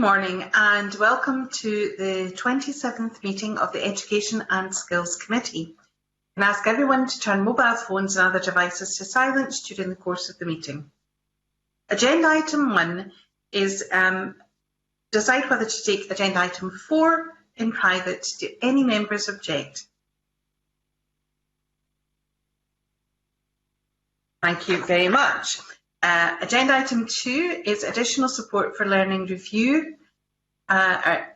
morning and welcome to the 27th meeting of the Education and Skills Committee. I ask everyone to turn mobile phones and other devices to silence during the course of the meeting. Agenda item 1 is decide whether to take agenda item 4 in private. Do any members object? Thank you very much. Agenda item 2 is additional support for learning review.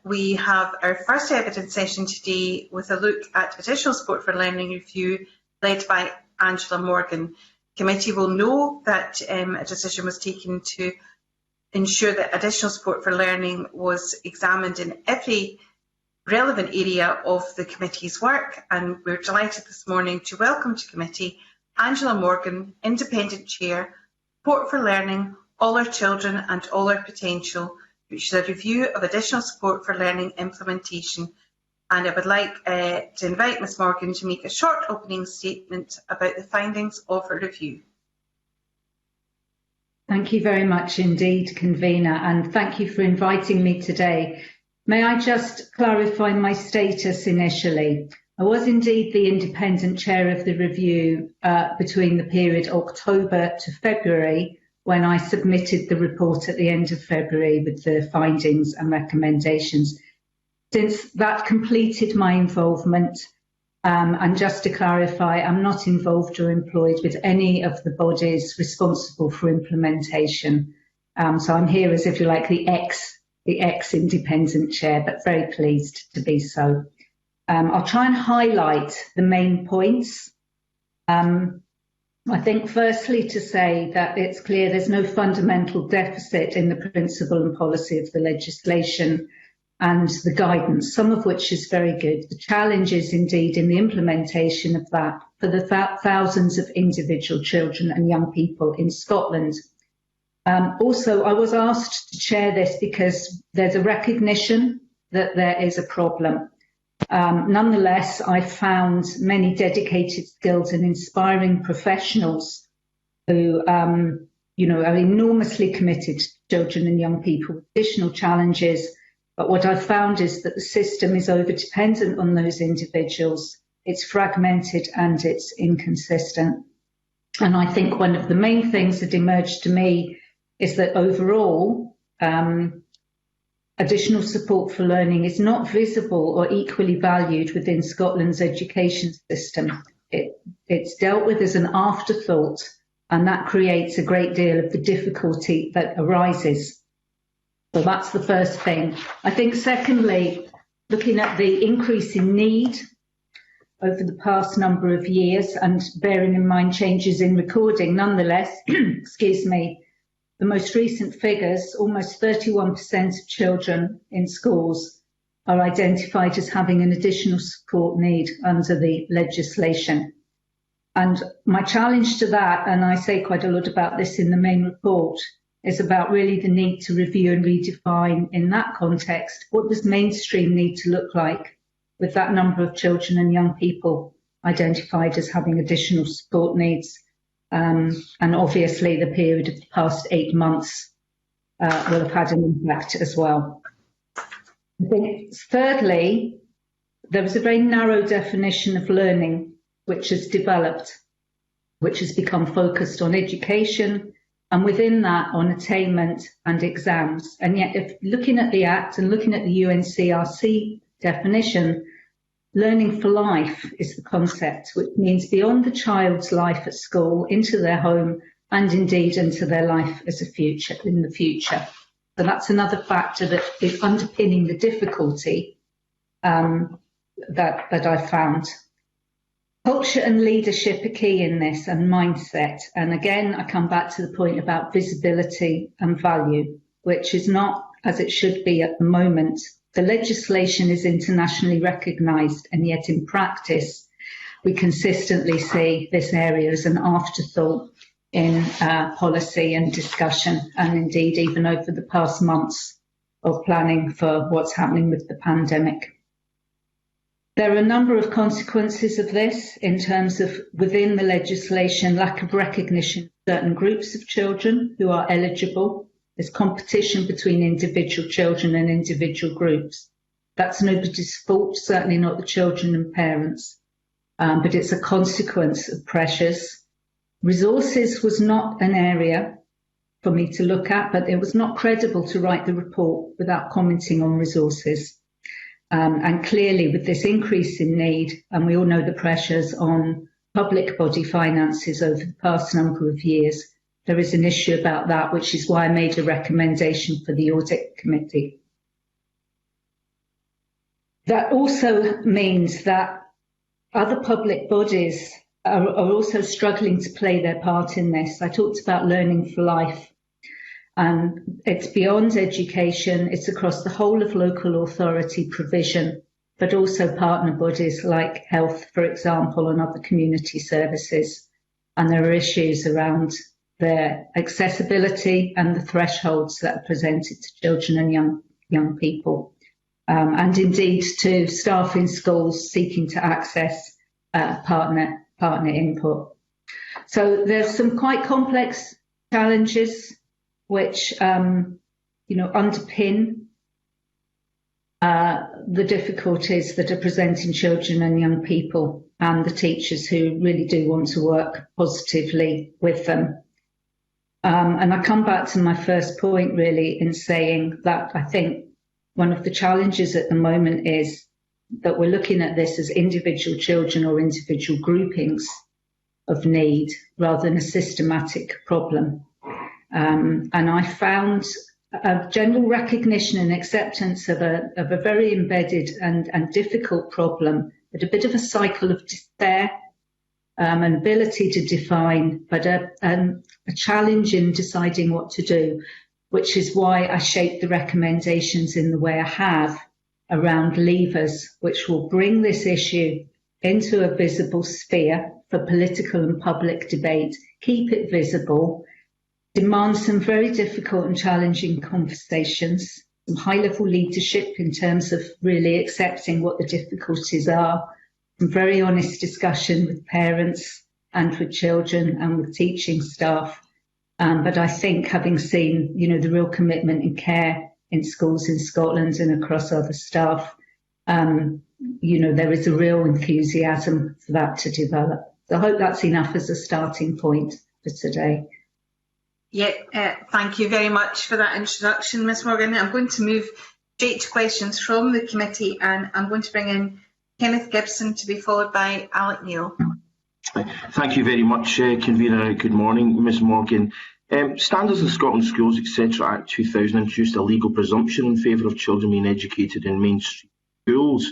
We have our first evidence session today with a look at additional support for learning review led by Angela Morgan. The committee will know that a decision was taken to ensure that additional support for learning was examined in every relevant area of the committee's work, and we're delighted this morning to welcome to committee Angela Morgan, Independent Chair, Support for Learning, All Our Children and All Our Potential, which is a review of additional support for learning implementation. And I would like to invite Ms Morgan to make a short opening statement about the findings of her review. Thank you very much indeed, convener, and thank you for inviting me today. May I just clarify my status initially? I was indeed the independent chair of the review between the period October to February, when I submitted the report at the end of February with the findings and recommendations. Since that completed my involvement, and just to clarify, I'm not involved or employed with any of the bodies responsible for implementation. So I'm here as, if you like, the ex-independent chair, but very pleased to be so. I'll try and highlight the main points. I think firstly to say that it's clear there's no fundamental deficit in the principle and policy of the legislation and the guidance, some of which is very good. The challenge is indeed in the implementation of that for the thousands of individual children and young people in Scotland. Also, I was asked to chair this because there's a recognition that there is a problem. Nonetheless, I found many dedicated, skilled and inspiring professionals who, are enormously committed to children and young people with additional challenges. But what I've found is that the system is over-dependent on those individuals. It's fragmented and it's inconsistent. And I think one of the main things that emerged to me is that overall, additional support for learning is not visible or equally valued within Scotland's education system. It's dealt with as an afterthought, and that creates a great deal of the difficulty that arises. So that's the first thing. I think secondly, looking at the increase in need over the past number of years and bearing in mind changes in recording, nonetheless, excuse me, the most recent figures, almost 31% of children in schools are identified as having an additional support need under the legislation. And my challenge to that, and I say quite a lot about this in the main report, is about really the need to review and redefine in that context, what does mainstream need to look like with that number of children and young people identified as having additional support needs? And obviously the period of the past 8 months will have had an impact as well. I think thirdly, there was a very narrow definition of learning which has developed, which has become focused on education, and within that on attainment and exams. And yet, if looking at the Act and looking at the UNCRC definition, learning for life is the concept, which means beyond the child's life at school, into their home, and indeed into their life as in the future. So that's another factor that is underpinning the difficulty that I found. Culture and leadership are key in this, and mindset. And again, I come back to the point about visibility and value, which is not as it should be at the moment. The legislation is internationally recognised, and yet in practice, we consistently see this area as an afterthought in policy and discussion, and indeed even over the past months of planning for what's happening with the pandemic. There are a number of consequences of this in terms of within the legislation, lack of recognition of certain groups of children who are eligible There's competition between individual children and individual groups. That's nobody's fault, certainly not the children and parents, but it's a consequence of pressures. Resources was not an area for me to look at, but it was not credible to write the report without commenting on resources. And clearly with this increase in need, and we all know the pressures on public body finances over the past number of years, there is an issue about that, which is why I made a recommendation for the Audit Committee. That also means that other public bodies are also struggling to play their part in this. I talked about Learning for Life, and it's beyond education, it's across the whole of local authority provision, but also partner bodies like health, for example, and other community services. And there are issues around their accessibility and the thresholds that are presented to children and young people, and indeed to staff in schools seeking to access partner input. So there's some quite complex challenges which underpin the difficulties that are presenting children and young people and the teachers who really do want to work positively with them. And I come back to my first point really in saying that I think one of the challenges at the moment is that we're looking at this as individual children or individual groupings of need rather than a systematic problem. And I found a general recognition and acceptance of a very embedded and difficult problem, but a bit of a cycle of despair, an ability to define, but a challenge in deciding what to do, which is why I shaped the recommendations in the way I have around levers, which will bring this issue into a visible sphere for political and public debate, keep it visible, demand some very difficult and challenging conversations, some high-level leadership in terms of really accepting what the difficulties are, some very honest discussion with parents and with children and with teaching staff. But I think having seen, the real commitment and care in schools in Scotland and across other staff, there is a real enthusiasm for that to develop. So I hope that's enough as a starting point for today. Yeah, thank you very much for that introduction, Ms Morgan. I'm going to move straight to questions from the committee, and I'm going to bring in Kenneth Gibson to be followed by Alec Neil. Thank you very much, Convener. Good morning, Ms Morgan. Standards of Scotland Schools, etc. Act 2000 introduced a legal presumption in favour of children being educated in mainstream schools.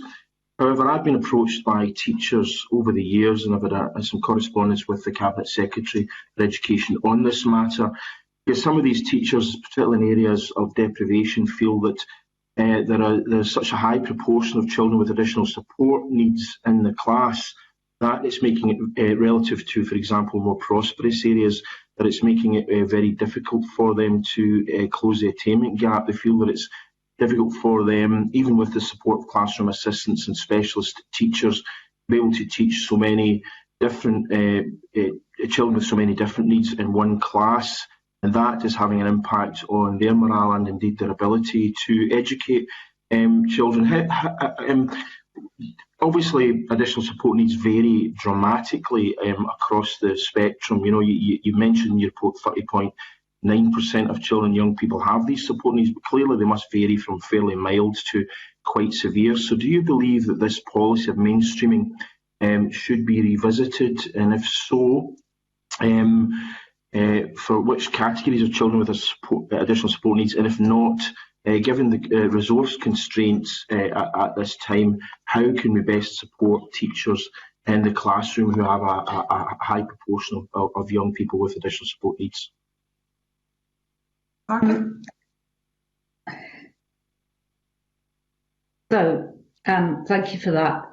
However, I've been approached by teachers over the years, and I've had some correspondence with the Cabinet Secretary for Education on this matter, because some of these teachers, particularly in areas of deprivation, feel that there's such a high proportion of children with additional support needs in the class that it's making it relative to, for example, more prosperous areas, that it's making it very difficult for them to close the attainment gap. They feel that it's difficult for them, even with the support of classroom assistants and specialist teachers, to be able to teach so many different children with so many different needs in one class, and that is having an impact on their morale and indeed their ability to educate children. Obviously, additional support needs vary dramatically across the spectrum. You mentioned in your report 30.9% of children and young people have these support needs, but clearly they must vary from fairly mild to quite severe. So do you believe that this policy of mainstreaming should be revisited? And if so, for which categories of children with additional support needs? And if not, given the resource constraints at this time, how can we best support teachers in the classroom who have a high proportion of young people with additional support needs? Thank you for that.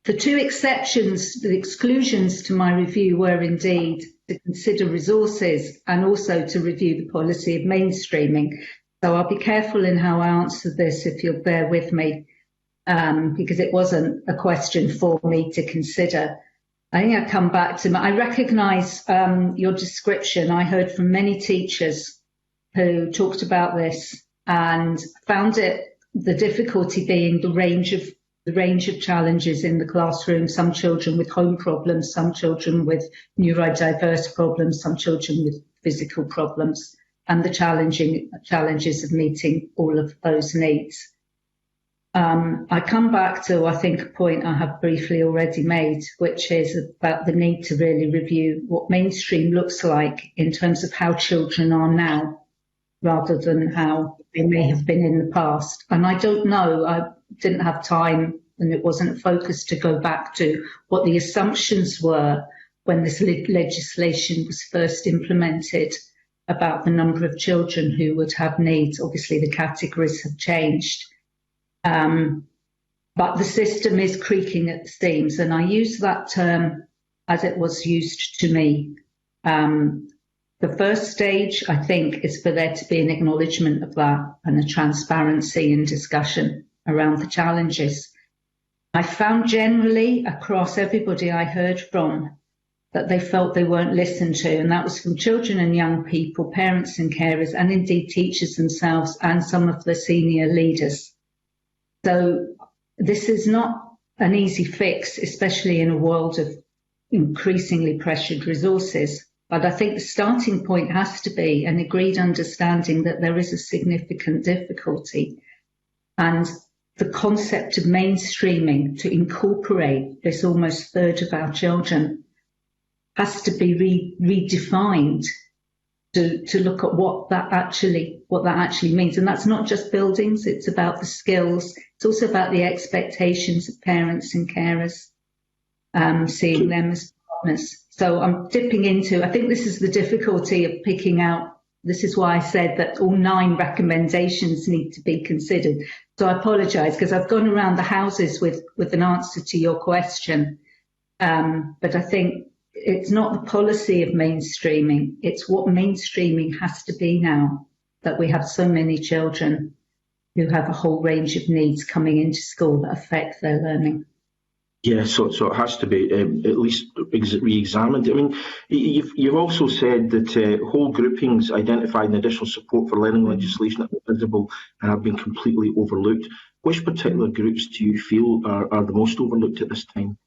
The two exceptions, the exclusions to my review were indeed to consider resources and also to review the policy of mainstreaming. So I'll be careful in how I answer this, if you'll bear with me, because it wasn't a question for me to consider. I think I come back to, I recognise your description. I heard from many teachers who talked about this and found the difficulty being the range of challenges in the classroom. Some children with home problems, some children with neurodiverse problems, some children with physical problems, and the challenges of meeting all of those needs. I come back to, I think, a point I have briefly already made, which is about the need to really review what mainstream looks like in terms of how children are now, rather than how they may have been in the past. And I don't know, I didn't have time and it wasn't a focus to go back to what the assumptions were when this legislation was first implemented about the number of children who would have needs. Obviously, the categories have changed. But the system is creaking at the seams, and I use that term as it was used to me. The first stage, I think, is for there to be an acknowledgement of that and a transparency and discussion around the challenges. I found generally across everybody I heard from that they felt they weren't listened to, and that was from children and young people, parents and carers, and indeed teachers themselves and some of the senior leaders. So this is not an easy fix, especially in a world of increasingly pressured resources. But I think the starting point has to be an agreed understanding that there is a significant difficulty, and the concept of mainstreaming, to incorporate this almost third of our children, has to be redefined to look at what that actually means. And that's not just buildings, it's about the skills, it's also about the expectations of parents and carers, seeing them as partners. So I'm dipping into, I think this is the difficulty of picking out, this is why I said that all 9 recommendations need to be considered. So I apologise because I've gone around the houses with an answer to your question. But I think it's not the policy of mainstreaming, it's what mainstreaming has to be now, that we have so many children who have a whole range of needs coming into school that affect their learning. Yeah, so it has to be at least re-examined. I mean, you've also said that whole groupings identified an additional support for learning legislation that were visible and have been completely overlooked. Which particular groups do you feel are the most overlooked at this time?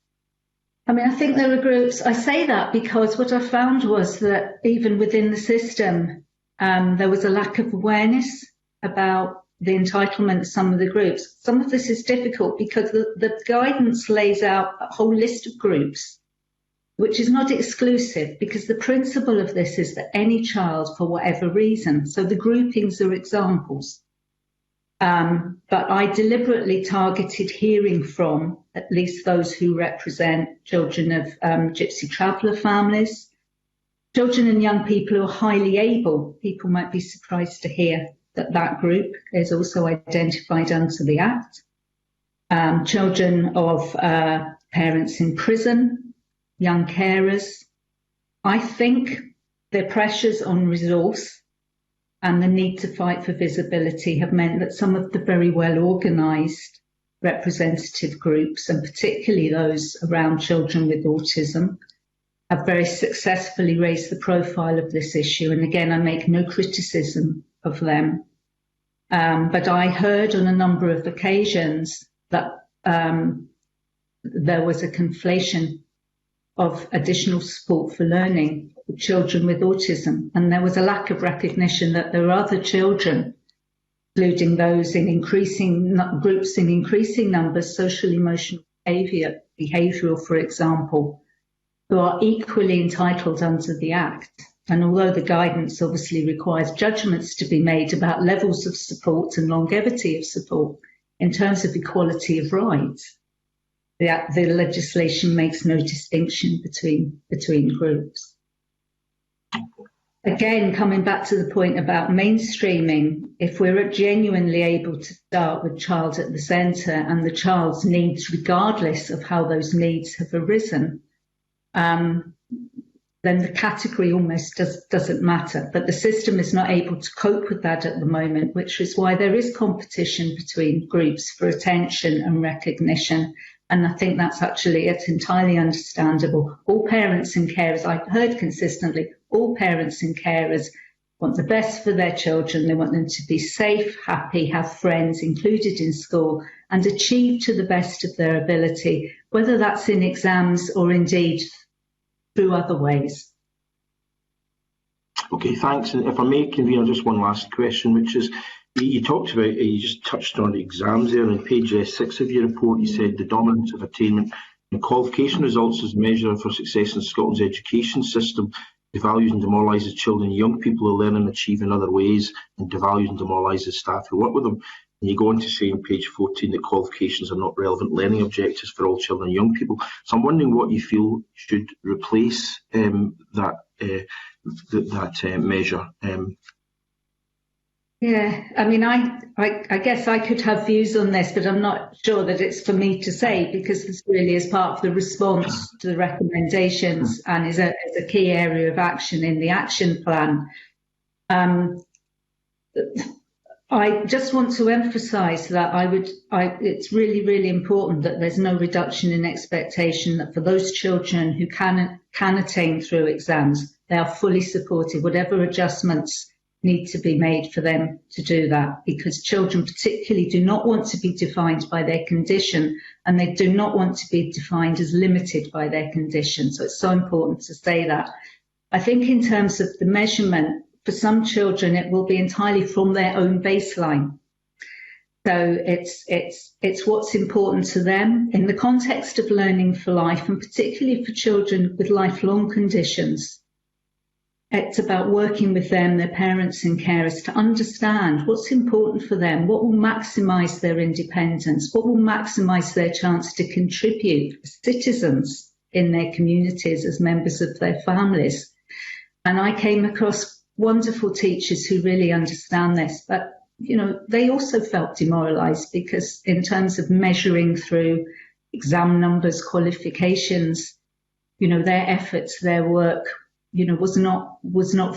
I mean, I think there are groups, I say that because what I found was that even within the system, there was a lack of awareness about the entitlement of some of the groups. Some of this is difficult because the guidance lays out a whole list of groups, which is not exclusive, because the principle of this is that any child, for whatever reason, so the groupings are examples. But I deliberately targeted hearing from at least those who represent children of Gypsy traveller families, children and young people who are highly able. People might be surprised to hear that group is also identified under the Act. Children of parents in prison, young carers. I think the pressures on resource and the need to fight for visibility have meant that some of the very well organised representative groups, and particularly those around children with autism, have very successfully raised the profile of this issue. And again, I make no criticism of them. But I heard on a number of occasions that there was a conflation of additional support for learning for children with autism, and there was a lack of recognition that there are other children, including those in increasing groups in increasing numbers, social emotional behavioural, for example, who are equally entitled under the Act. And although the guidance obviously requires judgments to be made about levels of support and longevity of support in terms of equality of rights, the legislation makes no distinction between groups. Again, coming back to the point about mainstreaming, if we're genuinely able to start with child at the centre and the child's needs, regardless of how those needs have arisen, then the category almost doesn't matter. But the system is not able to cope with that at the moment, which is why there is competition between groups for attention and recognition. And I think it's entirely understandable. All parents and carers, I've heard consistently, all parents and carers want the best for their children. They want them to be safe, happy, have friends, included in school, and achieve to the best of their ability, whether that's in exams or indeed through other ways. Okay, thanks. And if I may, convener, just one last question, which is, you talked about, you just touched on the exams there. On page 6 of your report, you said the dominance of attainment and qualification results as a measure for success in Scotland's education system devalues and demoralises children and young people who learn and achieve in other ways, and devalues and demoralises staff who work with them. And you go on to say on page 14 that qualifications are not relevant learning objectives for all children and young people. So I'm wondering what you feel should replace that measure. Yeah, I mean, I guess I could have views on this, but I'm not sure that it's for me to say, because this really is part of the response to the recommendations and is a key area of action in the action plan. I just want to emphasise that it's really, really important that there's no reduction in expectation, that for those children who can attain through exams, they are fully supported, whatever adjustments need to be made for them to do that, because children particularly do not want to be defined by their condition, and they do not want to be defined as limited by their condition. So it's so important to say that. I think in terms of the measurement, for some children it will be entirely from their own baseline. So it's what's important to them in the context of learning for life, and particularly for children with lifelong conditions. It's about working with them, their parents and carers, to understand what's important for them, what will maximise their independence, what will maximise their chance to contribute as citizens in their communities, as members of their families. And I came across wonderful teachers who really understand this, but you know, they also felt demoralised, because in terms of measuring through exam numbers, qualifications, you know, their efforts, their work, you know, was not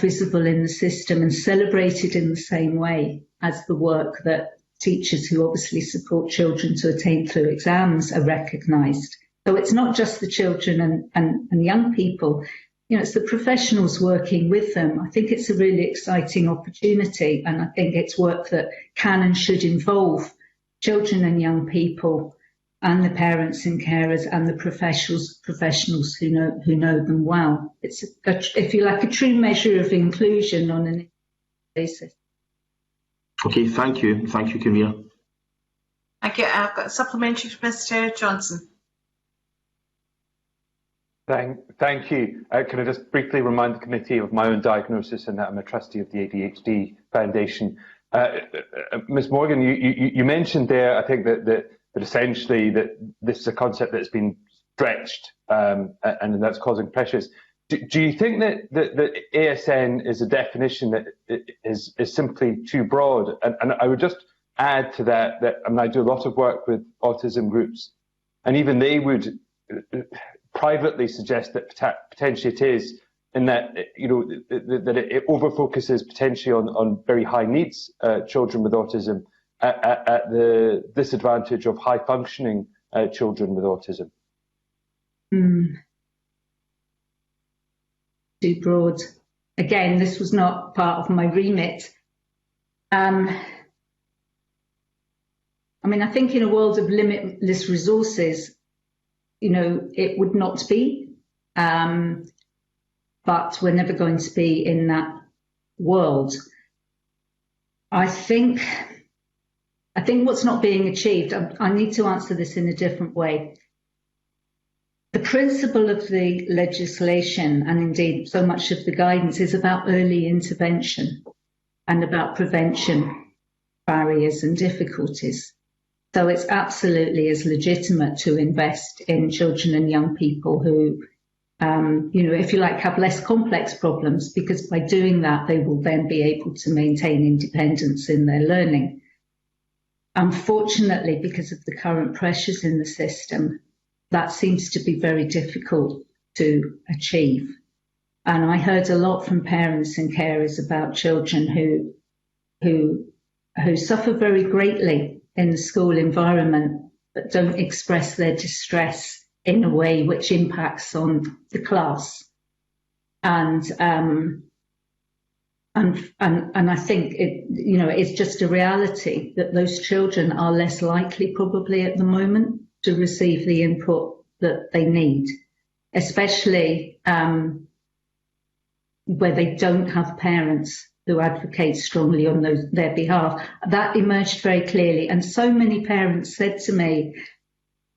visible in the system and celebrated in the same way as the work that teachers who obviously support children to attain through exams are recognised. So it's not just the children and young people, you know, it's the professionals working with them. I think it's a really exciting opportunity, and I think it's work that can and should involve children and young people and the parents and carers and the professionals who know them well. It's, if you like, a true measure of inclusion on an basis. Okay, thank you, convener. Thank you. I've got a supplementary from Mr. Johnson. Thank you. Can I just briefly remind the committee of my own diagnosis, and that I'm a trustee of the ADHD Foundation. Ms Morgan, you mentioned there, I think that essentially that this is a concept that's been stretched and that's causing pressures. Do you think that ASN is a definition that is simply too broad? And I would just add to that I mean, I do a lot of work with autism groups, and even they would privately suggest that potentially it is, in that, you know, that it over-focuses potentially on very high needs children with autism at the disadvantage of high-functioning children with autism. Too broad. Again, this was not part of my remit. I mean, I think in a world of limitless resources, you know, it would not be, but we're never going to be in that world. I think what's not being achieved, I need to answer this in a different way. The principle of the legislation, and indeed so much of the guidance, is about early intervention and about prevention, barriers and difficulties. So it's absolutely as legitimate to invest in children and young people who, you know, if you like, have less complex problems, because by doing that, they will then be able to maintain independence in their learning. Unfortunately, because of the current pressures in the system, that seems to be very difficult to achieve. And I heard a lot from parents and carers about children who suffer very greatly in the school environment, but don't express their distress in a way which impacts on the class. And And I think it's just a reality that those children are less likely probably at the moment to receive the input that they need, especially where they don't have parents who advocate strongly on their behalf. That emerged very clearly. And so many parents said to me,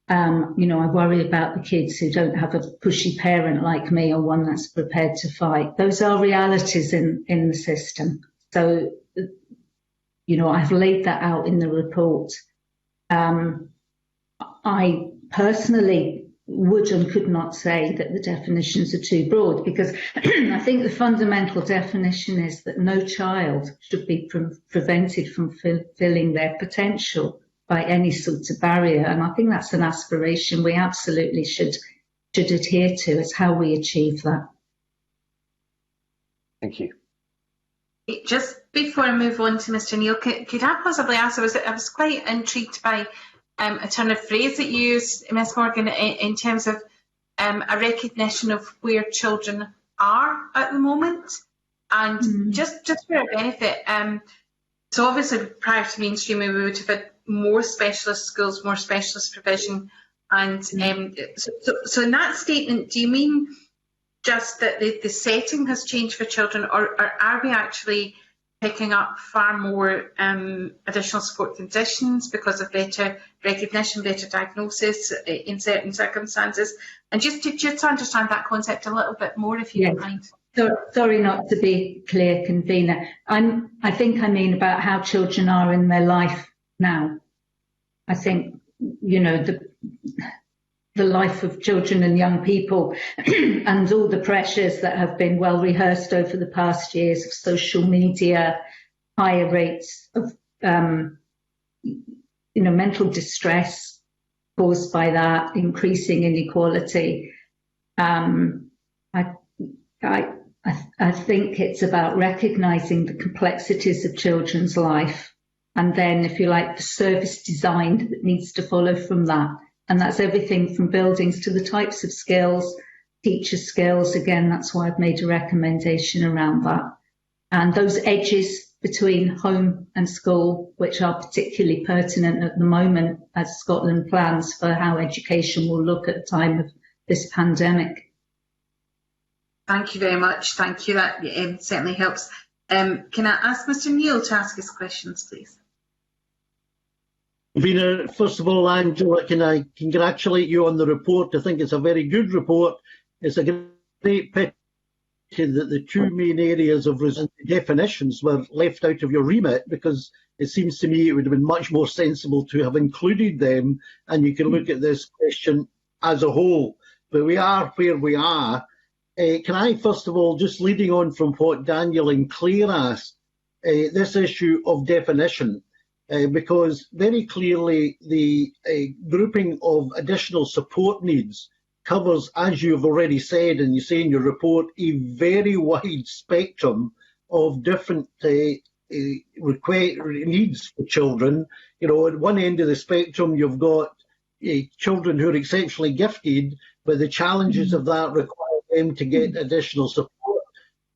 I worry about the kids who don't have a pushy parent like me, or one that's prepared to fight. Those are realities in the system. So, I've laid that out in the report. I personally would and could not say that the definitions are too broad, because I think the fundamental definition is that no child should be prevented from fulfilling their potential by any sort of barrier. And I think that's an aspiration we absolutely should adhere to. It's how we achieve that. Thank you. Just before I move on to Mr. Neil, could I possibly ask, I was quite intrigued by a turn of phrase that you used, Ms. Morgan, in terms of a recognition of where children are at the moment. And just for our benefit, so obviously prior to mainstreaming, we would have had more specialist schools, more specialist provision. And so in that statement, do you mean just that the setting has changed for children, or are we actually picking up far more additional support conditions because of better recognition, better diagnosis in certain circumstances? And just to understand that concept a little bit more, if you don't mind. Sorry not to be clear, convener. I think I mean about how children are in their life now. I think, the life of children and young people and all the pressures that have been well rehearsed over the past years of social media, higher rates of mental distress caused by that, increasing inequality. I think it's about recognising the complexities of children's life, and then, if you like, the service design that needs to follow from that. And that's everything from buildings to the types of skills, teacher skills. Again, that's why I've made a recommendation around that. And those edges between home and school, which are particularly pertinent at the moment as Scotland plans for how education will look at the time of this pandemic. Thank you very much. Thank you. That certainly helps. Can I ask Mr. Neil to ask his questions, please? First of all, Angela, can I congratulate you on the report? I think it's a very good report. It's a great pity that the two main areas of definitions were left out of your remit, because it seems to me it would have been much more sensible to have included them, and you can look at this question as a whole. But we are where we are. Can I, first of all, just leading on from what Daniel and Claire asked, this issue of definition, because very clearly the grouping of additional support needs covers, as you've already said, and you say in your report, a very wide spectrum of different needs for children. At one end of the spectrum, you've got children who are exceptionally gifted, but the challenges of that require them to get additional support.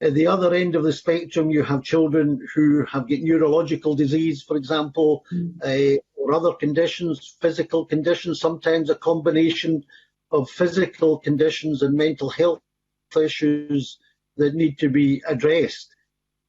At the other end of the spectrum, you have children who have got neurological disease, for example, or other conditions, physical conditions, sometimes a combination of physical conditions and mental health issues that need to be addressed.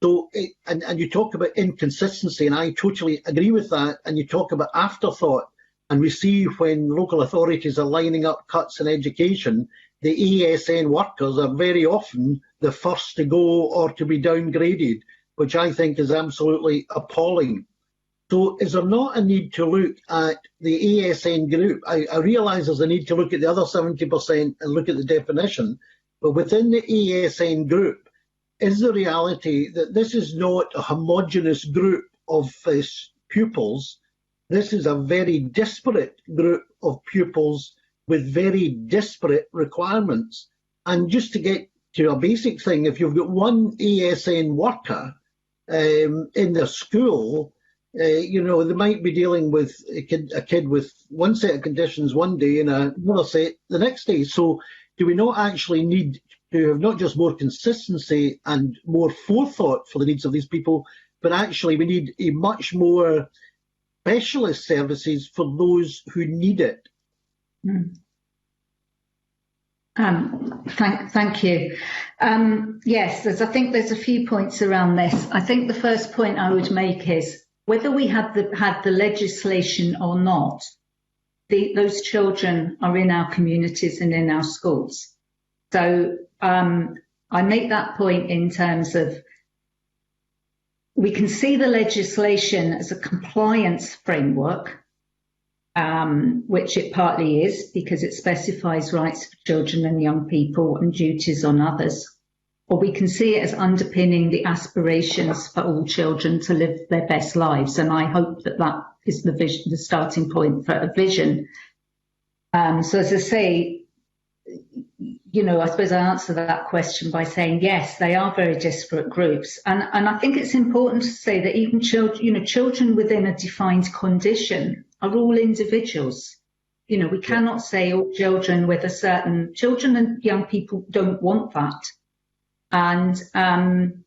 So, and you talk about inconsistency, and I totally agree with that, and you talk about afterthought, and we see when local authorities are lining up cuts in education, the ESN workers are very often the first to go or to be downgraded, which I think is absolutely appalling. So is there not a need to look at the ESN group? I realise there's a need to look at the other 70% and look at the definition, but within the ESN group, is the reality that this is not a homogenous group of pupils? This is a very disparate group of pupils with very disparate requirements. And just to get to a basic thing, if you've got one ESN worker in the school, they might be dealing with a kid with one set of conditions one day and another set the next day. So do we not actually need to have not just more consistency and more forethought for the needs of these people, but actually we need a much more specialist services for those who need it. Thank you. Yes, I think there's a few points around this. I think the first point I would make is whether we had the legislation or not, those children are in our communities and in our schools. So I make that point in terms of we can see the legislation as a compliance framework, which it partly is because it specifies rights for children and young people and duties on others. Or we can see it as underpinning the aspirations for all children to live their best lives. And I hope that that is the vision, the starting point for a vision. So as I say, you know, I suppose I answer that question by saying, yes, they are very disparate groups. And I think it's important to say that even children, you know, children within a defined condition are all individuals. You know, we cannot say all children with a certain, children and young people don't want that. And,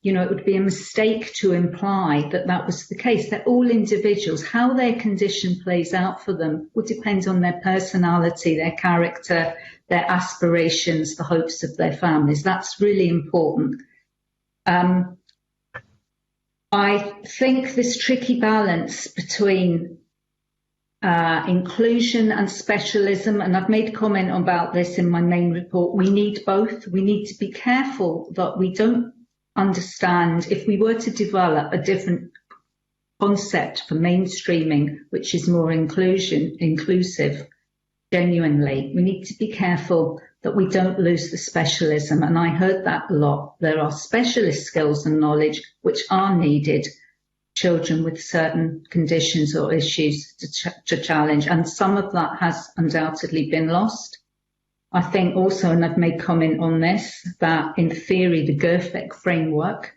you know, it would be a mistake to imply that that was the case. They're all individuals. How their condition plays out for them would depend on their personality, their character, their aspirations, the hopes of their families. That's really important. I think this tricky balance between inclusion and specialism, and I've made a comment about this in my main report, we need both. We need to be careful that we don't understand, if we were to develop a different concept for mainstreaming, which is more inclusive, genuinely, we need to be careful that we don't lose the specialism. And I heard that a lot. There are specialist skills and knowledge which are needed children with certain conditions or issues to challenge, and some of that has undoubtedly been lost. I think also, and I've made comment on this, that in theory the GERFEC framework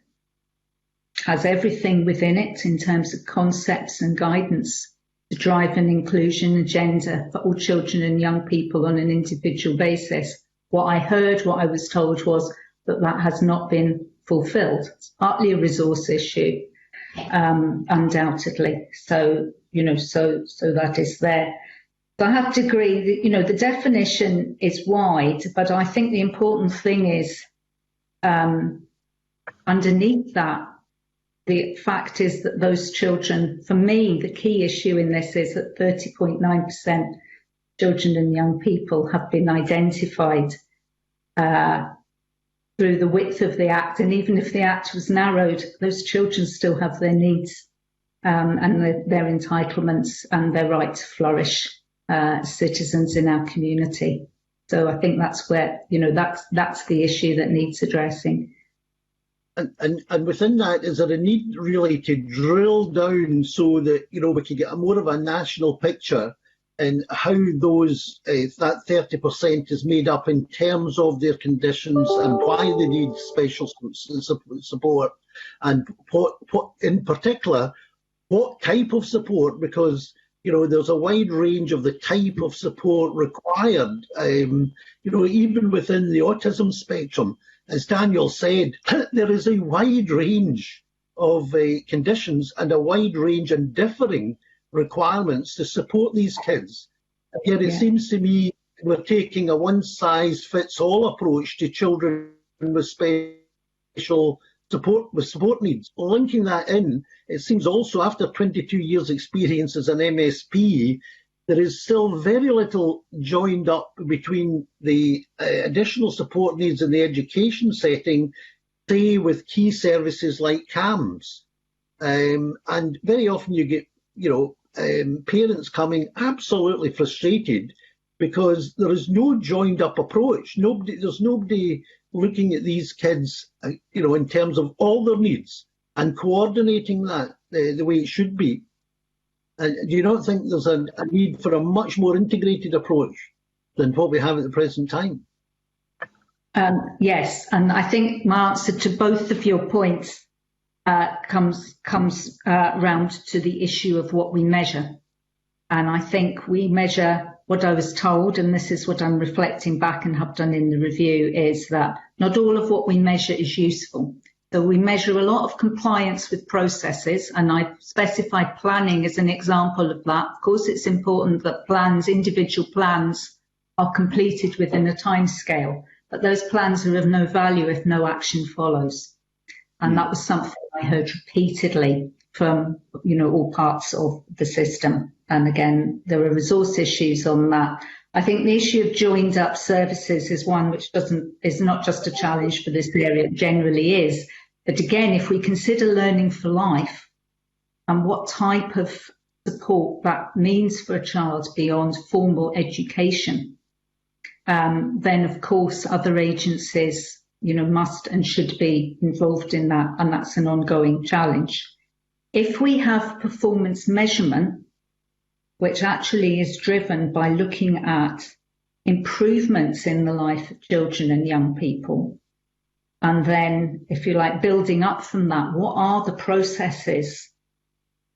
has everything within it in terms of concepts and guidance to drive an inclusion agenda for all children and young people on an individual basis. What I heard, what I was told was that that has not been fulfilled. It's partly a resource issue. Undoubtedly. So, you know, so that is there. So I have to agree that, you know, the definition is wide, but I think the important thing is underneath that, the fact is that those children, for me, the key issue in this is that 30.9% children and young people have been identified through the width of the Act, and even if the Act was narrowed, those children still have their needs and their entitlements and their right to flourish citizens in our community. So I think that's where, you know, that's the issue that needs addressing. And within that, is there a need really to drill down so that, you know, we can get more of a national picture and how those that 30% is made up in terms of their conditions and why they need special support, and what in particular, what type of support, because, you know, there's a wide range of the type of support required, you know, even within the autism spectrum. As Daniel said, there is a wide range of conditions and a wide range and differing requirements to support these kids. And yet it seems to me we're taking a one-size-fits-all approach to children with special support needs. Linking that in, it seems also after 22 years experience as an MSP, there is still very little joined up between the additional support needs in the education setting, say with key services like CAMHS. And very often you get, you know, parents coming absolutely frustrated because there is no joined up approach. There's nobody looking at these kids, you know, in terms of all their needs and coordinating that the way it should be. Do you not think there's a need for a much more integrated approach than what we have at the present time? Yes, and I think my answer to both of your points comes round to the issue of what we measure. And I think we measure what I was told, and this is what I'm reflecting back and have done in the review, is that not all of what we measure is useful. So we measure a lot of compliance with processes, and I specified planning as an example of that. Of course, it's important that plans, individual plans, are completed within a timescale, but those plans are of no value if no action follows. And that was something I heard repeatedly from, all parts of the system. And again, there are resource issues on that. I think the issue of joined up services is one which is not just a challenge for this area, it generally is. But again, if we consider learning for life and what type of support that means for a child beyond formal education, then of course other agencies, must and should be involved in that, and that's an ongoing challenge. If we have performance measurement, which actually is driven by looking at improvements in the life of children and young people, and then, if you like, building up from that, what are the processes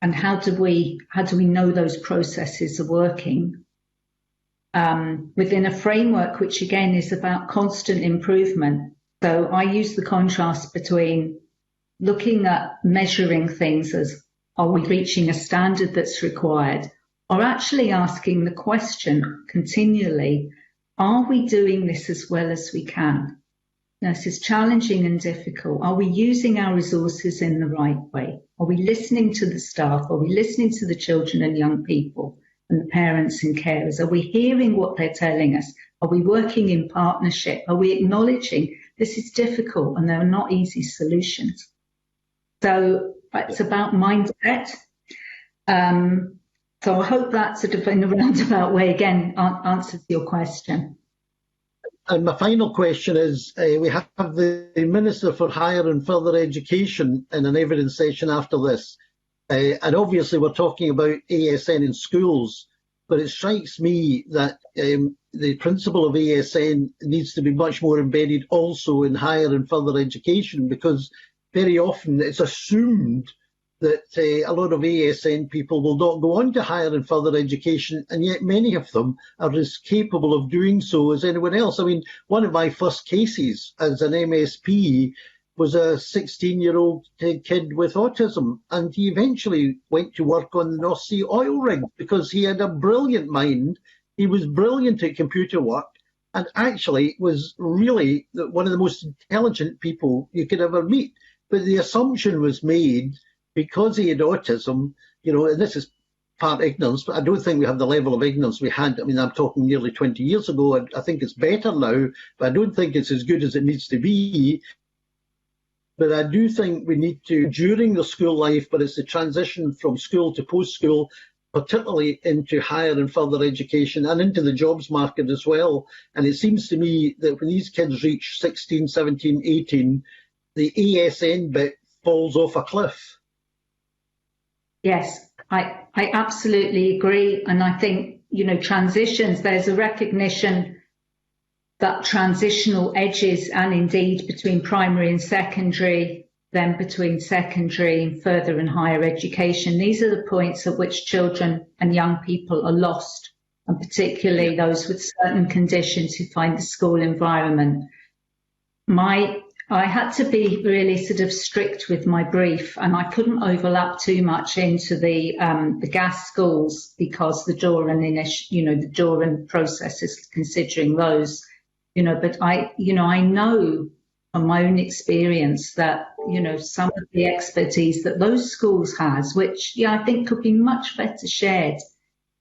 and how do we know those processes are working within a framework which again is about constant improvement. So I use the contrast between looking at measuring things as, are we reaching a standard that's required, or actually asking the question continually, are we doing this as well as we can? Now, this is challenging and difficult. Are we using our resources in the right way? Are we listening to the staff? Are we listening to the children and young people and the parents and carers? Are we hearing what they're telling us? Are we working in partnership? Are we acknowledging this is difficult and there are not easy solutions? So it's about mindset. So I hope that sort of in a roundabout way, again, answers your question. And my final question is, we have the Minister for Higher and Further Education in an evidence session after this. And obviously we're talking about ASN in schools, but it strikes me that the principle of ASN needs to be much more embedded also in higher and further education, because very often it's assumed that a lot of ASN people will not go on to higher and further education, and yet many of them are as capable of doing so as anyone else. I mean, one of my first cases as an MSP was a 16-year-old kid with autism, and he eventually went to work on the North Sea oil rig because he had a brilliant mind. He was brilliant at computer work, and actually was really one of the most intelligent people you could ever meet. But the assumption was made, because he had autism, and this is part ignorance, but I don't think we have the level of ignorance we had. I mean, I'm talking nearly 20 years ago, and I think it's better now, but I don't think it's as good as it needs to be. But I do think we need to, during the school life, but it's the transition from school to post-school, particularly into higher and further education and into the jobs market as well. And it seems to me that when these kids reach 16, 17, 18, the ASN bit falls off a cliff. Yes, I absolutely agree. And I think, transitions, there's a recognition that transitional edges, and indeed between primary and secondary, then between secondary and further and higher education, these are the points at which children and young people are lost, and particularly those with certain conditions who find the school environment. I had to be really sort of strict with my brief, and I couldn't overlap too much into the gas schools because the Doran process is considering those, but I know from my own experience that, some of the expertise that those schools has, which, I think could be much better shared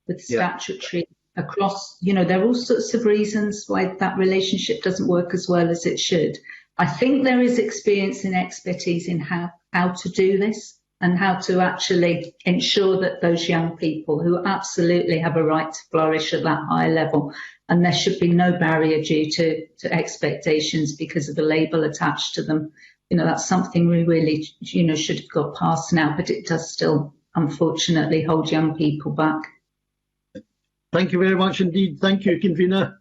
with statutory across, there are all sorts of reasons why that relationship doesn't work as well as it should. I think there is experience and expertise in how to do this and how to actually ensure that those young people who absolutely have a right to flourish at that high level, and there should be no barrier due to expectations because of the label attached to them. That's something we really, should have got past now, but it does still, unfortunately, hold young people back. Thank you very much indeed. Thank you, Convener.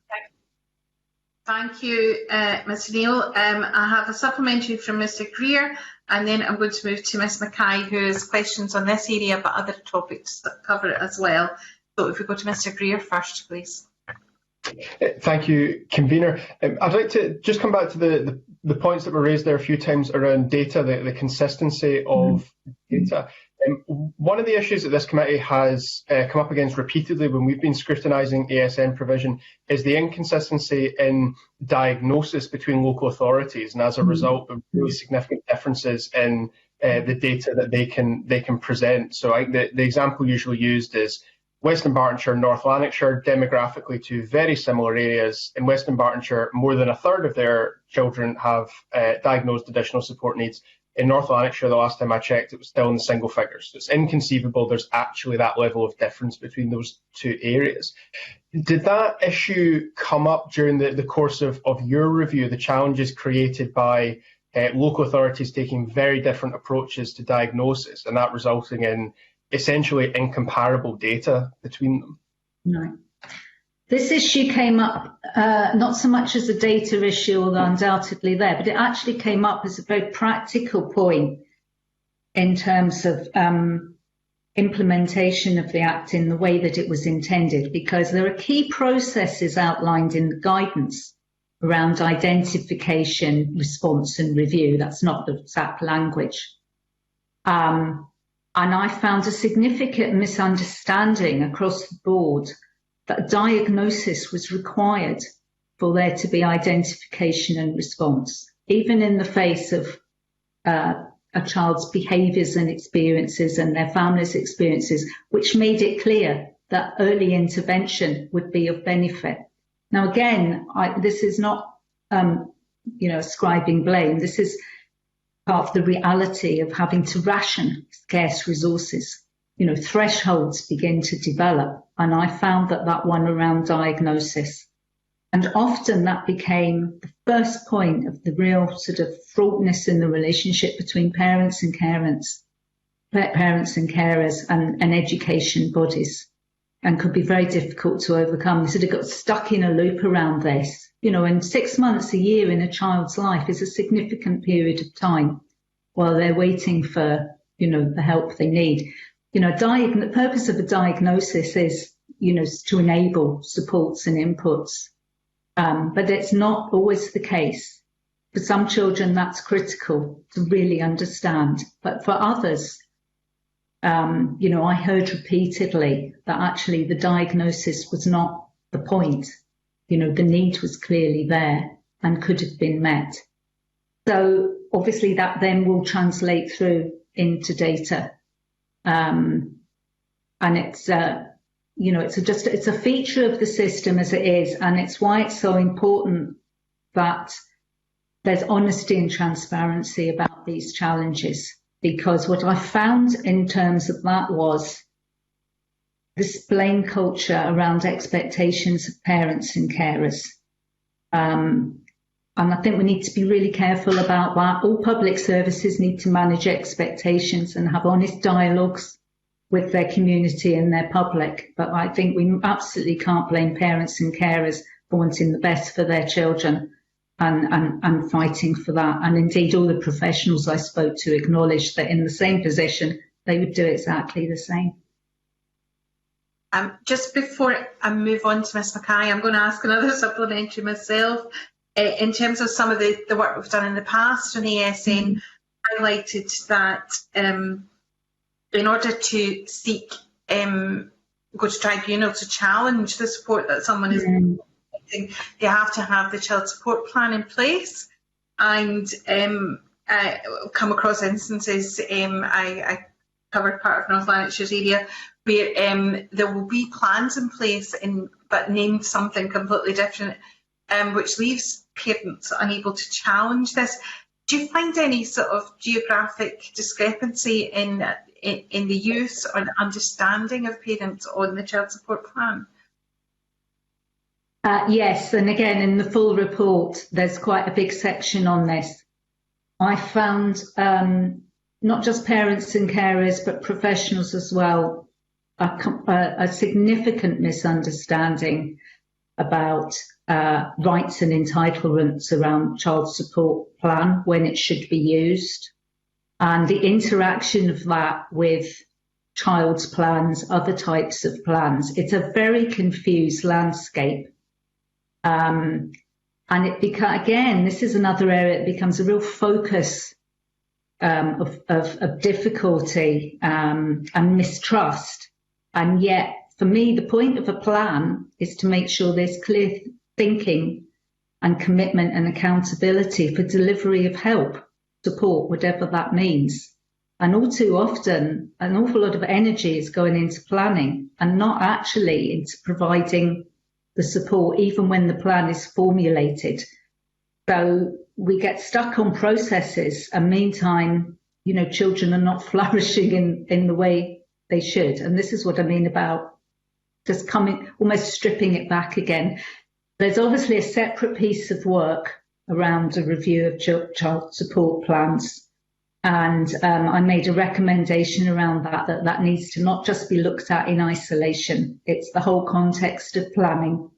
Thank you, Mr Neil. I have a supplementary from Mr Greer, and then I'm going to move to Ms Mackay, who has questions on this area but other topics that cover it as well. So if we go to Mr Greer first, please. Thank you, Convener. I'd like to just come back to the points that were raised there a few times around data, the consistency of data. One of the issues that this committee has come up against repeatedly when we've been scrutinising ASN provision is the inconsistency in diagnosis between local authorities, and as a result of really significant differences in the data that they can present. So I think the example usually used is Western Bartonshire, North Lanarkshire, demographically to very similar areas. In Western Bartonshire, more than a third of their children have diagnosed additional support needs. In North Lanarkshire, the last time I checked, it was still in the single figures. So it's inconceivable there's actually that level of difference between those two areas. Did that issue come up during the course of your review, the challenges created by local authorities taking very different approaches to diagnosis, and that resulting in essentially incomparable data between them? No. This issue came up not so much as a data issue, although undoubtedly there, but it actually came up as a very practical point in terms of implementation of the Act in the way that it was intended, because there are key processes outlined in the guidance around identification, response and review. That's not the SAP language. And I found a significant misunderstanding across the board that diagnosis was required for there to be identification and response, even in the face of a child's behaviours and experiences and their family's experiences, which made it clear that early intervention would be of benefit. Now, again, this is not, ascribing blame. This is part of the reality of having to ration scarce resources. Thresholds begin to develop, and I found that one around diagnosis. And often that became the first point of the real sort of fraughtness in the relationship between parents and carers and education bodies, and could be very difficult to overcome. We sort of got stuck in a loop around this. And 6 months, a year in a child's life is a significant period of time while they're waiting for, the help they need. The purpose of a diagnosis is, to enable supports and inputs. But it's not always the case. For some children, that's critical to really understand. But for others, I heard repeatedly that actually the diagnosis was not the point. The need was clearly there and could have been met. So obviously that then will translate through into data. And it's, it's a feature of the system as it is, and it's why it's so important that there's honesty and transparency about these challenges. Because what I found in terms of that was this blame culture around expectations of parents and carers. And I think we need to be really careful about that. All public services need to manage expectations and have honest dialogues with their community and their public. But I think we absolutely can't blame parents and carers for wanting the best for their children and fighting for that. And indeed, all the professionals I spoke to acknowledged that in the same position, they would do exactly the same. Just before I move on to Ms Mackay, I'm going to ask another supplementary myself. In terms of some of the work we've done in the past on ASN, highlighted that in order to seek, go to tribunal to challenge the support that someone is getting, they have to have the child support plan in place. And come across instances, I covered part of North Lanarkshire's area, where there will be plans in place but named something completely different, which leaves parents unable to challenge this. Do you find any sort of geographic discrepancy in the use or the understanding of parents on the child support plan? Yes, and again, in the full report, there's quite a big section on this. I found not just parents and carers, but professionals as well, a significant misunderstanding about rights and entitlements around child support plan when it should be used, and the interaction of that with child's plans, other types of plans. It's a very confused landscape. And again, this is another area that becomes a real focus of difficulty and mistrust. And yet, for me, the point of a plan is to make sure there's clear thinking and commitment and accountability for delivery of help, support, whatever that means. And all too often, an awful lot of energy is going into planning and not actually into providing the support, even when the plan is formulated. So we get stuck on processes, and meantime, children are not flourishing in the way they should. And this is what I mean about just almost stripping it back again. There's obviously a separate piece of work around a review of child support plans. And I made a recommendation around that needs to not just be looked at in isolation. It's the whole context of planning.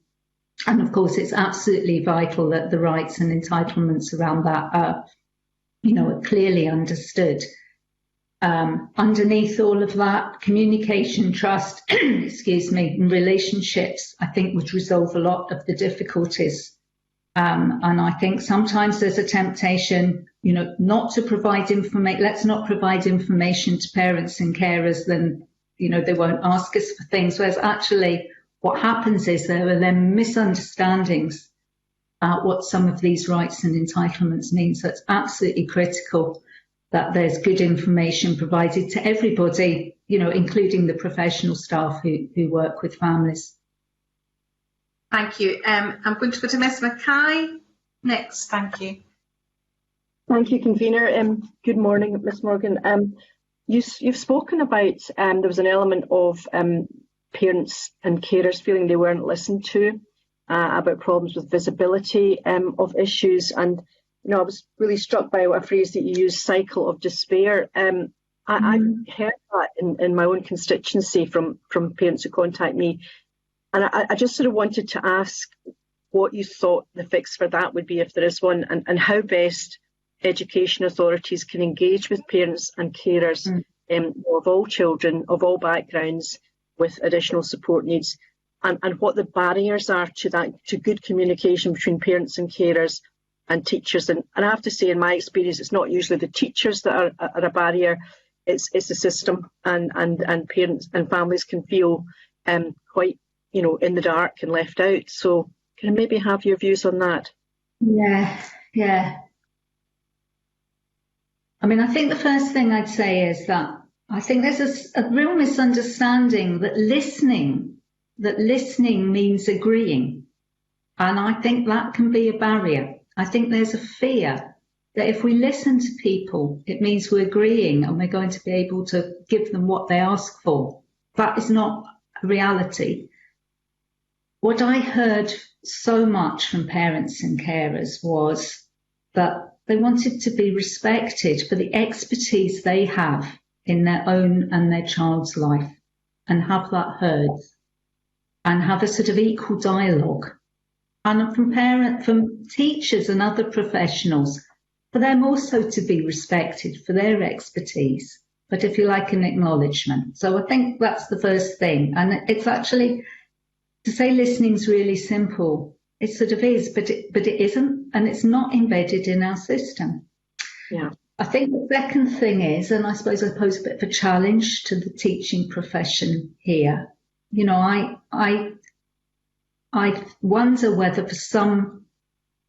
And of course, it's absolutely vital that the rights and entitlements around that are clearly understood. Underneath all of that, communication, trust, and relationships, I think, would resolve a lot of the difficulties. And I think sometimes there's a temptation, not to provide information. Let's not provide information to parents and carers, then, they won't ask us for things. Whereas actually what happens is there are then misunderstandings about what some of these rights and entitlements mean. So it's absolutely critical that there's good information provided to everybody, including the professional staff who work with families. Thank you. I'm going to go to Ms Mackay next. Thank you. Thank you, convener. Good morning, Ms Morgan. You've spoken about there was an element of parents and carers feeling they weren't listened to about problems with visibility of issues, and I was really struck by a phrase that you used, cycle of despair. I heard that in my own constituency from parents who contact me. And I just sort of wanted to ask what you thought the fix for that would be, if there is one, and how best education authorities can engage with parents and carers of all children, of all backgrounds, with additional support needs, and what the barriers are to that, to good communication between parents and carers and teachers. And I have to say, in my experience, it's not usually the teachers that are a barrier, it's the system, and parents and families can feel quite in the dark and left out. So can I maybe have your views on that? Yeah. I mean, I think the first thing I'd say is that I think there's a real misunderstanding that listening means agreeing. And I think that can be a barrier. I think there's a fear that if we listen to people, it means we're agreeing and we're going to be able to give them what they ask for. That is not a reality. What I heard so much from parents and carers was that they wanted to be respected for the expertise they have in their own and their child's life, and have that heard, and have a sort of equal dialogue. And from teachers and other professionals, for them also to be respected for their expertise, but if you like, an acknowledgement. So I think that's the first thing. And it's actually, to say listening's really simple, it sort of is, but it isn't, and it's not embedded in our system. Yeah. I think the second thing is, and I suppose I pose a bit of a challenge to the teaching profession here. I wonder whether for some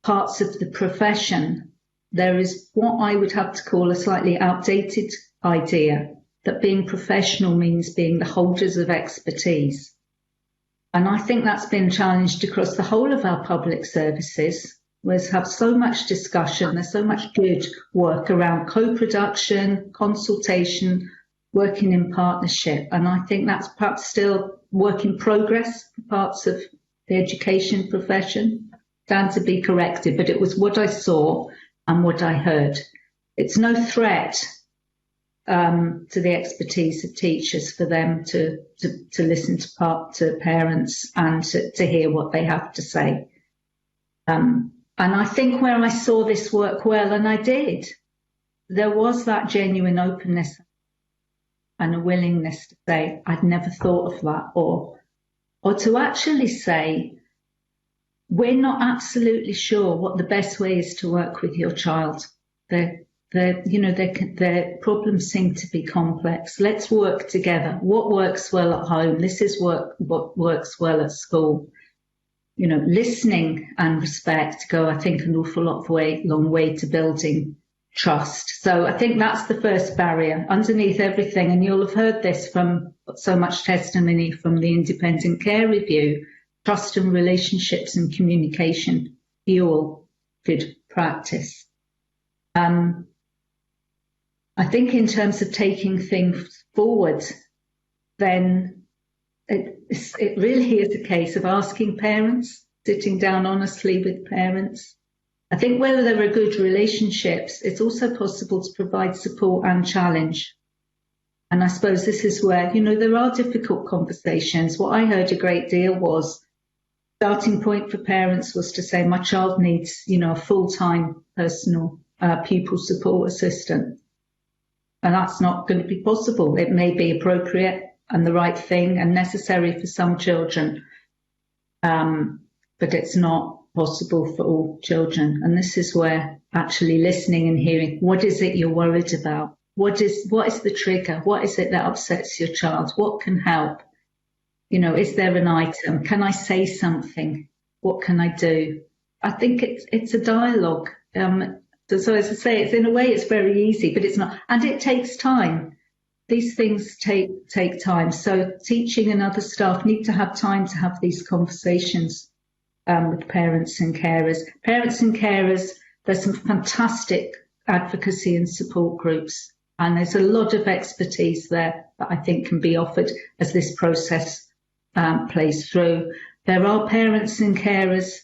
parts of the profession there is what I would have to call a slightly outdated idea that being professional means being the holders of expertise. And I think that's been challenged across the whole of our public services. We have so much discussion, there's so much good work around co-production, consultation, working in partnership. And I think that's perhaps still work in progress for parts of the education profession. Stand to be corrected, but it was what I saw and what I heard. It's no threat to the expertise of teachers for them to listen to parents and to hear what they have to say. And I think where I saw this work well, and I did, there was that genuine openness and a willingness to say, I'd never thought of that, or to actually say, we're not absolutely sure what the best way is to work with your child. Their problems seem to be complex. Let's work together. What works well at home? This is what works well at school. Listening and respect go, I think, an awful long way to building trust. So I think that's the first barrier underneath everything. And you'll have heard this from so much testimony from the Independent Care Review. Trust and relationships and communication fuel good practice. I think in terms of taking things forward, then it really is a case of asking parents, sitting down honestly with parents. I think whether there are good relationships, it's also possible to provide support and challenge. And I suppose this is where, there are difficult conversations. What I heard a great deal was, starting point for parents was to say, my child needs, a full-time personal pupil support assistant. And that's not going to be possible. It may be appropriate and the right thing and necessary for some children, but it's not possible for all children. And this is where actually listening and hearing, what is it you're worried about? What is the trigger? What is it that upsets your child? What can help? Is there an item? Can I say something? What can I do? I think it's a dialogue. So as I say, it's in a way it's very easy, but it's not, and it takes time. These things take time. So teaching and other staff need to have time to have these conversations with parents and carers. Parents and carers, there's some fantastic advocacy and support groups, and there's a lot of expertise there that I think can be offered as this process plays through. There are parents and carers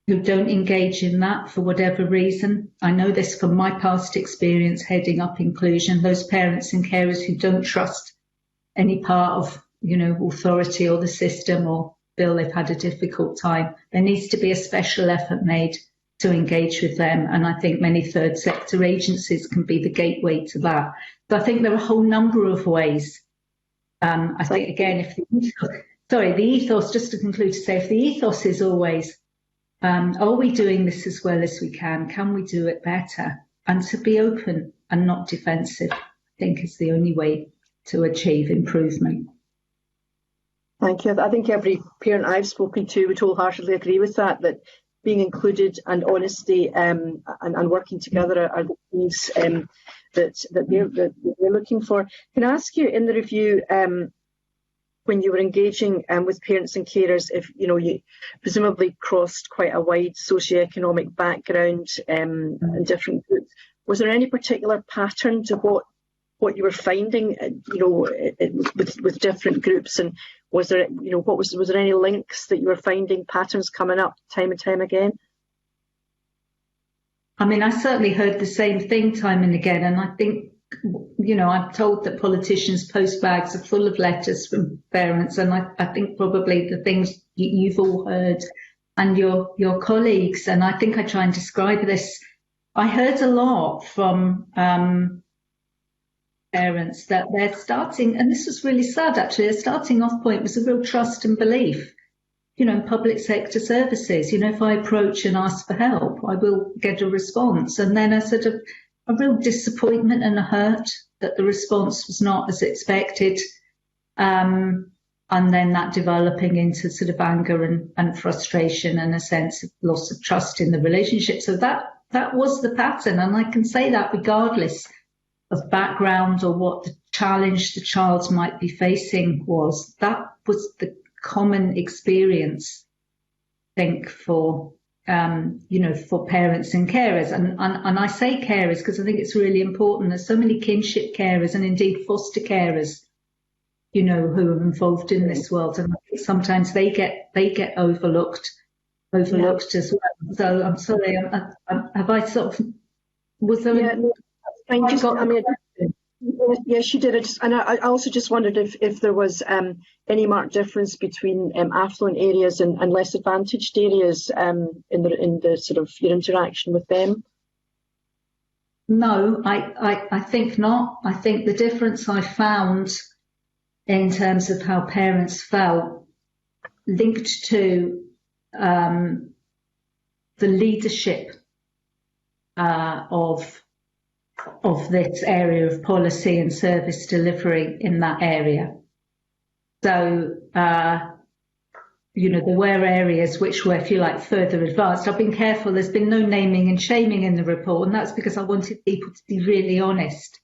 who don't engage in that for whatever reason. I know this from my past experience heading up inclusion. Those parents and carers who don't trust any part of, authority or the system, or feel they've had a difficult time, there needs to be a special effort made to engage with them. And I think many third sector agencies can be the gateway to that. So I think there are a whole number of ways. I think, again, if the ethos, just to conclude to say, if the ethos is always, are we doing this as well as we can? Can we do it better? And to be open and not defensive, I think, is the only way to achieve improvement. Thank you. I think every parent I've spoken to would wholeheartedly agree with that being included and honesty and working together are the things that they're looking for. Can I ask you, in the review, when you were engaging with parents and carers, if you presumably crossed quite a wide socioeconomic background and different groups, was there any particular pattern to what you were finding, with different groups, and was there was there any links that you were finding, patterns coming up time and time again? I mean, I certainly heard the same thing time and again, and I think, I'm told that politicians' post bags are full of letters from parents, and I think probably the things you've all heard and your colleagues, and I think I try and describe this. I heard a lot from parents that they're starting, and this was really sad actually, their starting off point was a real trust and belief, in public sector services. If I approach and ask for help, I will get a response, and then a real disappointment and a hurt that the response was not as expected, and then that developing into sort of anger and frustration and a sense of loss of trust in the relationship. So that was the pattern, and I can say that regardless of background or what the challenge the child might be facing was. That was the common experience, I think, for for parents and carers. And I say carers because I think it's really important. There's so many kinship carers and indeed foster carers, who are involved in this world. And I think sometimes they get overlooked as well. So I'm sorry, have I sort of, was there Yes, you did. I also just wondered if there was any marked difference between affluent areas and less advantaged areas in the sort of your interaction with them. No, I think not. I think the difference I found in terms of how parents felt linked to the leadership of this area of policy and service delivery in that area. So, you know, there were areas which were, if you like, further advanced. I've been careful. There's been no naming and shaming in the report, and that's because I wanted people to be really honest.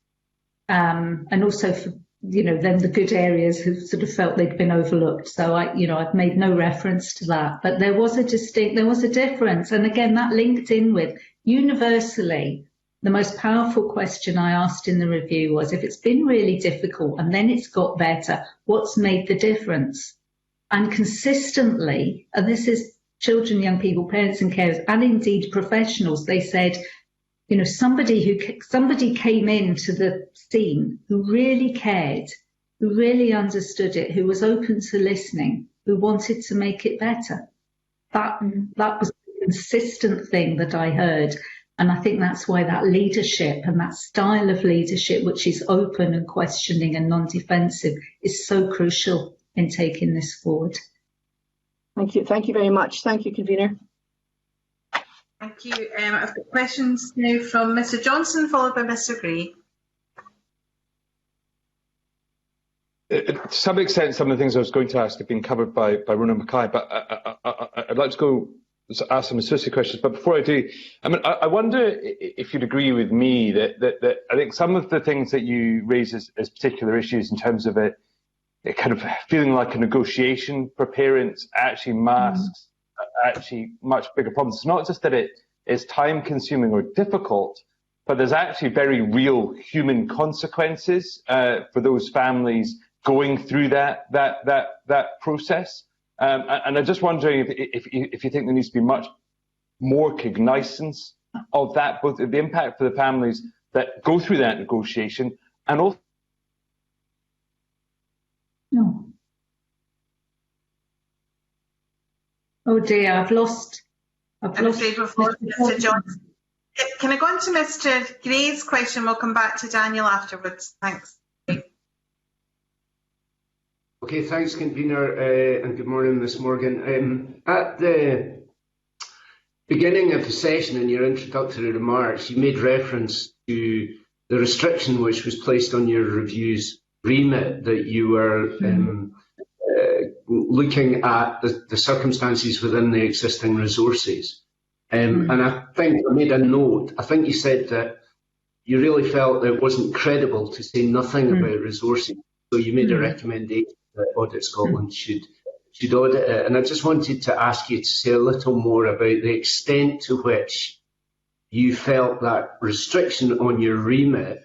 And also for, you know, then the good areas who sort of felt they'd been overlooked. So I've made no reference to that, but there was a difference. And again, that linked in with universally, the most powerful question I asked in the review was, if it's been really difficult and then it's got better, what's made the difference? And consistently, and this is children, young people, parents and carers, and indeed professionals, they said, you know, somebody came into the scene who really cared, who really understood it, who was open to listening, who wanted to make it better. That was a consistent thing that I heard. And I think that's why that leadership and that style of leadership, which is open and questioning and non-defensive, is so crucial in taking this forward. Thank you. Thank you very much. Thank you, Convener. Thank you. I've got questions now from Mr. Johnson, followed by Mr. Gray. To some extent, some of the things I was going to ask have been covered by Rona Mackay, but I'd like to go ask some associate questions. But before I do, I wonder if you'd agree with me that I think some of the things that you raise as particular issues in terms of it kind of feeling like a negotiation for parents actually masks actually much bigger problems. It's not just that it is time consuming or difficult, but there's actually very real human consequences for those families going through that process. And I'm just wondering if you think there needs to be much more cognizance of that, both the impact for the families that go through that negotiation and also. No. Oh dear, I've lost. I'm afraid we've lost Mr. Johnson. Can I go on to Mr. Gray's question? We'll come back to Daniel afterwards. Thanks. Okay, thanks, Convener, and good morning, Ms. Morgan. At the beginning of the session, in your introductory remarks, you made reference to the restriction which was placed on your review's remit, that you were looking at the circumstances within the existing resources. And I think I made a note. I think you said that you really felt that it wasn't credible to say nothing about resources, so you made a recommendation that Audit Scotland should audit it. And I just wanted to ask you to say a little more about the extent to which you felt that restriction on your remit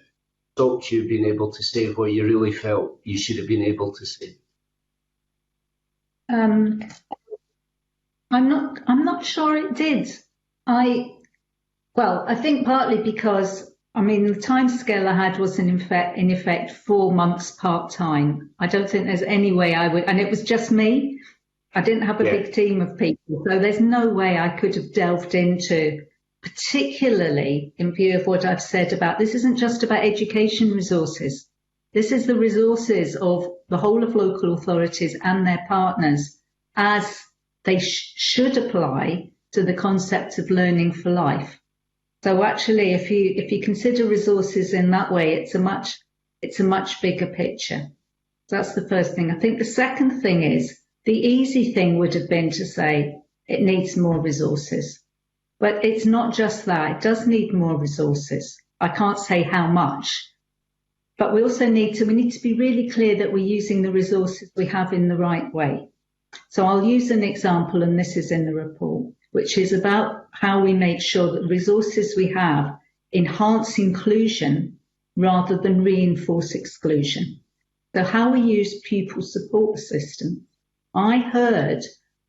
stopped you being able to say what you really felt you should have been able to say. I'm not sure it did. I think partly because, I mean, the timescale I had was in effect 4 months part-time. I don't think there's any way I would, and it was just me. I didn't have a big team of people, so there's no way I could have delved into, particularly in view of what I've said about, this isn't just about education resources. This is the resources of the whole of local authorities and their partners as they should apply to the concept of learning for life. So actually, if you consider resources in that way, it's a much bigger picture. So that's the first thing. I think the second thing is, the easy thing would have been to say it needs more resources. But it's not just that. It does need more resources. I can't say how much. But we also need to be really clear that we're using the resources we have in the right way. So I'll use an example, and this is in the report, which is about how we make sure that the resources we have enhance inclusion rather than reinforce exclusion. So how we use pupil support systems. I heard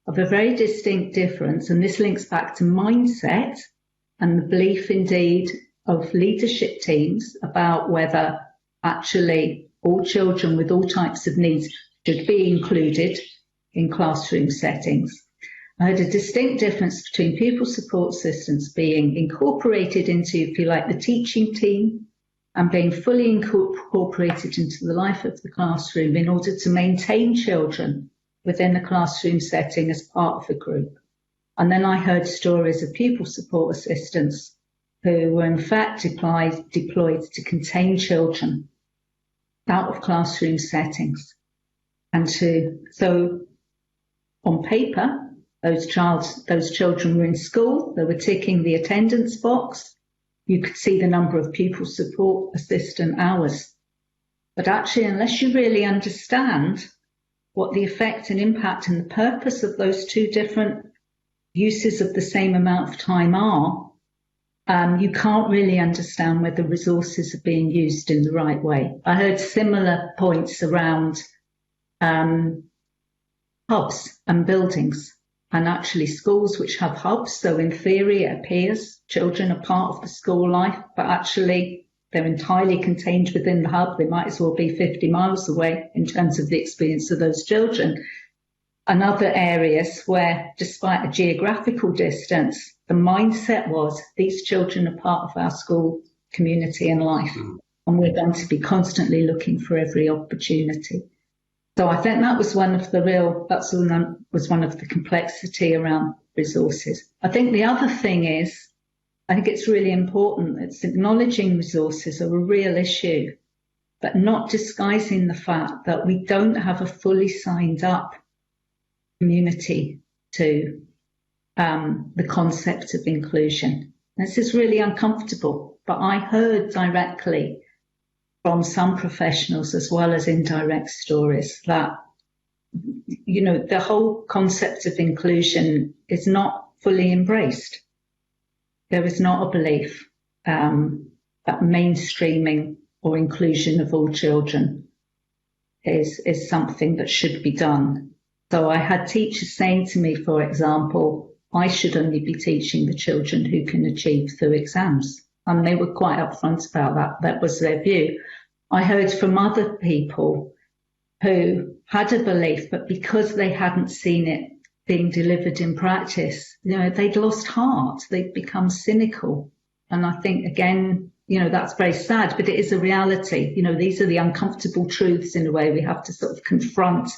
of a very distinct difference, and this links back to mindset and the belief indeed of leadership teams about whether actually all children with all types of needs should be included in classroom settings. I heard a distinct difference between pupil support assistants being incorporated into, if you like, the teaching team and being fully incorporated into the life of the classroom in order to maintain children within the classroom setting as part of the group. And then I heard stories of pupil support assistants who were in fact deployed to contain children out of classroom settings. And so on paper, those children were in school, they were ticking the attendance box, you could see the number of pupil support assistant hours. But actually, unless you really understand what the effect and impact and the purpose of those two different uses of the same amount of time are, you can't really understand whether resources are being used in the right way. I heard similar points around hubs and buildings, and actually schools which have hubs. So in theory, it appears children are part of the school life, but actually they're entirely contained within the hub. They might as well be 50 miles away in terms of the experience of those children. And other areas where, despite a geographical distance, the mindset was these children are part of our school community and life, and we're going to be constantly looking for every opportunity. So I think that was one of the complexity around resources. I think the other thing is, I think it's really important, it's acknowledging resources are a real issue, but not disguising the fact that we don't have a fully signed up community to the concept of inclusion. This is really uncomfortable, but I heard directly from some professionals as well as indirect stories that, you know, the whole concept of inclusion is not fully embraced. There is not a belief that mainstreaming or inclusion of all children is something that should be done. So I had teachers saying to me, for example, I should only be teaching the children who can achieve through exams. And they were quite upfront about that. That was their view. I heard from other people who had a belief, but because they hadn't seen it being delivered in practice, you know, they'd lost heart. They'd become cynical. And I think, again, you know, that's very sad, but it is a reality. You know, these are the uncomfortable truths in a way we have to sort of confront,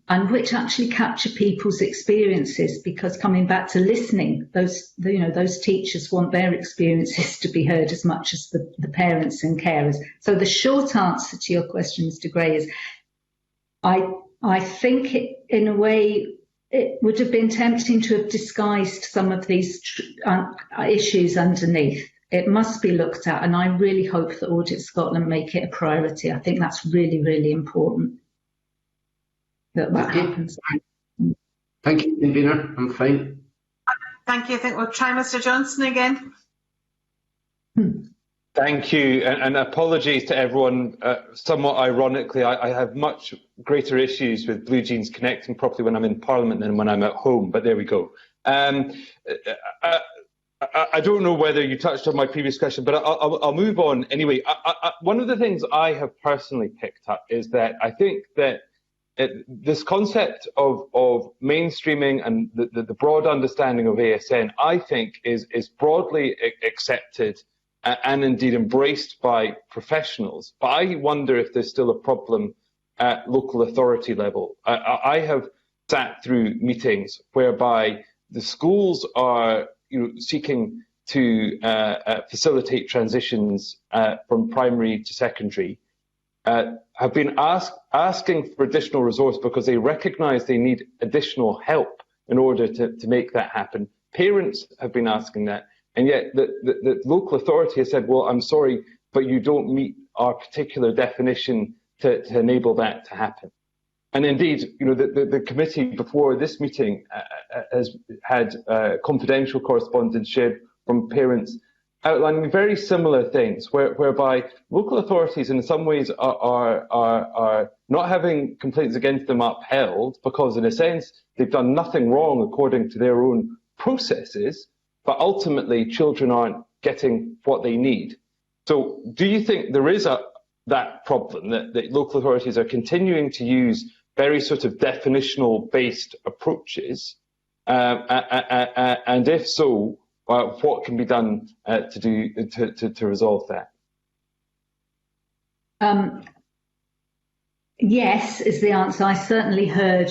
and which actually capture people's experiences, because coming back to listening, those teachers want their experiences to be heard as much as the parents and carers. So the short answer to your question, Mr. Gray, is I think in a way it would have been tempting to have disguised some of these issues underneath. It must be looked at, and I really hope that Audit Scotland make it a priority. I think that's really, really important that happens. Thank you, Convener. I'm fine. Thank you. I think we'll try Mr. Johnson again. Thank you, and apologies to everyone. Somewhat ironically, I have much greater issues with Blue Jeans connecting properly when I'm in Parliament than when I'm at home, but there we go. I don't know whether you touched on my previous question, but I'll move on anyway. One of the things I have personally picked up is that I think that this concept of mainstreaming and the broad understanding of ASN, I think, is broadly accepted and indeed embraced by professionals. But I wonder if there's still a problem at local authority level. I have sat through meetings whereby the schools are, you know, seeking to facilitate transitions from primary to secondary, have been asking for additional resource because they recognise they need additional help in order to make that happen. Parents have been asking that, and yet the local authority has said, well, I'm sorry, but you don't meet our particular definition to enable that to happen. And indeed, you know, the committee before this meeting has had confidential correspondence shared from parents outlining very similar things, whereby local authorities in some ways are not having complaints against them upheld because, in a sense, they've done nothing wrong according to their own processes, but ultimately children aren't getting what they need. So do you think there is that problem, that local authorities are continuing to use very sort of definitional based approaches? And if so, what can be done to resolve that? Yes, is the answer. I certainly heard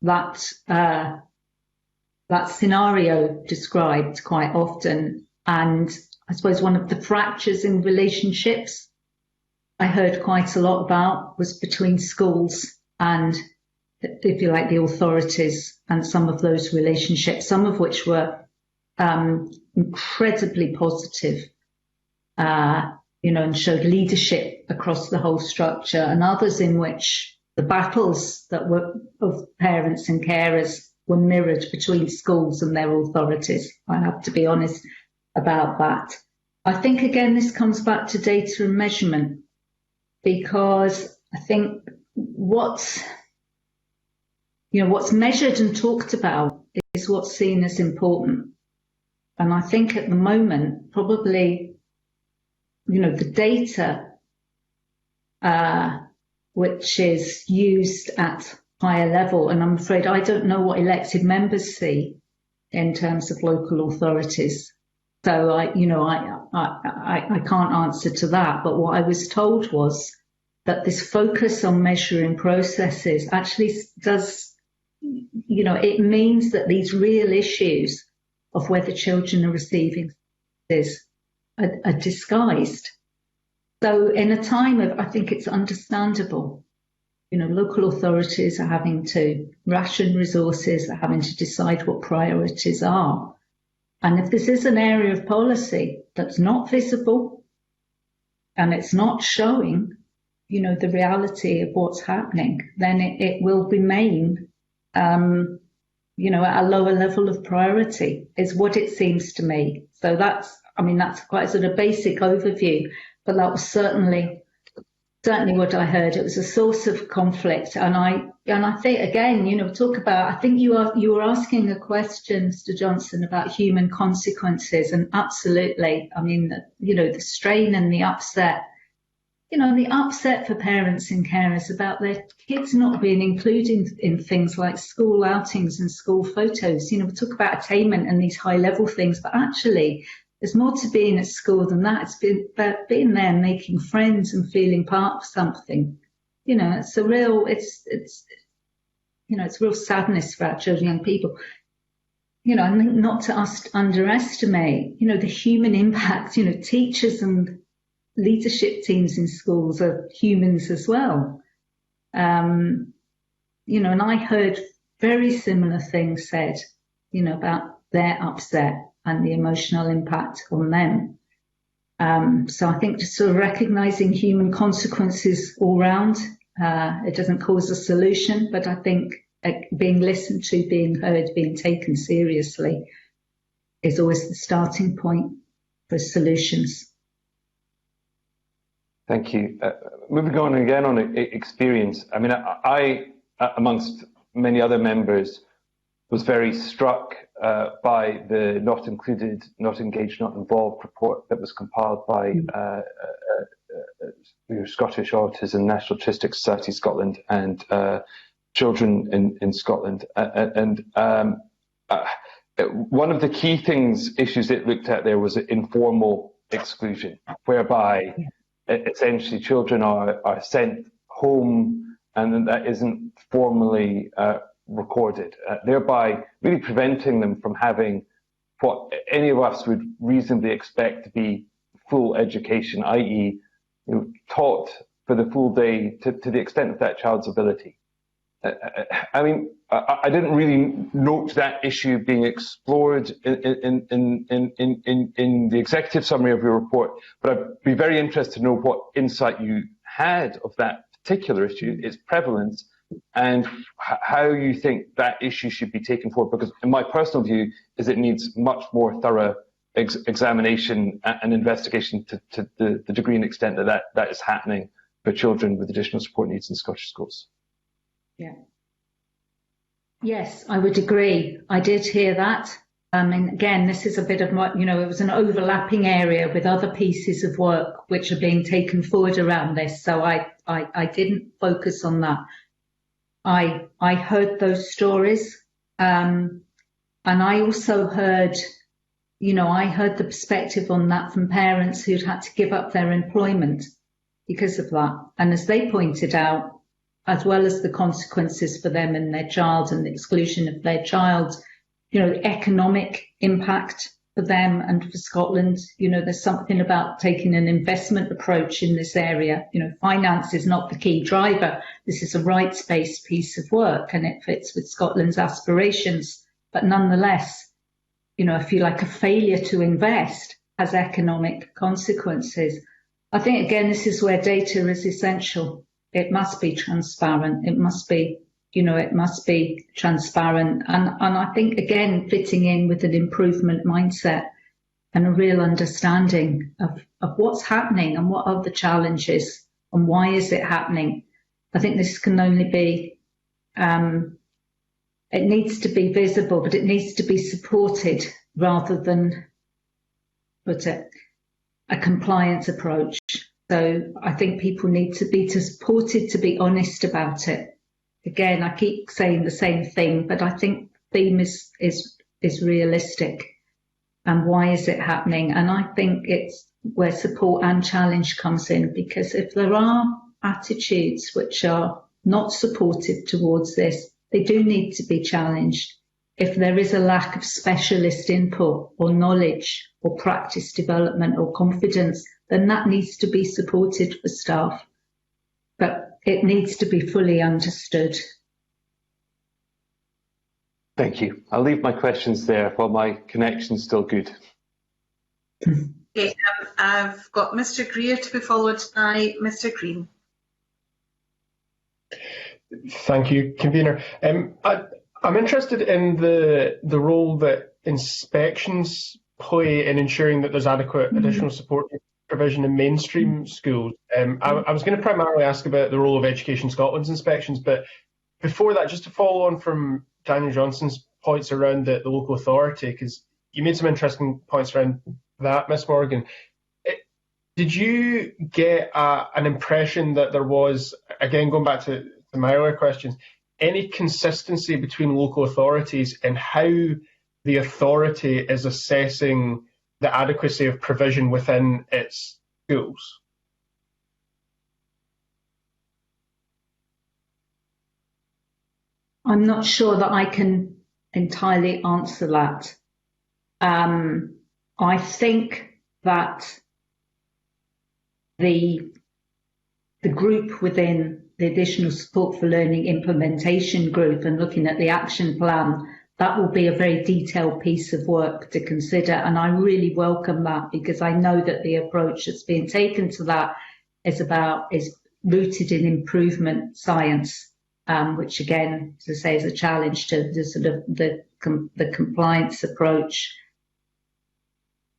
that that scenario described quite often, and I suppose one of the fractures in relationships I heard quite a lot about was between schools and, if you like, the authorities, and some of those relationships, some of which were incredibly positive, and showed leadership across the whole structure, and others in which the battles that were of parents and carers were mirrored between schools and their authorities. I have to be honest about that. I think, again, this comes back to data and measurement, because I think what's measured and talked about is what's seen as important. And I think at the moment, probably, the data which is used at higher level, and I'm afraid I don't know what elected members see in terms of local authorities. So I can't answer to that. But what I was told was that this focus on measuring processes actually does, it means that these real issues of whether children are receiving this are disguised. So in a time of, I think it's understandable, local authorities are having to ration resources, they're having to decide what priorities are. And if this is an area of policy that's not visible and it's not showing, the reality of what's happening, then it will remain, at a lower level of priority, is what it seems to me. So that's quite a sort of basic overview, but that was certainly what I heard. It was a source of conflict, and I think, again, talk about. I think you were asking a question, Mr. Johnson, about human consequences, and absolutely. The strain and the upset. The upset for parents and carers about their kids not being included in things like school outings and school photos. We talk about attainment and these high level things, but actually there's more to being at school than that. It's about being there, making friends and feeling part of something. It's a real, it's real sadness for our children and young people. I think not to underestimate, the human impact, teachers and leadership teams in schools are humans as well. And I heard very similar things said, about their upset and the emotional impact on them. So I think just sort of recognising human consequences all round, it doesn't cause a solution, but I think being listened to, being heard, being taken seriously is always the starting point for solutions. Thank you. Moving on again on experience. I, amongst many other members, was very struck by the Not Included, Not Engaged, Not Involved report that was compiled by Scottish Autism, National Autistic Society Scotland, and Children in Scotland. One of the key issues it looked at there was informal exclusion, whereby essentially children are sent home and that isn't formally recorded, thereby really preventing them from having what any of us would reasonably expect to be full education, i.e. taught for the full day to the extent of that child's ability. I didn't really note that issue being explored in the executive summary of your report, but I'd be very interested to know what insight you had of that particular issue, its prevalence, and how you think that issue should be taken forward. Because in my personal view, is it needs much more thorough examination and investigation to the degree and extent that is happening for children with additional support needs in Scottish schools. Yeah. Yes, I would agree. I did hear that. Again, this is a bit of it was an overlapping area with other pieces of work which are being taken forward around this. So I didn't focus on that. I heard those stories, and I also heard, I heard the perspective on that from parents who'd had to give up their employment because of that. And as they pointed out, as well as the consequences for them and their child and the exclusion of their child, the economic impact for them and for Scotland, there's something about taking an investment approach in this area. Finance is not the key driver. This is a rights-based piece of work and it fits with Scotland's aspirations. But nonetheless, I feel like a failure to invest has economic consequences. I think, again, this is where data is essential. It must be transparent. It must be transparent. And I think, again, fitting in with an improvement mindset and a real understanding of what's happening and what are the challenges and why is it happening. I think this can only be, it needs to be visible, but it needs to be supported rather than, a compliance approach. So I think people need to be supported to be honest about it. Again, I keep saying the same thing, but I think the theme is realistic. And why is it happening? And I think it's where support and challenge comes in, because if there are attitudes which are not supportive towards this, they do need to be challenged. If there is a lack of specialist input or knowledge or practice development or confidence, then that needs to be supported for staff. But it needs to be fully understood. Thank you. I'll leave my questions there while my connection's still good. Okay, I've got Mr. Greer to be followed by Mr. Green. Thank you, Convener. I'm interested in the role that inspections play in ensuring that there's adequate additional support provision in mainstream schools. I was going to primarily ask about the role of Education Scotland's inspections, but before that, just to follow on from Daniel Johnson's points around the local authority, because you made some interesting points around that, Miss Morgan. Did you get an impression that there was, again, going back to my earlier questions, any consistency between local authorities in how the authority is assessing the adequacy of provision within its schools? I'm not sure that I can entirely answer that. I think that the group within the Additional Support for Learning Implementation Group and looking at the action plan, that will be a very detailed piece of work to consider. And I really welcome that, because I know that the approach that's being taken to that is rooted in improvement science, which again, as I say, is a challenge to the sort of the compliance approach.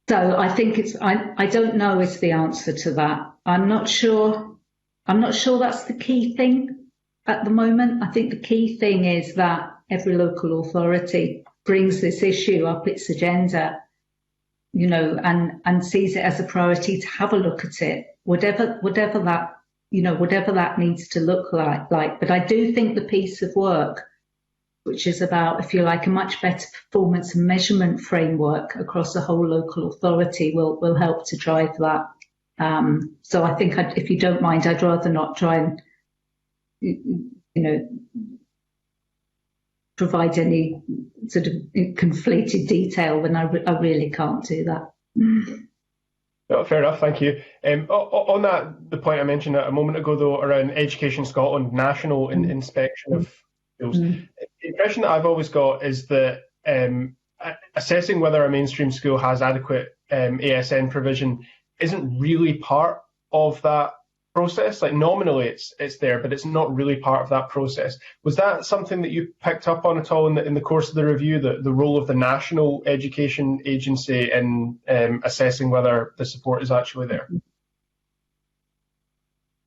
So I think I don't know is the answer to that. I'm not sure that's the key thing at the moment. I think the key thing is that every local authority brings this issue up its agenda, and sees it as a priority to have a look at it, whatever that needs to look like. But I do think the piece of work, which is about, if you like, a much better performance and measurement framework across the whole local authority, will help to drive that. So I think, if you don't mind, I'd rather not try and, provide any sort of conflated detail when I really can't do that. No, fair enough, thank you. On the point I mentioned a moment ago, though, around Education Scotland national inspection of schools, the impression that I've always got is that assessing whether a mainstream school has adequate ASN provision isn't really part of that process. Like, nominally it's there, but it's not really part of that process. Was that something that you picked up on at all in the course of the review, the role of the National Education Agency in assessing whether the support is actually there?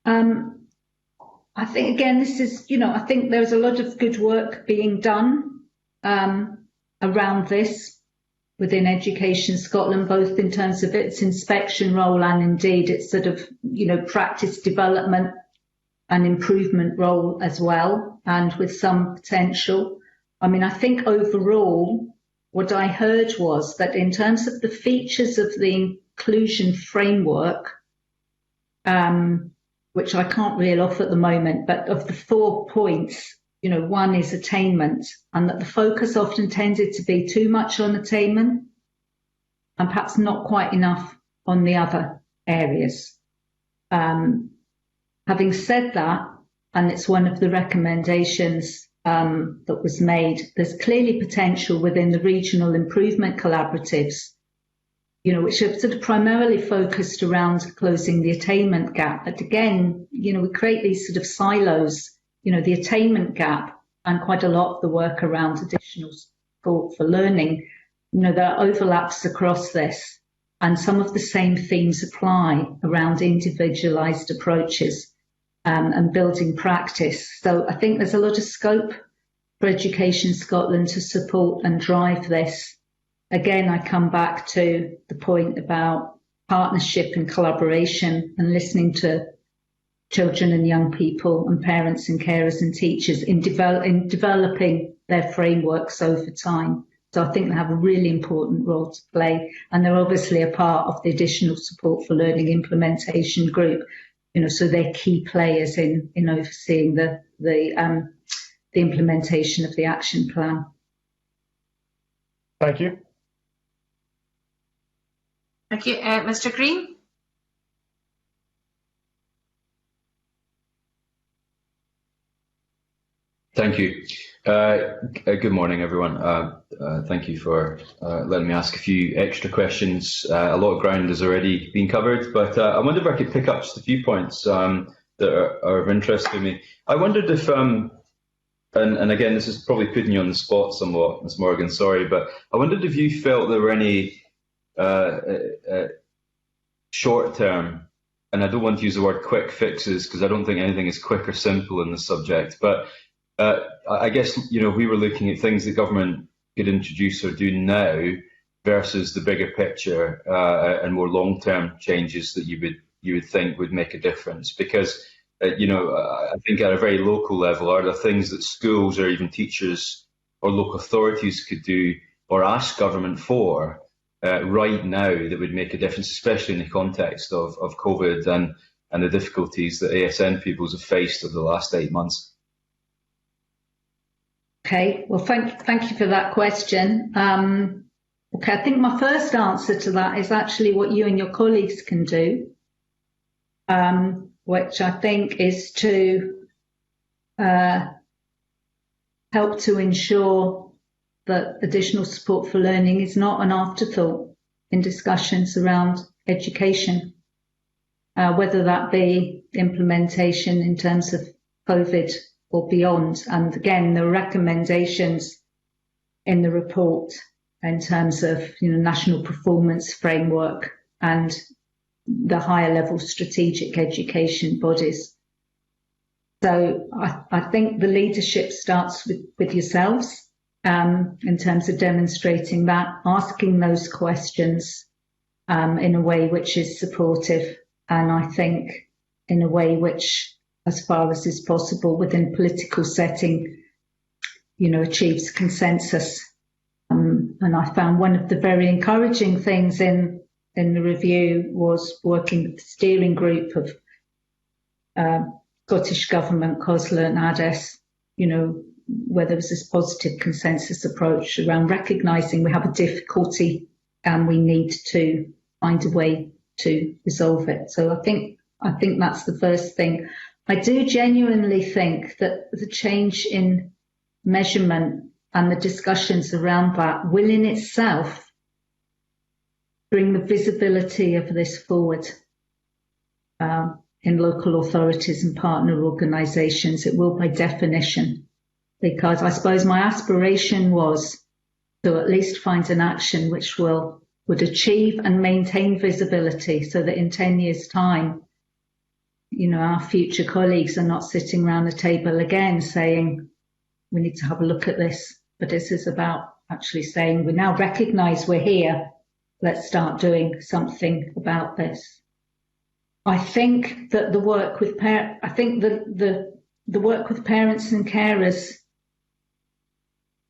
I think, again, this is, I think there's a lot of good work being done around this within Education Scotland, both in terms of its inspection role and indeed its sort of, practice development and improvement role as well. and with some potential. I mean, I think overall, what I heard was that in terms of the features of the inclusion framework, which I can't reel off at the moment, but of the 4 points, one is attainment, and that the focus often tended to be too much on attainment and perhaps not quite enough on the other areas. Having said that, and it's one of the recommendations that was made, there's clearly potential within the regional improvement collaboratives, which are sort of primarily focused around closing the attainment gap. But again, we create these sort of silos, the attainment gap and quite a lot of the work around additional support for learning, there are overlaps across this. And some of the same themes apply around individualised approaches and building practice. So I think there's a lot of scope for Education Scotland to support and drive this. Again, I come back to the point about partnership and collaboration and listening to children and young people and parents and carers and teachers in developing their frameworks over time. So I think they have a really important role to play, and they're obviously a part of the additional support for learning implementation group. So they're key players in overseeing the implementation of the action plan. Thank you. Thank you. Mr. Green? Thank you. Good morning, everyone. Thank you for letting me ask a few extra questions. A lot of ground has already been covered, but I wonder if I could pick up just a few points that are of interest to me. I wondered if, and again, this is probably putting you on the spot somewhat, Ms. Morgan, sorry, but I wondered if you felt there were any short-term, and I don't want to use the word quick fixes because I don't think anything is quick or simple in this subject, but I guess, we were looking at things that government could introduce or do now versus the bigger picture and more long-term changes that you would think would make a difference. Because, I think at a very local level, are there things that schools or even teachers or local authorities could do or ask government for right now that would make a difference, especially in the context of COVID and the difficulties that ASN pupils have faced over the last 8 months? Okay, well, thank you for that question. Okay, I think my first answer to that is actually what you and your colleagues can do, which I think is to help to ensure that additional support for learning is not an afterthought in discussions around education, whether that be implementation in terms of COVID or beyond. And again, the recommendations in the report in terms of national performance framework and the higher level strategic education bodies. So I think the leadership starts with yourselves in terms of demonstrating that, asking those questions in a way which is supportive, and I think in a way which, as far as is possible within political setting, achieves consensus. And I found one of the very encouraging things in the review was working with the steering group of Scottish Government, COSLA and ADES, where there was this positive consensus approach around recognising we have a difficulty and we need to find a way to resolve it. So I think that's the first thing. I do genuinely think that the change in measurement and the discussions around that will in itself bring the visibility of this forward in local authorities and partner organisations. It will by definition, because I suppose my aspiration was to at least find an action which would achieve and maintain visibility so that in 10 years' time, our future colleagues are not sitting around the table again saying, we need to have a look at this. But this is about actually saying, we now recognise we're here. Let's start doing something about this. I think that the work with parents, I think the the work with parents and carers,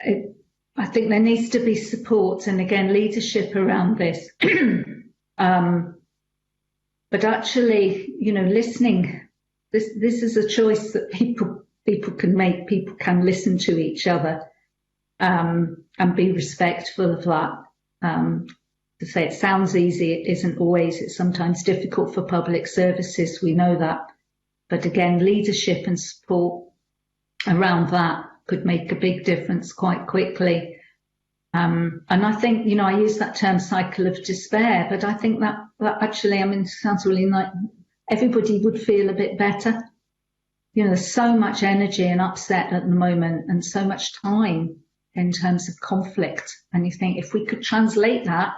I think there needs to be support and again leadership around this. But actually, listening. This is a choice that people can make. People can listen to each other and be respectful of that. To say it sounds easy, it isn't always. It's sometimes difficult for public services. We know that. But again, leadership and support around that could make a big difference quite quickly. And I think, I use that term cycle of despair, but I think that actually, it sounds really like everybody would feel a bit better. There's so much energy and upset at the moment and so much time in terms of conflict. And you think if we could translate that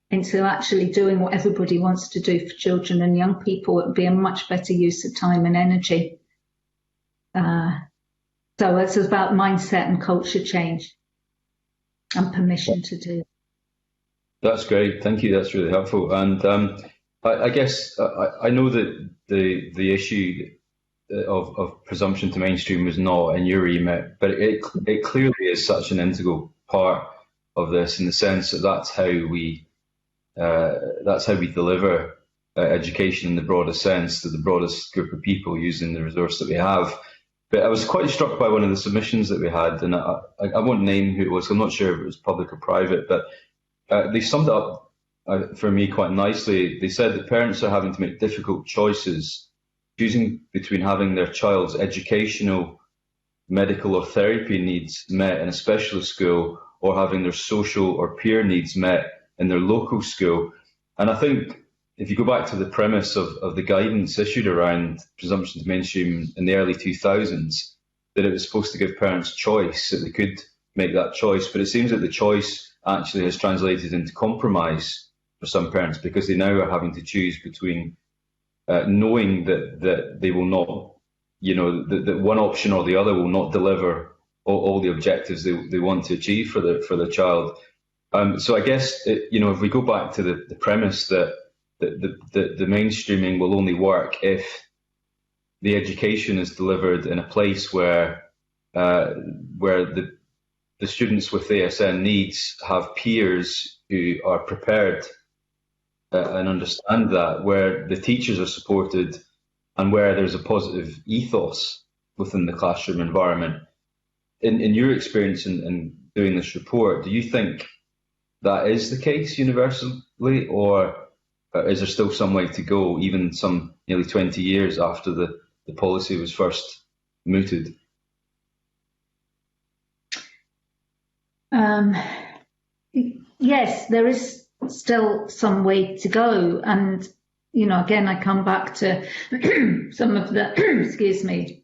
into actually doing what everybody wants to do for children and young people, it would be a much better use of time and energy. So it's about mindset and culture change and permission to do. That's great. Thank you. That's really helpful. And I guess I know that the issue of presumption to mainstream was not in your remit, but it clearly is such an integral part of this in the sense that that's how we deliver education in the broadest sense to the broadest group of people using the resource that we have. But I was quite struck by one of the submissions that we had, and I won't name who it was. I'm not sure if it was public or private, but they summed it up for me quite nicely. They said that parents are having to make difficult choices, choosing between having their child's educational, medical or therapy needs met in a specialist school or having their social or peer needs met in their local school. And I think if you go back to the premise of the guidance issued around presumption to mainstream in the early 2000s, that it was supposed to give parents choice, that they could make that choice. But it seems that the choice actually has translated into compromise for some parents because they now are having to choose between knowing that they will not, that one option or the other will not deliver all the objectives they want to achieve for the child. So I guess, if we go back to the premise that the mainstreaming will only work if the education is delivered in a place where the students with ASN needs have peers who are prepared and understand that, where the teachers are supported and where there's a positive ethos within the classroom environment. In your experience in doing this report, do you think that is the case universally, or is there still some way to go, even some nearly 20 years after the policy was first mooted? Yes, there is still some way to go. And, again, I come back to some of the, excuse me,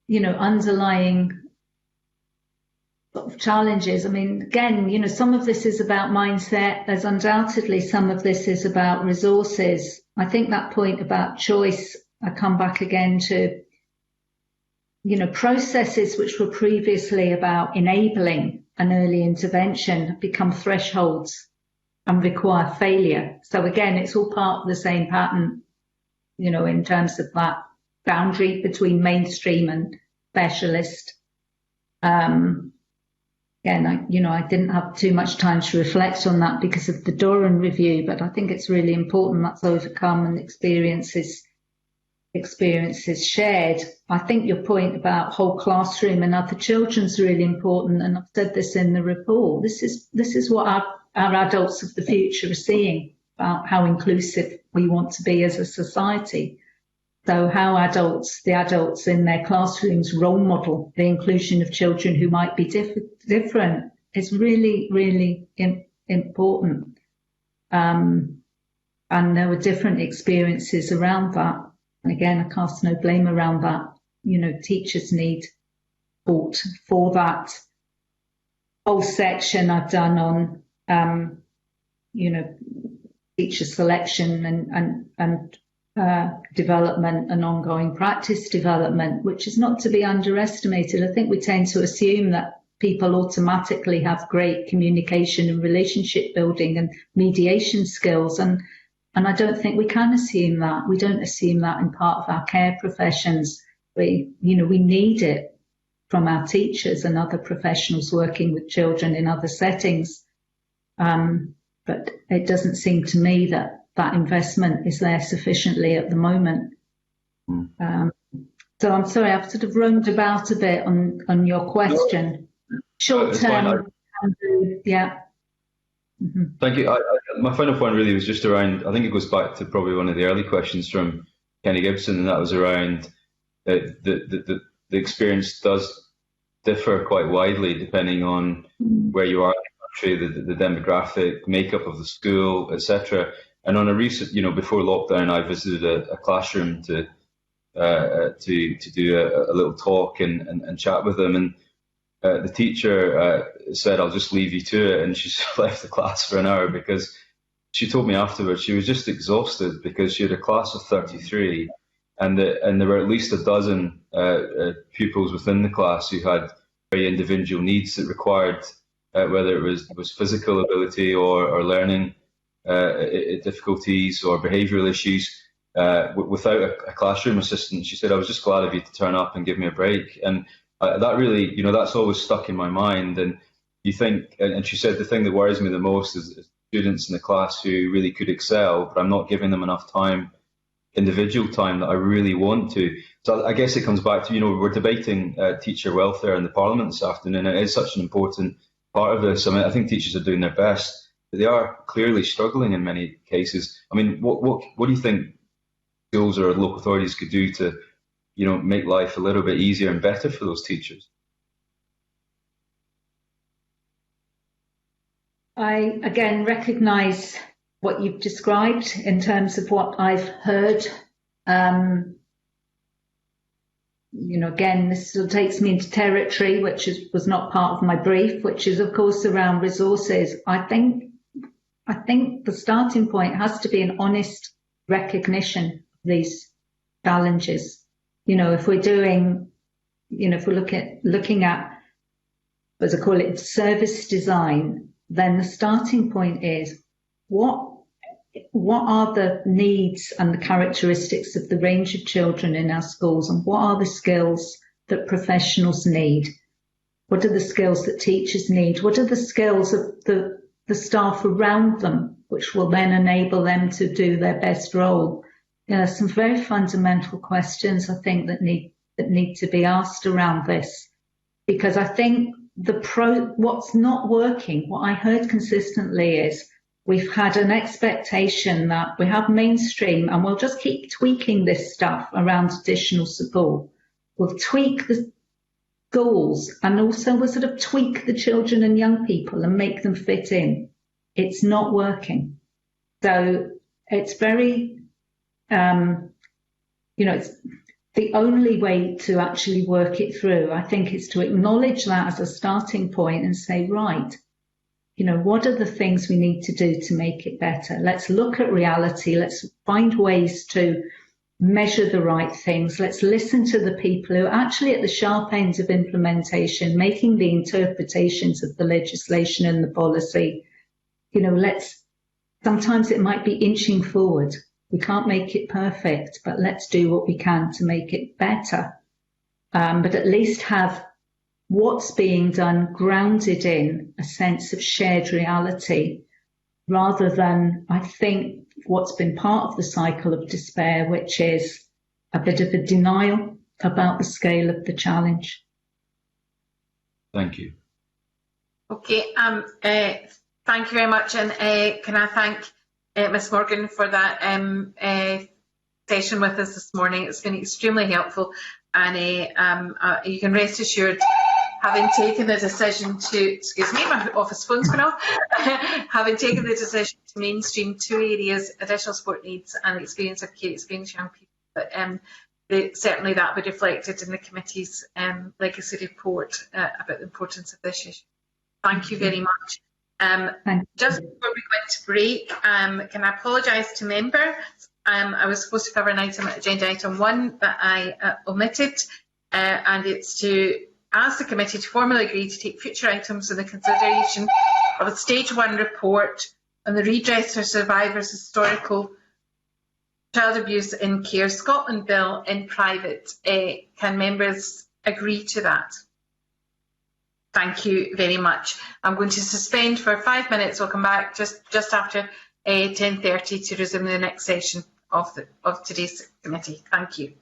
underlying sort of challenges. Again, some of this is about mindset. There's undoubtedly some of this is about resources. I think that point about choice, I come back again to, processes which were previously about enabling an early intervention have become thresholds and require failure. So again, it's all part of the same pattern, in terms of that boundary between mainstream and specialist. Again, I didn't have too much time to reflect on that because of the Doran review, but I think it's really important that's overcome and experiences shared. I think your point about whole classroom and other children's really important, and I've said this in the report. This is what our adults of the future are seeing about how inclusive we want to be as a society. So how the adults in their classrooms role model the inclusion of children who might be different is really, really important. And there were different experiences around that. And again, I cast no blame around that. Teachers need support for that. Whole section I've done on, teacher selection and development and ongoing practice development, which is not to be underestimated. I think we tend to assume that people automatically have great communication and relationship building and mediation skills. And And I don't think we can assume that. We don't assume that in part of our care professions. We need it from our teachers and other professionals working with children in other settings. But it doesn't seem to me that that investment is there sufficiently at the moment. So I'm sorry, I've sort of roamed about a bit on your question. Short term, yeah. Thank you. My final point really was just around, I think it goes back to probably one of the early questions from Kenny Gibson, and that was around the experience does differ quite widely depending on where you are in the country, the demographic makeup of the school, etc. And on a recent, before lockdown, I visited a classroom to do a little talk and chat with them, and the teacher said, "I'll just leave you to it," and she left the class for an hour because she told me afterwards she was just exhausted because she had a class of 33, and there were at least a dozen pupils within the class who had very individual needs that required whether it was physical ability or learning difficulties or behavioural issues. Without a classroom assistant, she said, "I was just glad of you to turn up and give me a break." And that really, that's always stuck in my mind. And you think, and she said, the thing that worries me the most is students in the class who really could excel, but I'm not giving them enough time, individual time that I really want to. So I guess it comes back to, we're debating teacher welfare in the Parliament this afternoon. It is such an important part of this. I mean, I think teachers are doing their best, but they are clearly struggling in many cases. I mean, what do you think schools or local authorities could do to, make life a little bit easier and better for those teachers? I, again, recognise what you've described in terms of what I've heard. Again, this sort of takes me into territory which was not part of my brief, which is, of course, around resources. I think the starting point has to be an honest recognition of these challenges. If we're doing, if we're looking at, as I call it, service design, then the starting point is what are the needs and the characteristics of the range of children in our schools, and what are the skills that professionals need? What are the skills that teachers need? What are the skills of the staff around them, which will then enable them to do their best role? Some very fundamental questions, I think, that need to be asked around this, because I think what's not working, what I heard consistently is we've had an expectation that we have mainstream and we'll just keep tweaking this stuff around additional support. We'll tweak the schools and also we'll sort of tweak the children and young people and make them fit in. It's not working. So it's very, it's the only way to actually work it through, I think, is to acknowledge that as a starting point and say, right, what are the things we need to do to make it better? Let's look at reality. Let's find ways to measure the right things. Let's listen to the people who are actually at the sharp end of implementation, making the interpretations of the legislation and the policy. Sometimes it might be inching forward. We can't make it perfect, but let's do what we can to make it better. But at least have what's being done grounded in a sense of shared reality, rather than, I think, what's been part of the cycle of despair, which is a bit of a denial about the scale of the challenge. Thank you. Okay, thank you very much, and can I thank Ms Morgan for that session with us this morning. It's been extremely helpful, and you can rest assured, having taken the decision to, excuse me, my office phone's gone off, having taken the decision to mainstream two areas, additional support needs and experience of care, experience young people, but certainly that will be reflected in the committee's legacy report about the importance of this issue. Thank you very much. Just before we go into break, can I apologise to members? I was supposed to cover an item, agenda item 1, that I omitted, and it's to ask the committee to formally agree to take future items in the consideration of a stage 1 report on the redress for survivors' historical Child Abuse in Care Scotland Bill in private. Can members agree to that? Thank you very much. I'm going to suspend for 5 minutes. We'll come back just after 10:30 to resume the next session of today's committee. Thank you.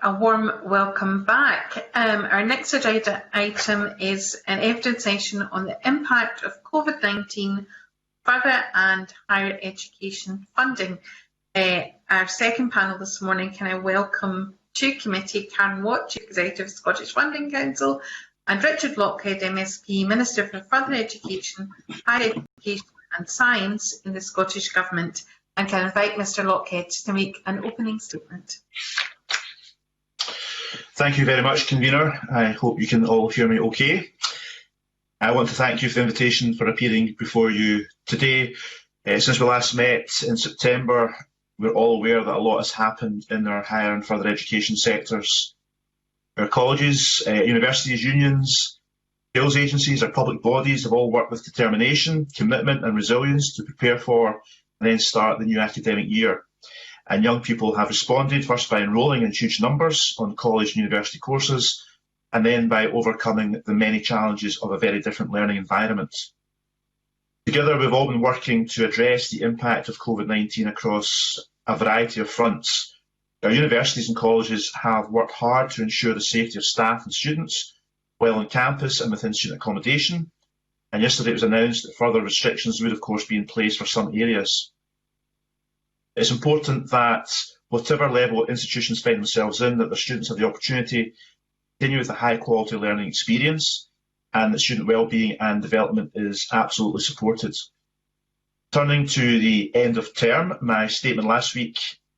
a warm welcome back. Our next agenda item is an evidence session on the impact of COVID-19 further and higher education funding. Our second panel this morning, can I welcome to committee Karen Watt, Chief Executive of Scottish Funding Council, and Richard Lockhead, MSP, Minister for Further Education, Higher Education and Science in the Scottish Government. And can I invite Mr Lockhead to make an opening statement. Thank you very much, Convener. I hope you can all hear me okay. I want to thank you for the invitation for appearing before you today. Since we last met in September, we're all aware that a lot has happened in our higher and further education sectors. Our colleges, universities, unions, skills agencies, our public bodies have all worked with determination, commitment and resilience to prepare for and then start the new academic year. And young people have responded, first by enrolling in huge numbers on college and university courses, and then by overcoming the many challenges of a very different learning environment. Together, we've all been working to address the impact of COVID-19 across a variety of fronts. Our universities and colleges have worked hard to ensure the safety of staff and students while on campus and within student accommodation. And yesterday it was announced that further restrictions would, of course, be in place for some areas. It's important that whatever level institutions find themselves in, that their students have the opportunity to continue with a high quality learning experience, and that student wellbeing and development is absolutely supported. Turning to the end of term, my statement last week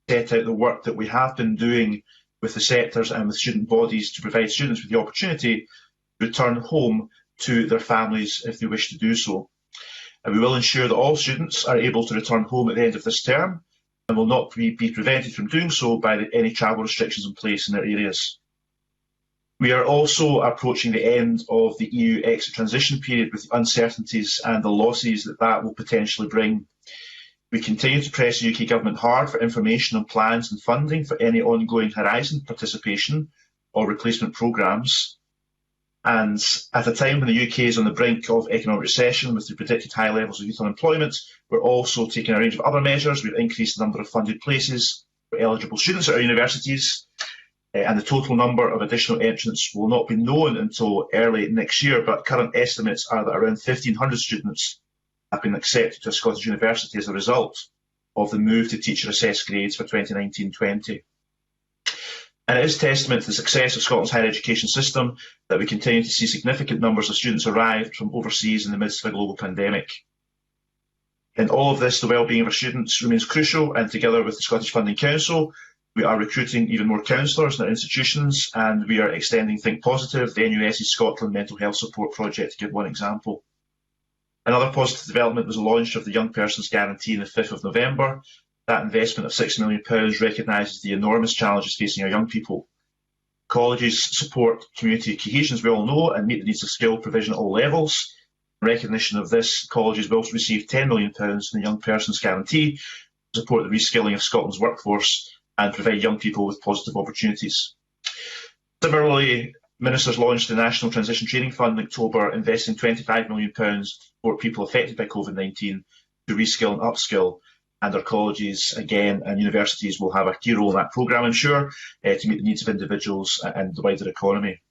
set out the work that we have been doing with the sectors and with student bodies to provide students with the opportunity to return home to their families if they wish to do so. And we will ensure that all students are able to return home at the end of this term and will not be prevented from doing so by any travel restrictions in place in their areas. We are also approaching the end of the EU exit transition period with the uncertainties and the losses that will potentially bring. We continue to press the UK Government hard for information on plans and funding for any ongoing Horizon participation or replacement programmes. And at a time when the UK is on the brink of economic recession with the predicted high levels of youth unemployment, we're also taking a range of other measures. We've increased the number of funded places for eligible students at our universities, and the total number of additional entrants will not be known until early next year, but current estimates are that around 1,500 students have been accepted to a Scottish university as a result of the move to teacher assessed grades for 2019-20. And it is testament to the success of Scotland's higher education system that we continue to see significant numbers of students arrive from overseas in the midst of a global pandemic. In all of this, the wellbeing of our students remains crucial, and together with the Scottish Funding Council, we are recruiting even more counsellors in our institutions, and we are extending Think Positive, the NUS's Scotland mental health support project, to give one example. Another positive development was the launch of the Young Persons Guarantee on the 5th of November. That investment of £6 million recognises the enormous challenges facing our young people. Colleges support community cohesion, as we all know, and meet the needs of skill provision at all levels. In recognition of this, colleges will also receive £10 million from the Young Persons Guarantee to support the reskilling of Scotland's workforce and provide young people with positive opportunities. Similarly, Ministers launched the National Transition Training Fund in October, investing £25 million to support people affected by COVID-19 to reskill and upskill. And our colleges, again, and universities will have a key role in that programme, I'm sure, to meet the needs of individuals and the wider economy.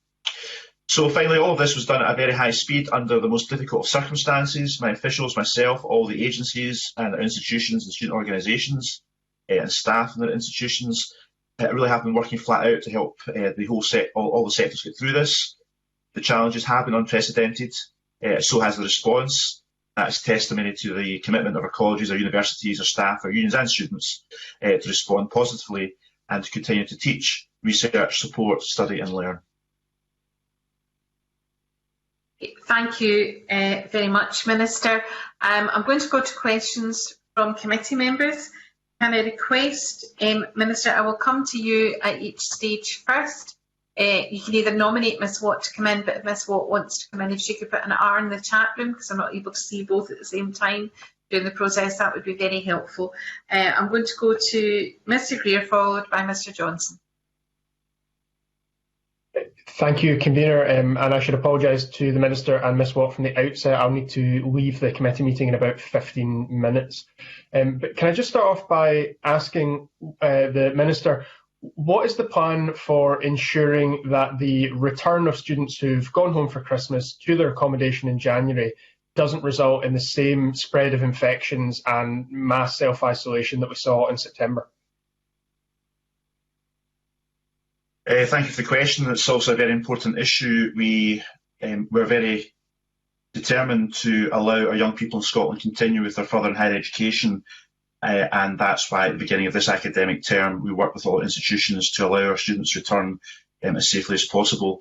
So finally, all of this was done at a very high speed under the most difficult of circumstances. My officials, myself, all the agencies and our institutions and student organisations and staff in their institutions really have been working flat out to help all the sectors get through this. The challenges have been unprecedented, so has the response. That's testimony to the commitment of our colleges, our universities, our staff, our unions and students to respond positively and to continue to teach, research, support, study and learn. Thank you very much, Minister. I'm going to go to questions from committee members. Can I request, Minister, I will come to you at each stage first. You can either nominate Ms Watt to come in, but if Ms Watt wants to come in, if she could put an R in the chat room, because I'm not able to see both at the same time during the process, that would be very helpful. I'm going to go to Mr Greer, followed by Mr Johnson. Thank you, Convener, and I should apologise to the Minister and Ms Watt from the outset. I'll need to leave the committee meeting in about 15 minutes. But can I just start off by asking the Minister, what is the plan for ensuring that the return of students who've gone home for Christmas to their accommodation in January doesn't result in the same spread of infections and mass self-isolation that we saw in September? Thank you for the question. It's also a very important issue. We're very determined to allow our young people in Scotland to continue with their further and higher education, and that's why at the beginning of this academic term we work with all institutions to allow our students to return as safely as possible.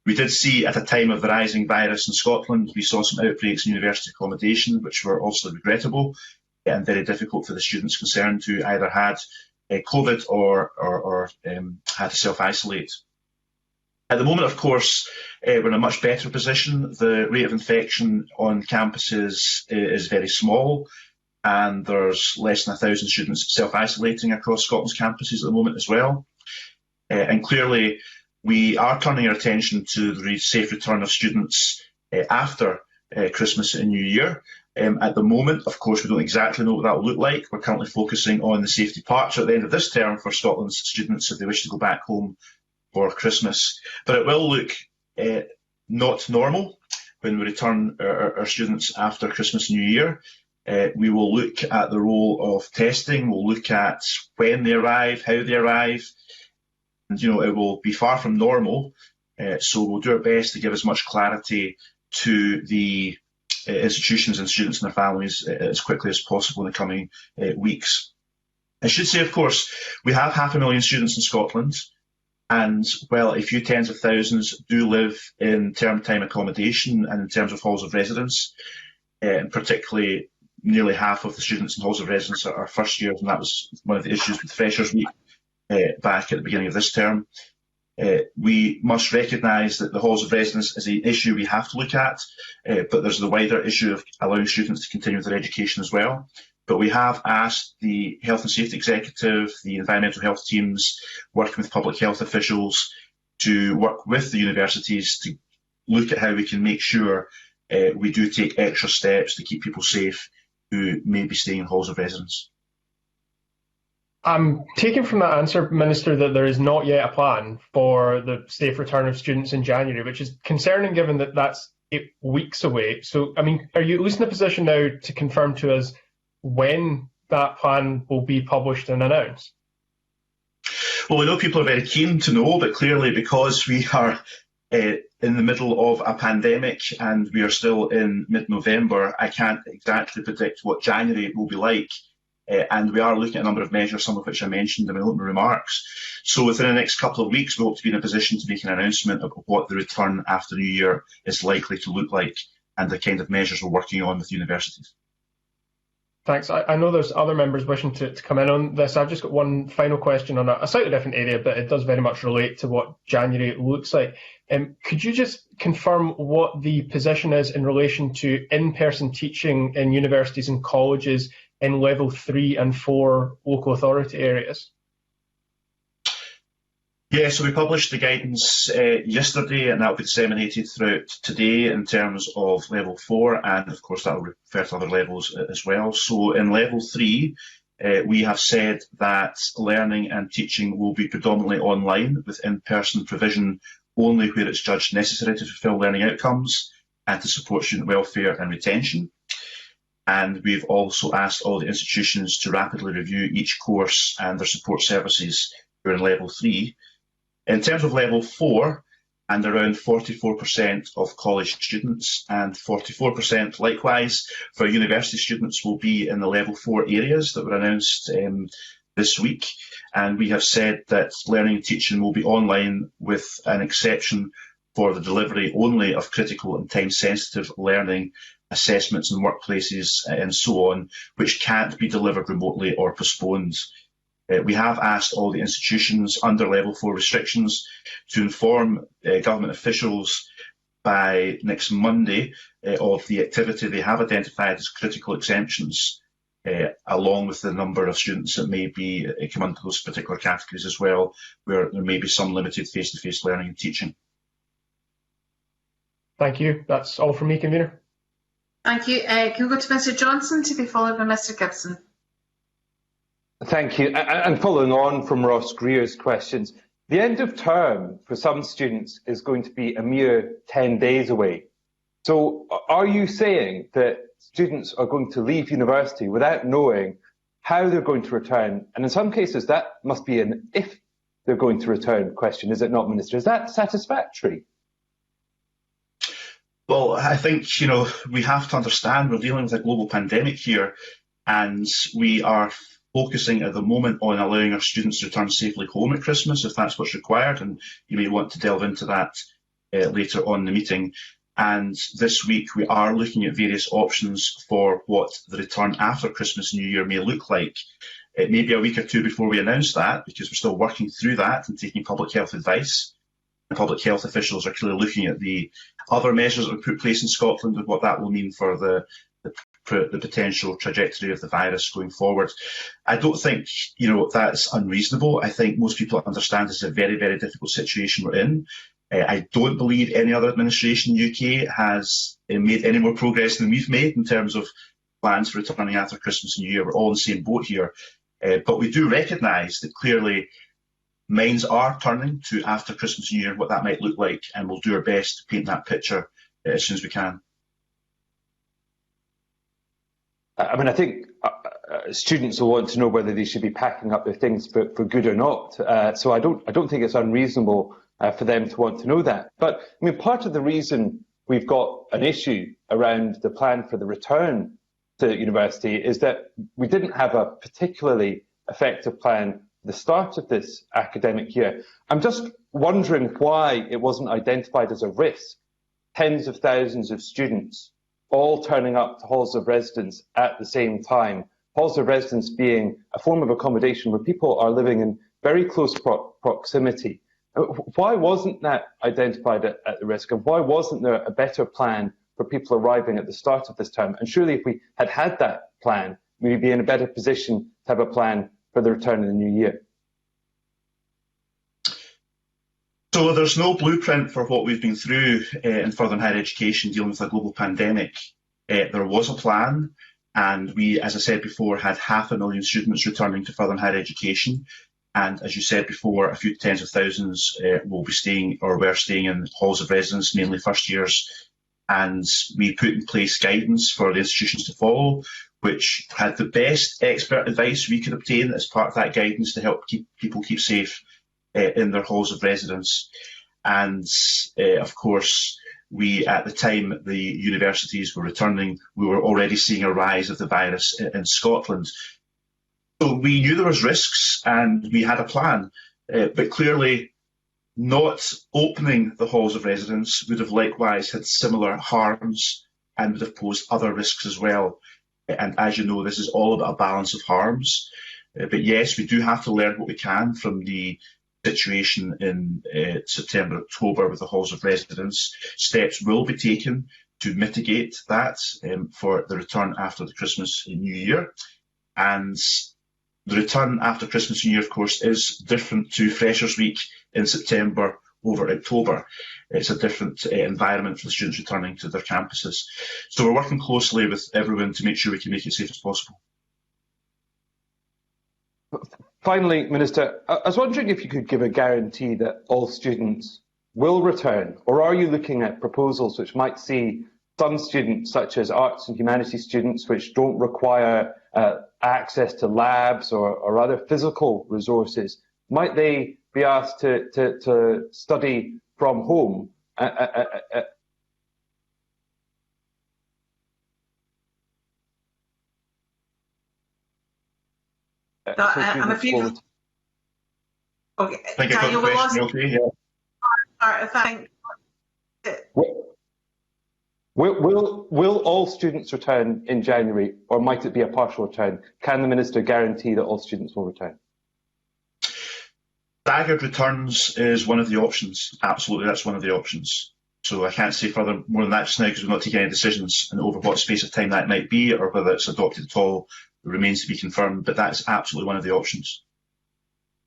We did see at a time of the rising virus in Scotland, we saw some outbreaks in university accommodation, which were also regrettable and very difficult for the students concerned who either had COVID or had to self-isolate. At the moment, of course, we're in a much better position. The rate of infection on campuses is very small, and there's less than 1,000 students self-isolating across Scotland's campuses at the moment as well. And clearly, we are turning our attention to the safe return of students after Christmas and New Year. At the moment, of course, we don't exactly know what that will look like. We're currently focusing on the safety departure at the end of this term for Scotland's students if they wish to go back home for Christmas. But it will look not normal when we return our students after Christmas and New Year. We will look at the role of testing. We'll look at when they arrive, how they arrive. And, it will be far from normal. So we'll do our best to give as much clarity to the institutions and students and their families as quickly as possible in the coming weeks. I should say, of course, we have 500,000 students in Scotland, and well, a few tens of thousands do live in term time accommodation and in terms of halls of residence, and particularly nearly half of the students in halls of residence are first years, and that was one of the issues with Freshers' Week back at the beginning of this term. We must recognise that the halls of residence is an issue we have to look at, but there's the wider issue of allowing students to continue with their education as well. But we have asked the Health and Safety Executive, the environmental health teams, working with public health officials, to work with the universities to look at how we can make sure we do take extra steps to keep people safe who may be staying in halls of residence. I'm taking from that answer, Minister, that there is not yet a plan for the safe return of students in January, which is concerning given that that's 8 weeks away. So, are you at least in a position now to confirm to us when that plan will be published and announced? Well, we know people are very keen to know, but clearly because we are in the middle of a pandemic and we are still in mid-November, I can't exactly predict what January will be like. And we are looking at a number of measures, some of which I mentioned in my opening remarks. So within the next couple of weeks, we hope to be in a position to make an announcement of what the return after New Year is likely to look like and the kind of measures we're working on with universities. Thanks. I know there's other members wishing to come in on this. I've just got one final question on a slightly different area, but it does very much relate to what January looks like. Could you just confirm what the position is in relation to in-person teaching in universities and colleges in level 3 and 4 local authority areas? Yeah, so we published the guidance yesterday, and that will be disseminated throughout today in terms of level 4, and of course that will refer to other levels as well. So in level 3, we have said that learning and teaching will be predominantly online, with in-person provision only where it's judged necessary to fulfil learning outcomes and to support student welfare and retention. And we've also asked all the institutions to rapidly review each course and their support services who are in level 3. In terms of level 4, and around 44% of college students and 44% likewise for university students will be in the level 4 areas that were announced this week. And we have said that learning and teaching will be online with an exception for the delivery only of critical and time-sensitive learning assessments in workplaces and so on, which can't be delivered remotely or postponed. We have asked all the institutions under level 4 restrictions to inform government officials by next Monday of the activity they have identified as critical exemptions, along with the number of students that may be come under those particular categories as well, where there may be some limited face-to-face learning and teaching. Thank you. That's all from me, Convener. Thank you. Can we go to Mr Johnson to be followed by Mr Gibson? Thank you. And following on from Ross Greer's questions, the end of term for some students is going to be a mere 10 days away. So are you saying that students are going to leave university without knowing how they're going to return? And in some cases, that must be an if they're going to return question, is it not, Minister? Is that satisfactory? Well, I think, we have to understand we're dealing with a global pandemic here, and we are focusing at the moment on allowing our students to return safely home at Christmas, if that's what's required, and you may want to delve into that later on in the meeting. And this week we are looking at various options for what the return after Christmas and New Year may look like. It may be a week or two before we announce that, because we're still working through that and taking public health advice. And public health officials are clearly looking at the other measures that were put in place in Scotland and what that will mean for the potential trajectory of the virus going forward. I don't think, that's unreasonable. I think most people understand this is a very, very difficult situation we're in. I don't believe any other administration in the UK has made any more progress than we've made in terms of plans for returning after Christmas and New Year. We're all in the same boat here. But we do recognise that clearly minds are turning to after Christmas and New Year, what that might look like, and we'll do our best to paint that picture as soon as we can. I think students will want to know whether they should be packing up their things for good or not. So I don't think it's unreasonable for them to want to know that. But part of the reason we've got an issue around the plan for the return to university is that we didn't have a particularly effective plan at the start of this academic year. I'm just wondering why it wasn't identified as a risk. Tens of thousands of students all turning up to halls of residence at the same time. Halls of residence being a form of accommodation where people are living in very close proximity. Why wasn't that identified at the risk, and why wasn't there a better plan for people arriving at the start of this term? And surely if we had had that plan, we'd be in a better position to have a plan for the return in the new year. So there's no blueprint for what we've been through in further and higher education dealing with a global pandemic. There was a plan, and we, as I said before, had 500,000 students returning to further and higher education. And as you said before, a few tens of thousands will be staying or were staying in halls of residence, mainly first years. And we put in place guidance for the institutions to follow, which had the best expert advice we could obtain as part of that guidance to help people keep safe in their halls of residence. And of course, we, at the time the universities were returning, we were already seeing a rise of the virus in Scotland. So we knew there was risks and we had a plan, but clearly not opening the halls of residence would have likewise had similar harms and would have posed other risks as well. And as you know, this is all about a balance of harms. But yes, we do have to learn what we can from the situation in September, October with the halls of residence. Steps will be taken to mitigate that for the return after the Christmas and New Year. And the return after Christmas and New Year, of course, is different to Freshers' Week in September over October. It's a different environment for the students returning to their campuses. So we're working closely with everyone to make sure we can make it as safe as possible. Finally, Minister, I was wondering if you could give a guarantee that all students will return, or are you looking at proposals which might see some students, such as arts and humanities students, which don't require access to labs or other physical resources, might they be asked to study from home? I'm afraid. Okay, I think I got the question. Okay, yeah. Thank. Will all students return in January, or might it be a partial return? Can the Minister guarantee that all students will return? Staggered returns is one of the options. Absolutely, that's one of the options. So I can't say further more than that just now because we're not taking any decisions and over what space of time that might be or whether it's adopted at all remains to be confirmed, but that's absolutely one of the options.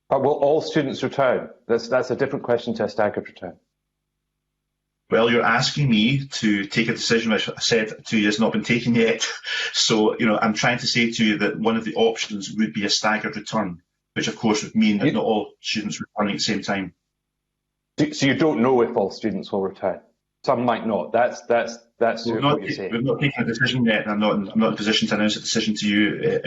But will all students return? That's a different question to a staggered return. Well, you're asking me to take a decision which I said to you has not been taken yet. So, I'm trying to say to you that one of the options would be a staggered return, which of course would mean that not all students returning at the same time. So you don't know if all students will return. Some might not. That's what you're saying. We've not taken a decision yet, and I'm not in a position to announce a decision to you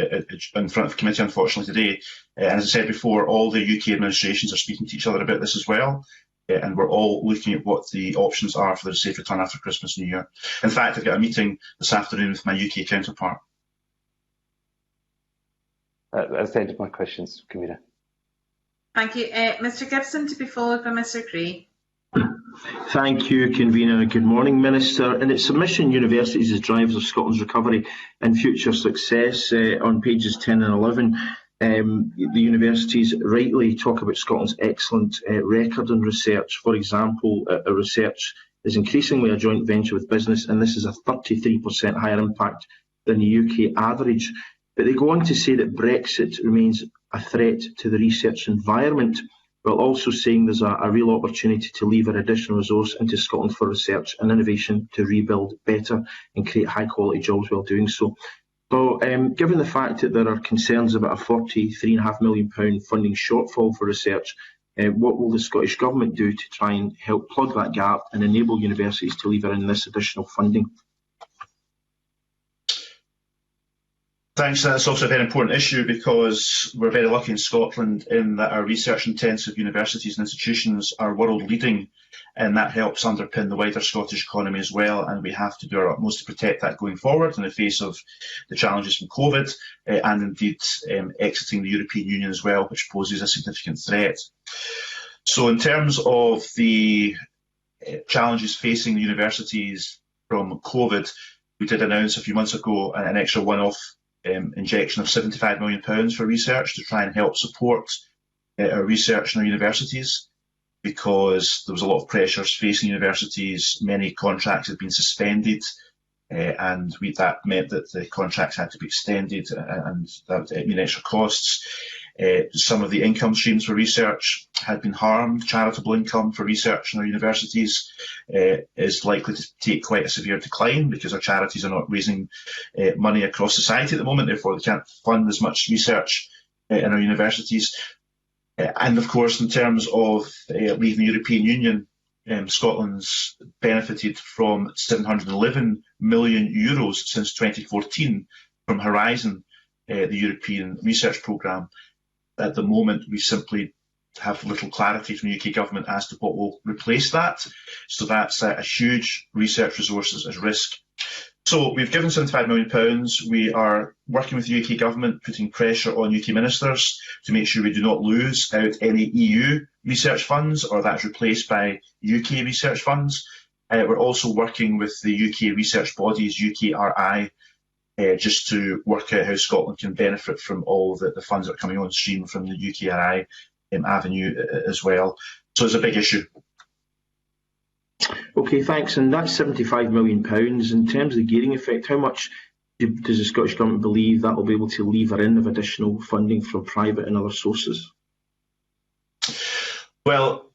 in front of committee, unfortunately, today. And as I said before, all the UK administrations are speaking to each other about this as well, and we're all looking at what the options are for the safe return after Christmas and New Year. In fact, I've got a meeting this afternoon with my UK counterpart. That's the end of my questions, Convener. Thank you. Mr Gibson, to be followed by Mr Gree. Thank you, Convener. Good morning, Minister. In its submission, Universities as Drivers of Scotland's Recovery and Future Success, on pages 10 and 11, the universities rightly talk about Scotland's excellent record in research. For example, research is increasingly a joint venture with business, and this is a 33% higher impact than the UK average. But they go on to say that Brexit remains a threat to the research environment, while also saying there's a real opportunity to lever additional resource into Scotland for research and innovation to rebuild better and create high quality jobs while doing so. So given the fact that there are concerns about a £43.5 million funding shortfall for research, what will the Scottish Government do to try and help plug that gap and enable universities to lever in this additional funding? Thanks. That's also a very important issue because we're very lucky in Scotland in that our research-intensive universities and institutions are world-leading, and that helps underpin the wider Scottish economy as well, and we have to do our utmost to protect that going forward in the face of the challenges from COVID and indeed exiting the European Union as well, which poses a significant threat. So in terms of the challenges facing the universities from COVID, we did announce a few months ago an extra one-off injection of £75 million for research to try and help support our research in our universities, because there was a lot of pressures facing universities. Many contracts had been suspended, and that meant that the contracts had to be extended, and that meant extra costs. Some of the income streams for research had been harmed. Charitable income for research in our universities is likely to take quite a severe decline because our charities are not raising money across society at the moment, therefore they can't fund as much research in our universities. And of course, in terms of leaving the European Union, Scotland's benefited from €711 million since 2014 from Horizon, the European research programme. At the moment, we simply have little clarity from the UK government as to what will replace that. So that's a huge research resources at risk. So we've given £75 million. We are working with the UK government, putting pressure on UK ministers to make sure we do not lose out any EU research funds or that's replaced by UK research funds. We're also working with the UK research bodies, UKRI, just to work out how Scotland can benefit from all the funds that are coming on stream from the UKRI avenue as well. So it's a big issue. Okay, thanks. And that's £75 million. In terms of the gearing effect, how much does the Scottish Government believe that will be able to lever in of additional funding from private and other sources? Well,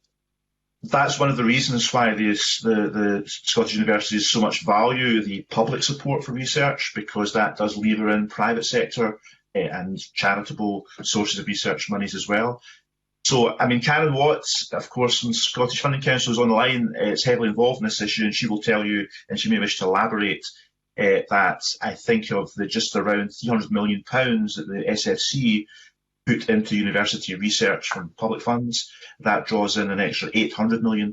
that's one of the reasons why the Scottish universities so much value the public support for research, because that does lever in private sector and charitable sources of research monies as well. So, I mean, Karen Watts, of course, from Scottish Funding Council is on the line, is heavily involved in this issue, and she will tell you, and she may wish to elaborate, that I think of the just around £300 million that the SFC put into university research from public funds, that draws in an extra £800 million.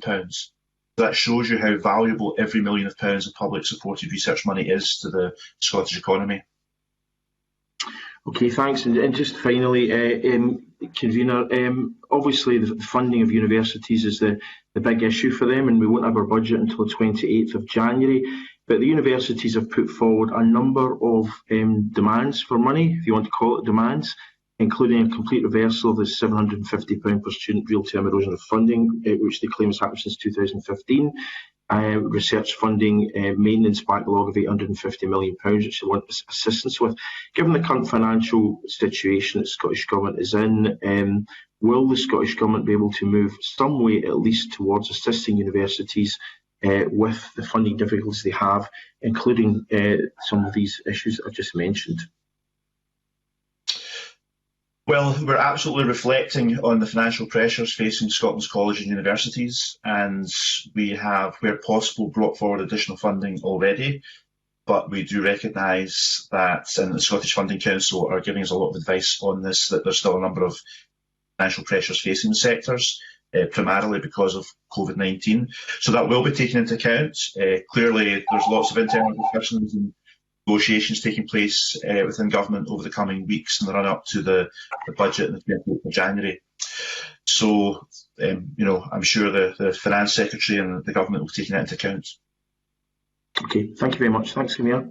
That shows you how valuable every £1 million of public supported research money is to the Scottish economy. Okay, thanks. And just finally, Convener, obviously the funding of universities is the big issue for them, and we won't have our budget until the 28th of January. But the universities have put forward a number of demands for money, if you want to call it demands, including a complete reversal of the £750 per student real-term erosion of funding, which they claim has happened since 2015. Research funding maintenance backlog of £850 million, which they want assistance with. Given the current financial situation that the Scottish Government is in, will the Scottish Government be able to move some way at least towards assisting universities with the funding difficulties they have, including some of these issues that I've just mentioned? Well, we're absolutely reflecting on the financial pressures facing Scotland's colleges and universities, and we have, where possible, brought forward additional funding already. But we do recognise that, and the Scottish Funding Council are giving us a lot of advice on this, that there's still a number of financial pressures facing the sectors, primarily because of COVID-19. So that will be taken into account. Clearly, there's lots of internal discussions and negotiations taking place within government over the coming weeks in the run-up to the budget on the 28th of January. So, I'm sure the Finance Secretary and the government will be taking that into account. Okay, thank you very much. Thanks, Camilla.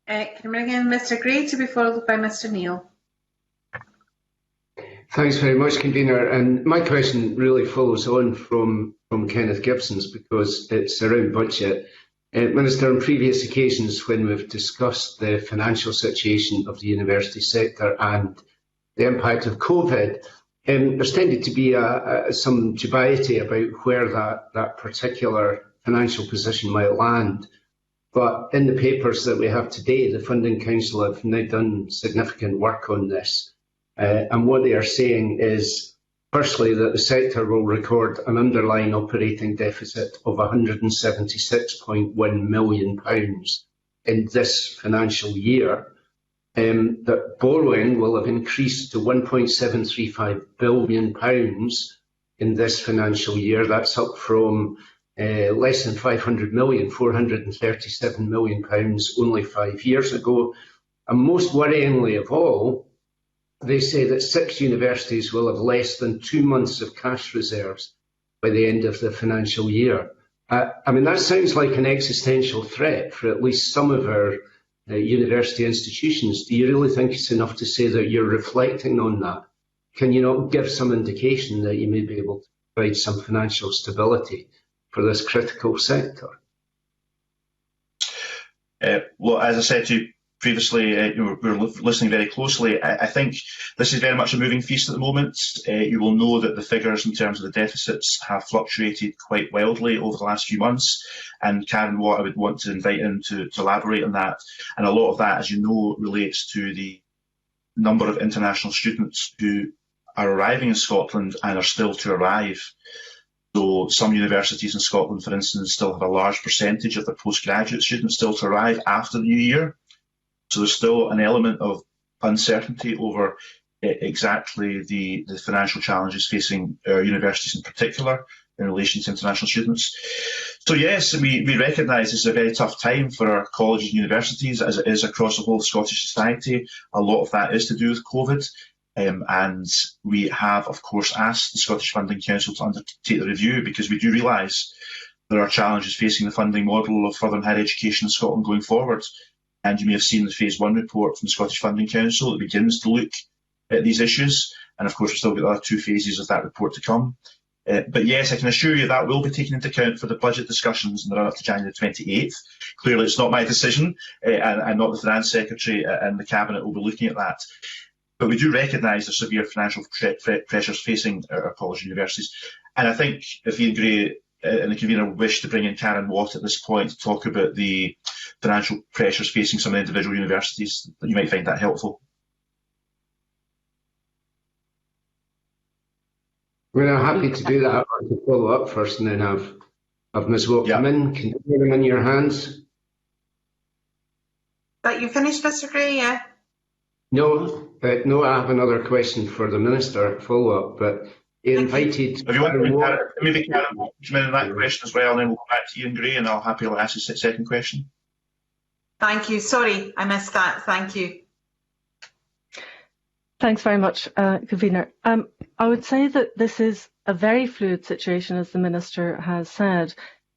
Can I bring in Mr. Gray to be followed by Mr. Neal? Thanks very much, Convener. And my question really follows on from Kenneth Gibson's, because it's around budget. Minister, on previous occasions when we've discussed the financial situation of the university sector and the impact of COVID, there's tended to be some dubiety about where that particular financial position might land. But in the papers that we have today, the Funding Council have now done significant work on this. And what they are saying is, firstly, that the sector will record an underlying operating deficit of £176.1 million in this financial year, that borrowing will have increased to £1.735 billion in this financial year. That's up from less than 500 million, £437 million only 5 years ago. And most worryingly of all, they say that 6 universities will have less than 2 months of cash reserves by the end of the financial year. That sounds like an existential threat for at least some of our university institutions. Do you really think it's enough to say that you're reflecting on that? Can you not give some indication that you may be able to provide some financial stability for this critical sector? Well, as I said to you previously, we're listening very closely. I think this is very much a moving feast at the moment. You will know that the figures in terms of the deficits have fluctuated quite wildly over the last few months. And Karen Watt, I would want to invite in to elaborate on that. And a lot of that, as you know, relates to the number of international students who are arriving in Scotland and are still to arrive. So some universities in Scotland, for instance, still have a large percentage of their postgraduate students still to arrive after the new year. So there's still an element of uncertainty over exactly the financial challenges facing our universities in particular in relation to international students. So yes, we recognise this is a very tough time for our colleges and universities, as it is across the whole of Scottish society. A lot of that is to do with COVID. And we have, of course, asked the Scottish Funding Council to undertake the review, because we do realise there are challenges facing the funding model of further and higher education in Scotland going forward. And you may have seen the Phase 1 report from the Scottish Funding Council that begins to look at these issues. And of course, we've still got the other 2 phases of that report to come. But yes, I can assure you that will be taken into account for the budget discussions in the run-up to January 28th. Clearly, it's not my decision, and not the Finance Secretary and the Cabinet will be looking at that. But we do recognise the severe financial pressures facing our college universities. And I think if Ian Gray and the convener wish to bring in Karen Watt at this point to talk about the financial pressures facing some individual universities, you might find that helpful. I'm happy to do that. I want to follow up first and then have Ms. Watt come in. Can you hear them in your hands? But you finished, Mr. Gray, yeah? No, I have another question for the Minister, follow-up, but he invited... If you want maybe Karen will come in on that question as well, and then we'll go back to Ian Gray and I'll happily ask the second question. Thank you. Sorry, I missed that. Thank you. Thanks very much, Convener. I would say that this is a very fluid situation, as the Minister has said,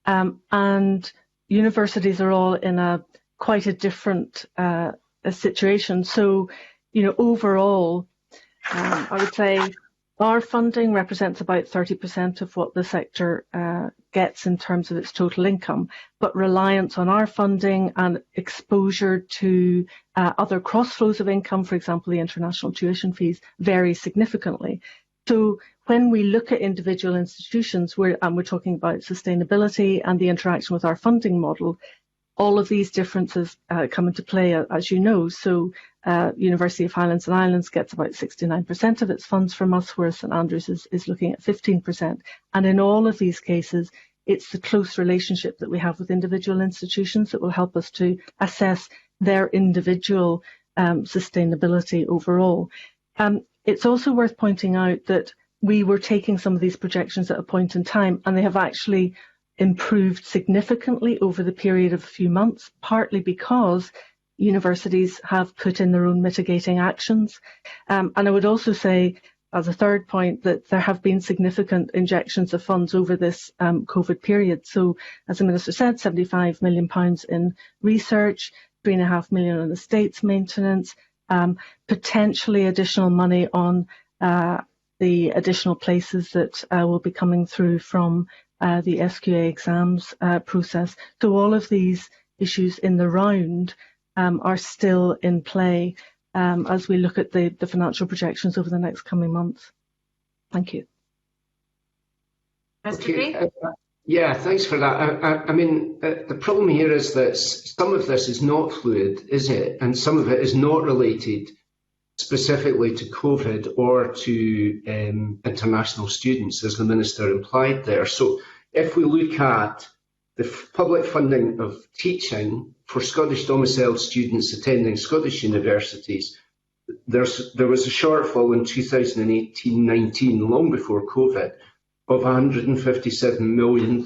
and universities are all in quite a different situation. So, overall, I would say our funding represents about 30% of what the sector gets in terms of its total income, but reliance on our funding and exposure to other cross flows of income, for example, the international tuition fees, vary significantly. So when we look at individual institutions, we're talking about sustainability and the interaction with our funding model. All of these differences come into play, as you know. So University of Highlands and Islands gets about 69% of its funds from us, whereas St Andrews is looking at 15%. And in all of these cases, it's the close relationship that we have with individual institutions that will help us to assess their individual sustainability overall. It's also worth pointing out that we were taking some of these projections at a point in time, and they have actually improved significantly over the period of a few months, partly because universities have put in their own mitigating actions. And I would also say, as a third point, that there have been significant injections of funds over this COVID period. So, as the Minister said, £75 million in research, £3.5 million on estates maintenance, potentially additional money on the additional places that will be coming through from the SQA exams process. So all of these issues in the round are still in play as we look at the financial projections over the next coming months. Thank you. Okay. Yeah, thanks for that. I mean, the problem here is that some of this is not fluid, is it? And some of it is not related specifically to COVID or to international students, as the Minister implied there. So if we look at the public funding of teaching for Scottish domiciled students attending Scottish universities, there was a shortfall in 2018-19, long before COVID, of £157 million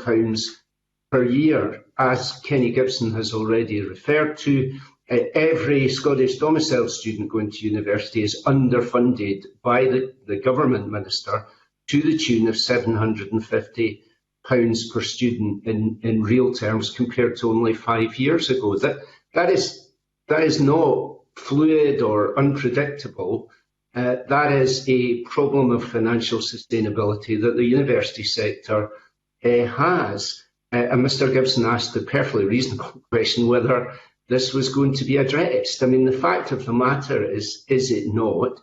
per year. As Kenny Gibson has already referred to, every Scottish domiciled student going to university is underfunded by the government minister to the tune of £750 per student in real terms, compared to only 5 years ago. That is not fluid or unpredictable. That is a problem of financial sustainability that the university sector has. And Mr Gibson asked the perfectly reasonable question whether this was going to be addressed. I mean, the fact of the matter is it not,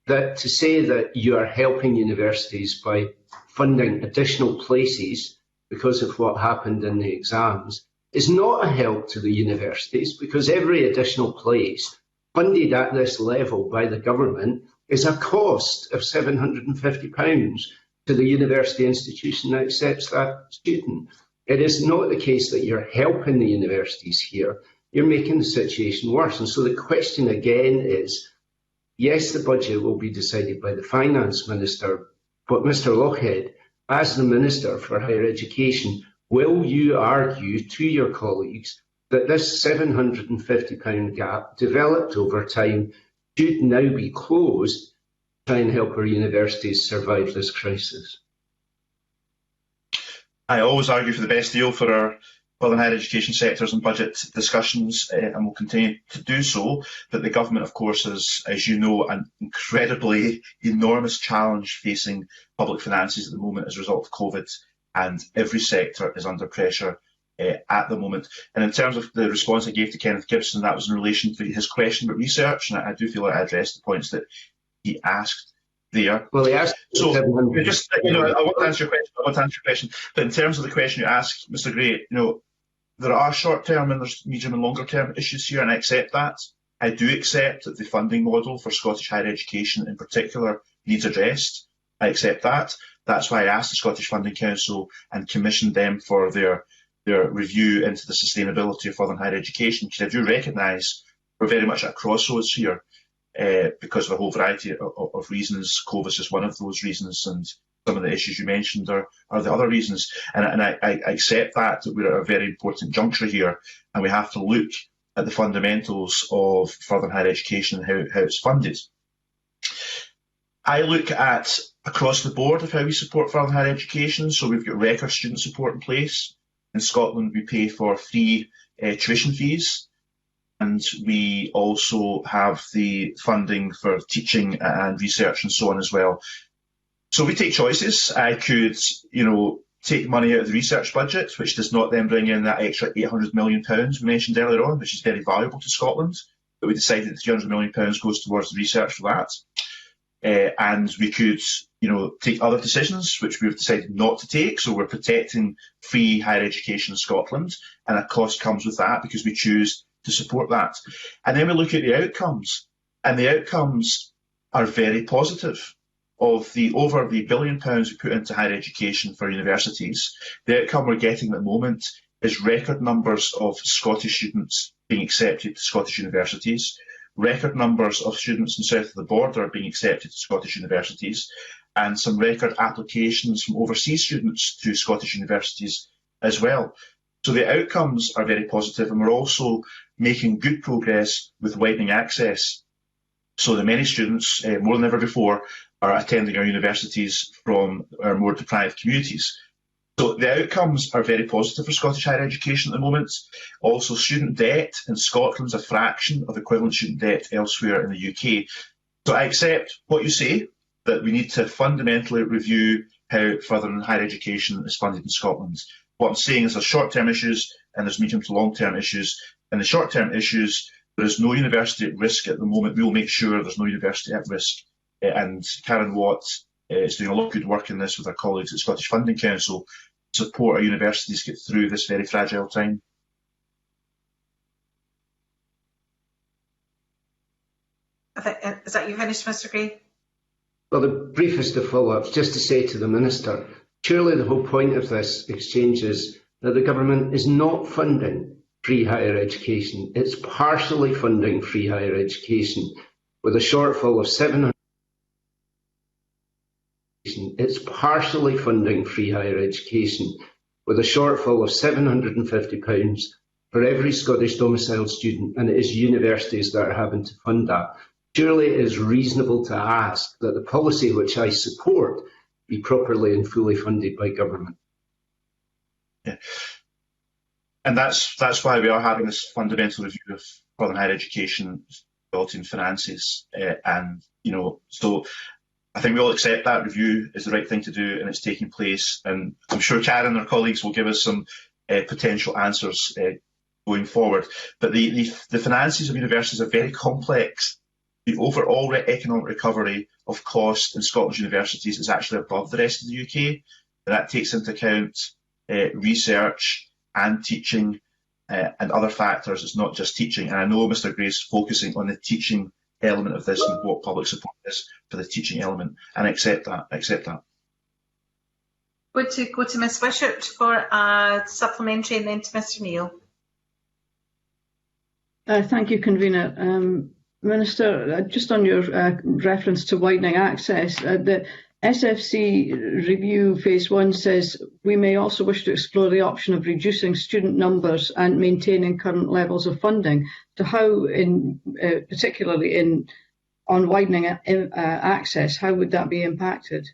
that to say that you are helping universities by funding additional places because of what happened in the exams is not a help to the universities, because every additional place funded at this level by the government is a cost of £750 to the university institution that accepts that student. It is not the case that you're helping the universities here, you're making the situation worse. And so the question again is, yes, the budget will be decided by the Finance Minister, but Mr Lochhead, as the Minister for Higher Education, will you argue to your colleagues that this £750 gap developed over time should now be closed to try and help our universities survive this crisis? I always argue for the best deal for our further and higher education sectors and budget discussions, and will continue to do so. But the government, of course, is, as you know, an incredibly enormous challenge facing public finances at the moment as a result of COVID, and every sector is under pressure at the moment. And in terms of the response I gave to Kenneth Gibson, that was in relation to his question about research, and I do feel like I addressed the points that he asked there. Well, he asked. So, just, I want to answer your question. But in terms of the question you asked, Mr. Gray, there are short-term and there's medium and longer-term issues here, and I accept that. I do accept that the funding model for Scottish higher education in particular needs addressed. I accept that. That's why I asked the Scottish Funding Council and commissioned them for their review into the sustainability of further and higher education, because I do recognise we're very much at a crossroads here because of a whole variety of reasons. COVID is one of those reasons, and some of the issues you mentioned are the other reasons. And I accept that we're at a very important juncture here, and we have to look at the fundamentals of further and higher education and how it's funded. I look at across the board of how we support further and higher education. So we've got record student support in place. In Scotland, we pay for free tuition fees, and we also have the funding for teaching and research and so on as well. So we take choices. I could, take money out of the research budget, which does not then bring in that extra £800 million we mentioned earlier on, which is very valuable to Scotland. But we decided that £300 million goes towards the research for that. and we could, take other decisions which we've decided not to take. So we're protecting free higher education in Scotland, and a cost comes with that because we choose to support that. And then we look at the outcomes, and the outcomes are very positive. Of the over the £1 billion we put into higher education for universities, the outcome we're getting at the moment is record numbers of Scottish students being accepted to Scottish universities, record numbers of students in south of the border being accepted to Scottish universities, and some record applications from overseas students to Scottish universities as well. So the outcomes are very positive, and we're also making good progress with widening access. So that many students, more than ever before, are attending our universities from our more deprived communities. So the outcomes are very positive for Scottish higher education at the moment. Also, student debt in Scotland is a fraction of equivalent student debt elsewhere in the UK. So I accept what you say, that we need to fundamentally review how further and higher education is funded in Scotland. What I'm saying is there's short-term issues and there's medium to long-term issues. In the short-term issues, there is no university at risk at the moment. We will make sure there's no university at risk. And Karen Watt is doing a lot of good work in this with our colleagues at Scottish Funding Council to support our universities get through this very fragile time. Is that you finished, Mr. Gray? Well, the briefest of follow-ups, just to say to the Minister, surely the whole point of this exchange is that the government is not funding free higher education. It's partially funding free higher education with a shortfall of 700. It's partially funding free higher education with a shortfall of £750 for every Scottish domiciled student, and it is universities that are having to fund that. Surely it is reasonable to ask that the policy which I support be properly and fully funded by government. Yeah. And that's why we are having this fundamental review of further higher education, ability and finances. So I think we all accept that review is the right thing to do, and it's taking place. And I'm sure Karen and her colleagues will give us some potential answers going forward. But the finances of universities are very complex. The overall economic recovery of cost in Scotland's universities is actually above the rest of the UK. And that takes into account research and teaching and other factors. It's not just teaching. And I know Mr. Gray's focusing on the teaching element of this and what public support is for the teaching element. And I accept that. Going to go to Ms. Wishart for a supplementary and then to Mr. Neil. Thank you, Convener. Minister, just on your reference to widening access, the SFC review phase 1 says we may also wish to explore the option of reducing student numbers and maintaining current levels of funding. So how, particularly on widening access, how would that be impacted?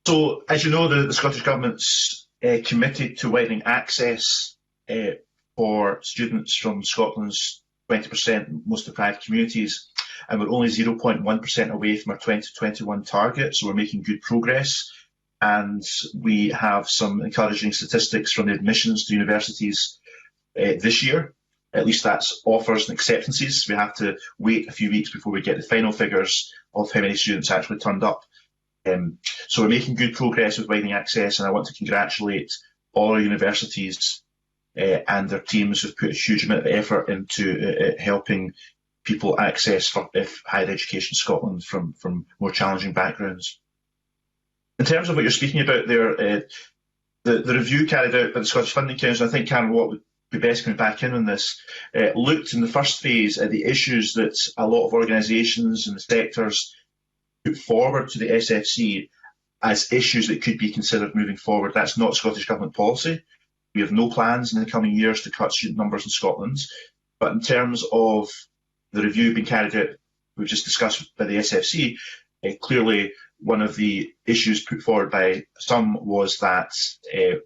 So, as you know, the Scottish Government's committed to widening access for students from Scotland's 20% most deprived communities, and we're only 0.1% away from our 2021 target, so we're making good progress. And we have some encouraging statistics from the admissions to universities this year. At least that's offers and acceptances. We have to wait a few weeks before we get the final figures of how many students actually turned up. So we're making good progress with widening access, and I want to congratulate all our universities and their teams who've put a huge amount of effort into helping people access for higher education in Scotland from more challenging backgrounds. In terms of what you're speaking about there, the review carried out by the Scottish Funding Council, I think Karen Watt would be best coming back in on this, looked in the first phase at the issues that a lot of organisations and the sectors put forward to the SFC as issues that could be considered moving forward. That's not Scottish Government policy. We have no plans in the coming years to cut student numbers in Scotland. But in terms of the review being carried out, we've just discussed by the SFC, clearly one of the issues put forward by some was that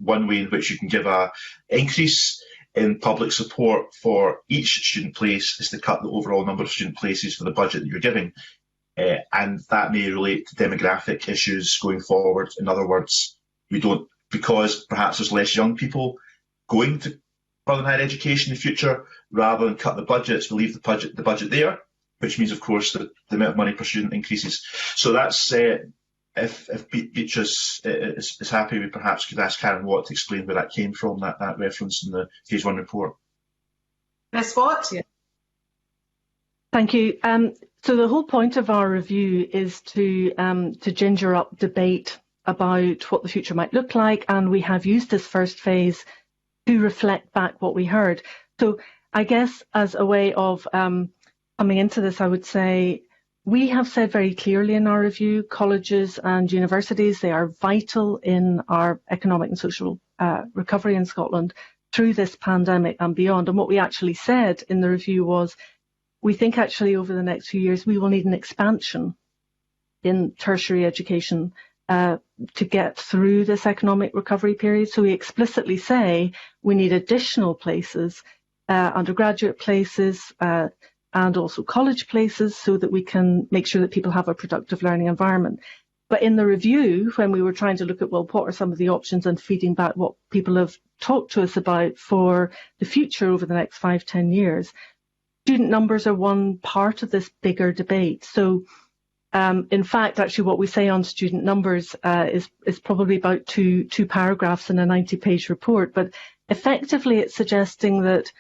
one way in which you can give an increase in public support for each student place is to cut the overall number of student places for the budget that you're giving. And that may relate to demographic issues going forward. In other words, we don't, because perhaps there's less young people going to further higher education in the future, rather than cut the budgets, we leave the budget there, which means, of course, that the amount of money per student increases. So that's if Beatrice is happy, we perhaps could ask Karen Watt to explain where that came from, that reference in the Phase 1 report. Ms Watt? Yeah. Thank you. So the whole point of our review is to ginger up debate about what the future might look like, and we have used this first phase to reflect back what we heard. So I guess as a way of coming into this, I would say we have said very clearly in our review, colleges and universities, they are vital in our economic and social recovery in Scotland through this pandemic and beyond. And what we actually said in the review was, we think actually over the next few years we will need an expansion in tertiary education to get through this economic recovery period. So we explicitly say we need additional places, undergraduate places, and also college places, so that we can make sure that people have a productive learning environment. But in the review, when we were trying to look at, well, what are some of the options and feeding back what people have talked to us about for the future over the next 5-10 years, student numbers are one part of this bigger debate. So in fact, actually what we say on student numbers is probably about two paragraphs in a 90-page report, but effectively it's suggesting that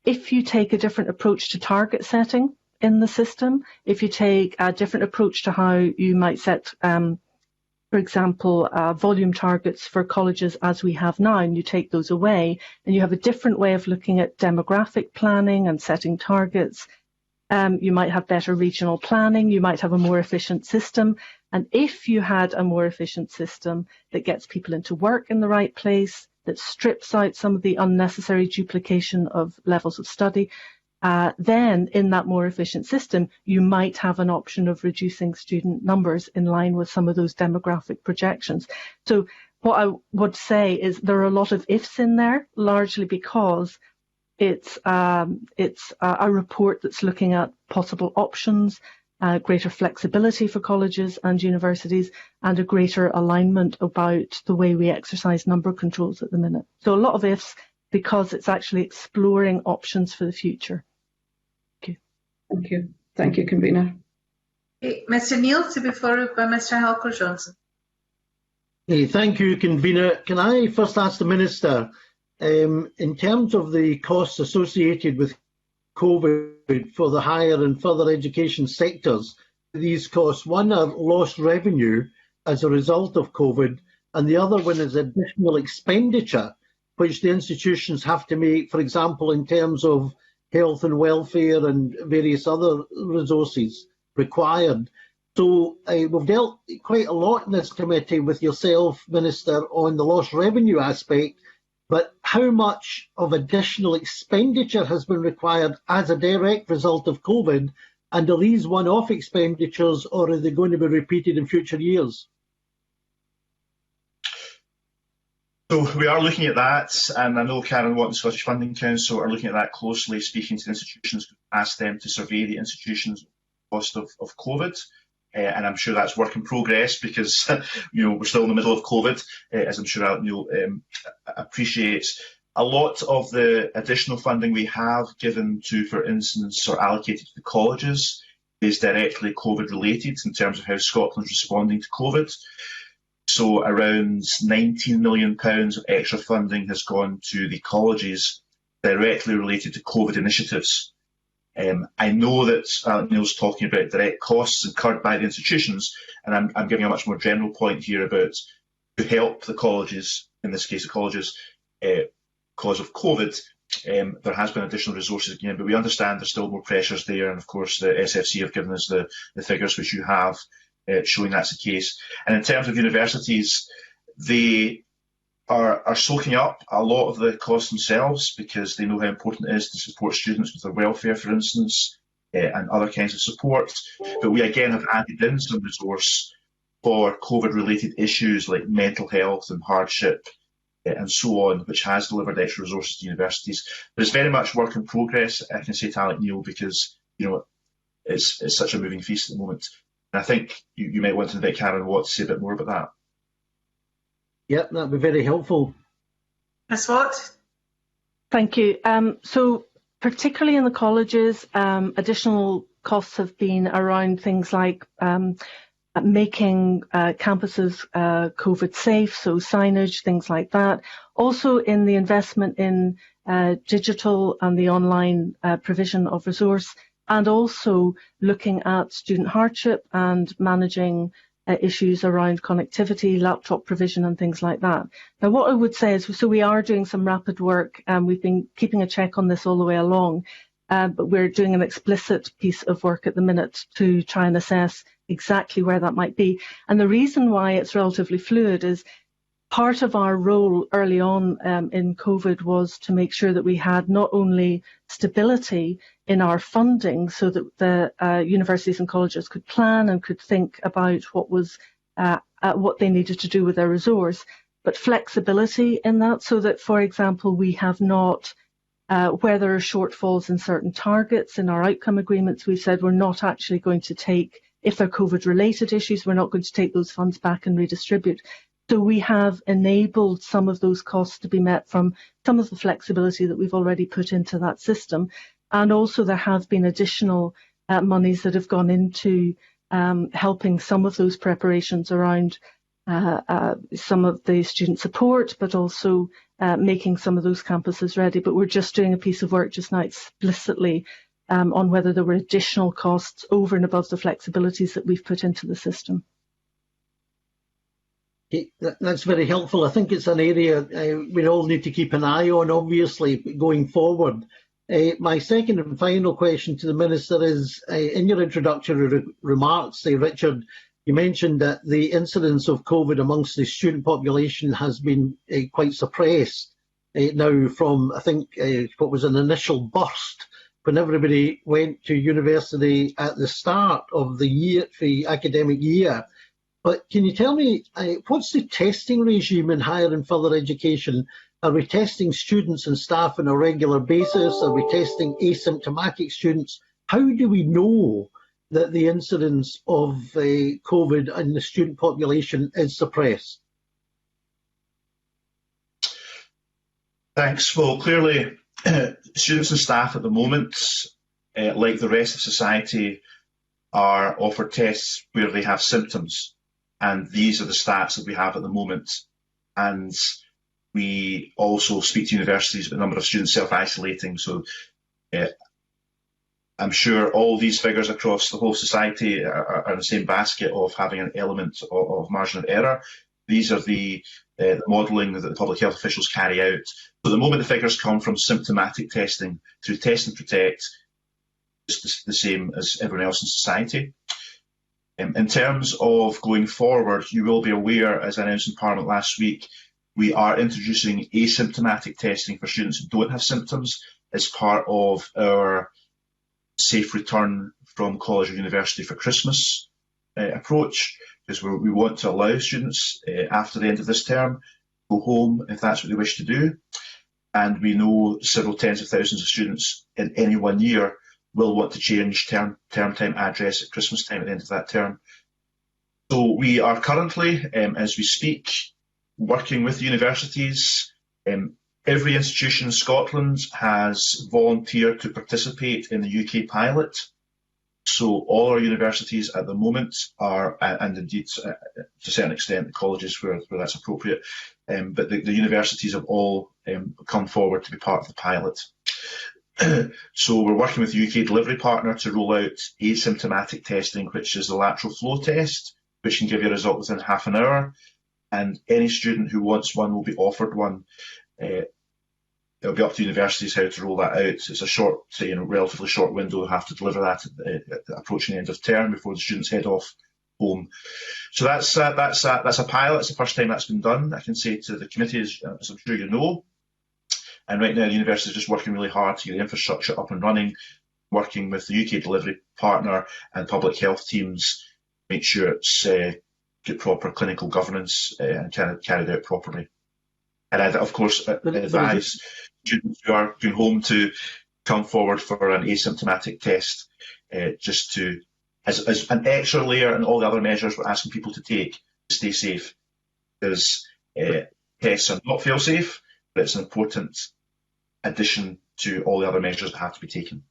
if you take a different approach to target setting in the system, if you take a different approach to how you might set, for example, volume targets for colleges as we have now, and you take those away, and you have a different way of looking at demographic planning and setting targets, you might have better regional planning, you might have a more efficient system. And if you had a more efficient system that gets people into work in the right place, that strips out some of the unnecessary duplication of levels of study, then in that more efficient system, you might have an option of reducing student numbers in line with some of those demographic projections. So what I would say is there are a lot of ifs in there, largely because it's a report that's looking at possible options, greater flexibility for colleges and universities, and a greater alignment about the way we exercise number controls at the minute. So a lot of ifs, because it's actually exploring options for the future. Thank you. Thank you. Thank you, Convener. Okay, Mr Neil, to be followed by Mr Halker-Johnson. Hey, thank you, Convener. Can I first ask the Minister, in terms of the costs associated with COVID for the higher and further education sectors, these costs, one are lost revenue as a result of COVID, and the other one is additional expenditure which the institutions have to make, for example, in terms of health and welfare and various other resources required. So we've dealt quite a lot in this committee with yourself, Minister, on the lost revenue aspect, but how much of additional expenditure has been required as a direct result of COVID, and are these one-off expenditures, or are they going to be repeated in future years? So we are looking at that, and I know Karen Watt and the Scottish Funding Council are looking at that closely, speaking to the institutions, ask them to survey the institutions' cost of COVID. And I'm sure that's work in progress because we're still in the middle of COVID, as I'm sure Neil appreciates. A lot of the additional funding we have given to, for instance, or allocated to the colleges is directly COVID related in terms of how Scotland's responding to COVID. So around £19 million of extra funding has gone to the colleges directly related to COVID initiatives. I know that Neil's talking about direct costs incurred by the institutions, and I'm giving a much more general point here about to help the colleges, in this case the colleges, because of COVID. There has been additional resources again, but we understand there's still more pressures there, and of course the SFC have given us the figures which you have showing that's the case. And in terms of universities, they are soaking up a lot of the costs themselves because they know how important it is to support students with their welfare, for instance, and other kinds of support. But we again have added in some resource for COVID-related issues like mental health and hardship and so on, which has delivered extra resources to universities. But it's very much work in progress, I can say to Alec Neil, because it's such a moving feast at the moment. And I think you might want to invite Karen Watt to say a bit more about that. Yep, that'd be very helpful. Ms Watt? Thank you. So particularly in the colleges, additional costs have been around things like making campuses COVID safe, so signage, things like that. Also in the investment in digital and the online provision of resource, and also looking at student hardship and managing issues around connectivity, laptop provision and things like that. Now what I would say is, so we are doing some rapid work and we've been keeping a check on this all the way along, but we're doing an explicit piece of work at the minute to try and assess exactly where that might be. And the reason why it's relatively fluid is part of our role early on in COVID was to make sure that we had not only stability in our funding so that the universities and colleges could plan and could think about what they needed to do with their resource, but flexibility in that, so that, for example, we have not, where there are shortfalls in certain targets in our outcome agreements, we've said we're not actually going to take, if they're COVID-related issues, we're not going to take those funds back and redistribute. So we have enabled some of those costs to be met from some of the flexibility that we've already put into that system. And also there have been additional monies that have gone into helping some of those preparations around some of the student support, but also making some of those campuses ready. But we're just doing a piece of work just now explicitly on whether there were additional costs over and above the flexibilities that we've put into the system. That's very helpful. I think it's an area we all need to keep an eye on, obviously, going forward. My second and final question to the Minister is, in your introductory remarks, Richard, you mentioned that the incidence of COVID amongst the student population has been quite suppressed now from, I think, what was an initial burst when everybody went to university at the start of the academic year. But can you tell me, what's the testing regime in higher and further education? Are we testing students and staff on a regular basis? Are we testing asymptomatic students? How do we know that the incidence of COVID in the student population is suppressed? Thanks. Well, clearly, students and staff at the moment, like the rest of society, are offered tests where they have symptoms. And these are the stats that we have at the moment. And we also speak to universities about the number of students self-isolating. So I'm sure all these figures across the whole society are in the same basket of having an element of margin of error. These are the modelling that the public health officials carry out. So at the moment, the figures come from symptomatic testing through Test and Protect, just the same as everyone else in society. In terms of going forward, you will be aware, as I announced in Parliament last week, we are introducing asymptomatic testing for students who don't have symptoms as part of our safe return from college or university for Christmas approach, because we want to allow students after the end of this term go home if that's what they wish to do. And we know several tens of thousands of students in any 1 year will want to change term time address at Christmas time at the end of that term. So we are currently, as we speak, working with universities. Every institution in Scotland has volunteered to participate in the UK pilot. So all our universities at the moment are, and indeed to a certain extent the colleges where that's appropriate, but the universities have all come forward to be part of the pilot. So we're working with the UK delivery partner to roll out asymptomatic testing, which is the lateral flow test, which can give you a result within half an hour. And any student who wants one will be offered one. It'll be up to universities how to roll that out. It's a short, relatively short window. We'll have to deliver that approaching the end of term before the students head off home. So that's a pilot. It's the first time that's been done. I can say to the committee, as I'm sure you know. And right now, the university is just working really hard to get the infrastructure up and running, working with the UK delivery partner and public health teams, make sure it's good proper clinical governance and carried out properly. And I, of course, advise students who are going home to come forward for an asymptomatic test, just to, as an extra layer and all the other measures we're asking people to take to stay safe. Because tests are not fail-safe, but it's an important addition to all the other measures that have to be taken.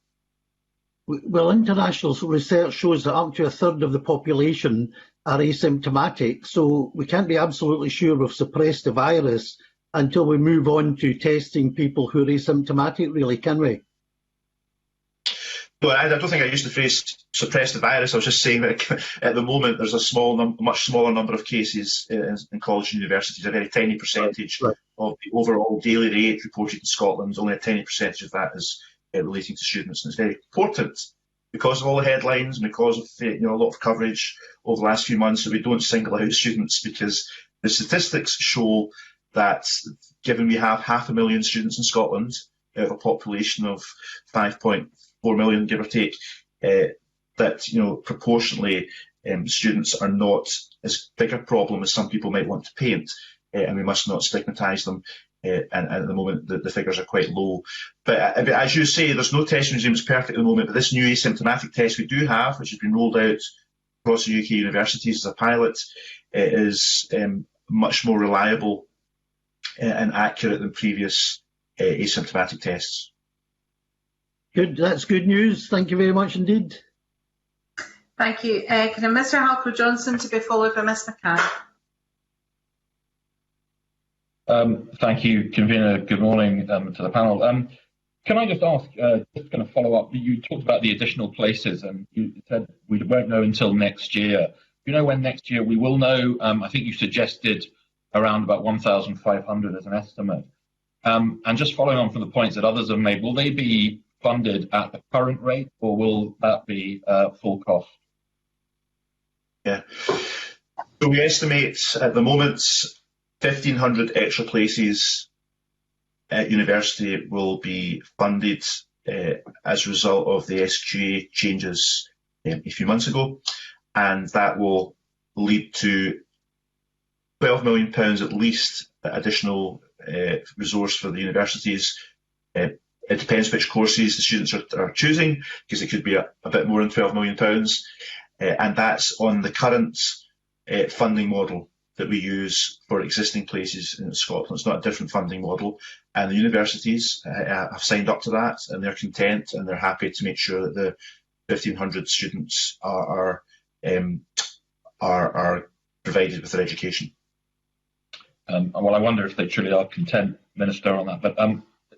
Well, international research shows that up to a third of the population are asymptomatic, so we can't be absolutely sure we've suppressed the virus until we move on to testing people who are asymptomatic, really, can we? No, I don't think I used the phrase suppress the virus. I was just saying that at the moment there's a much smaller number of cases in colleges and universities, a very tiny percentage of the overall daily rate reported in Scotland. Only a tiny percentage of that is relating to students. And it's very important, because of all the headlines and because of a lot of coverage over the last few months, that we don't single out students, because the statistics show that given we have 500,000 students in Scotland out of a population of 5.4 million, give or take, that proportionally students are not as big a problem as some people might want to paint, and we must not stigmatise them. And at the moment, the figures are quite low. But as you say, there's no testing regime that's perfect at the moment. But this new asymptomatic test we do have, which has been rolled out across the UK universities as a pilot, is much more reliable and accurate than previous asymptomatic tests. Good, that's good news. Thank you very much indeed. Thank you. Can I Mr. Halcrow-Johnson to be followed by Ms. McCann? Thank you, Convener. Good morning to the panel. Can I just ask, just going to follow up, you talked about the additional places and you said we won't know until next year. Do you know when next year we will know? I think you suggested around about 1,500 as an estimate. And just following on from the points that others have made, will they be funded at the current rate, or will that be full cost? Yeah. So we estimate at the moment 1,500 extra places at university will be funded as a result of the SQA changes a few months ago, and that will lead to £12 million at least additional resource for the universities. It depends which courses the students are choosing, because it could be a bit more than £12 million, and that's on the current funding model that we use for existing places in Scotland. It's not a different funding model, and the universities have signed up to that, and they're content and they're happy to make sure that the 1,500 students are provided with their education. Well, I wonder if they truly are content, Minister, on that. But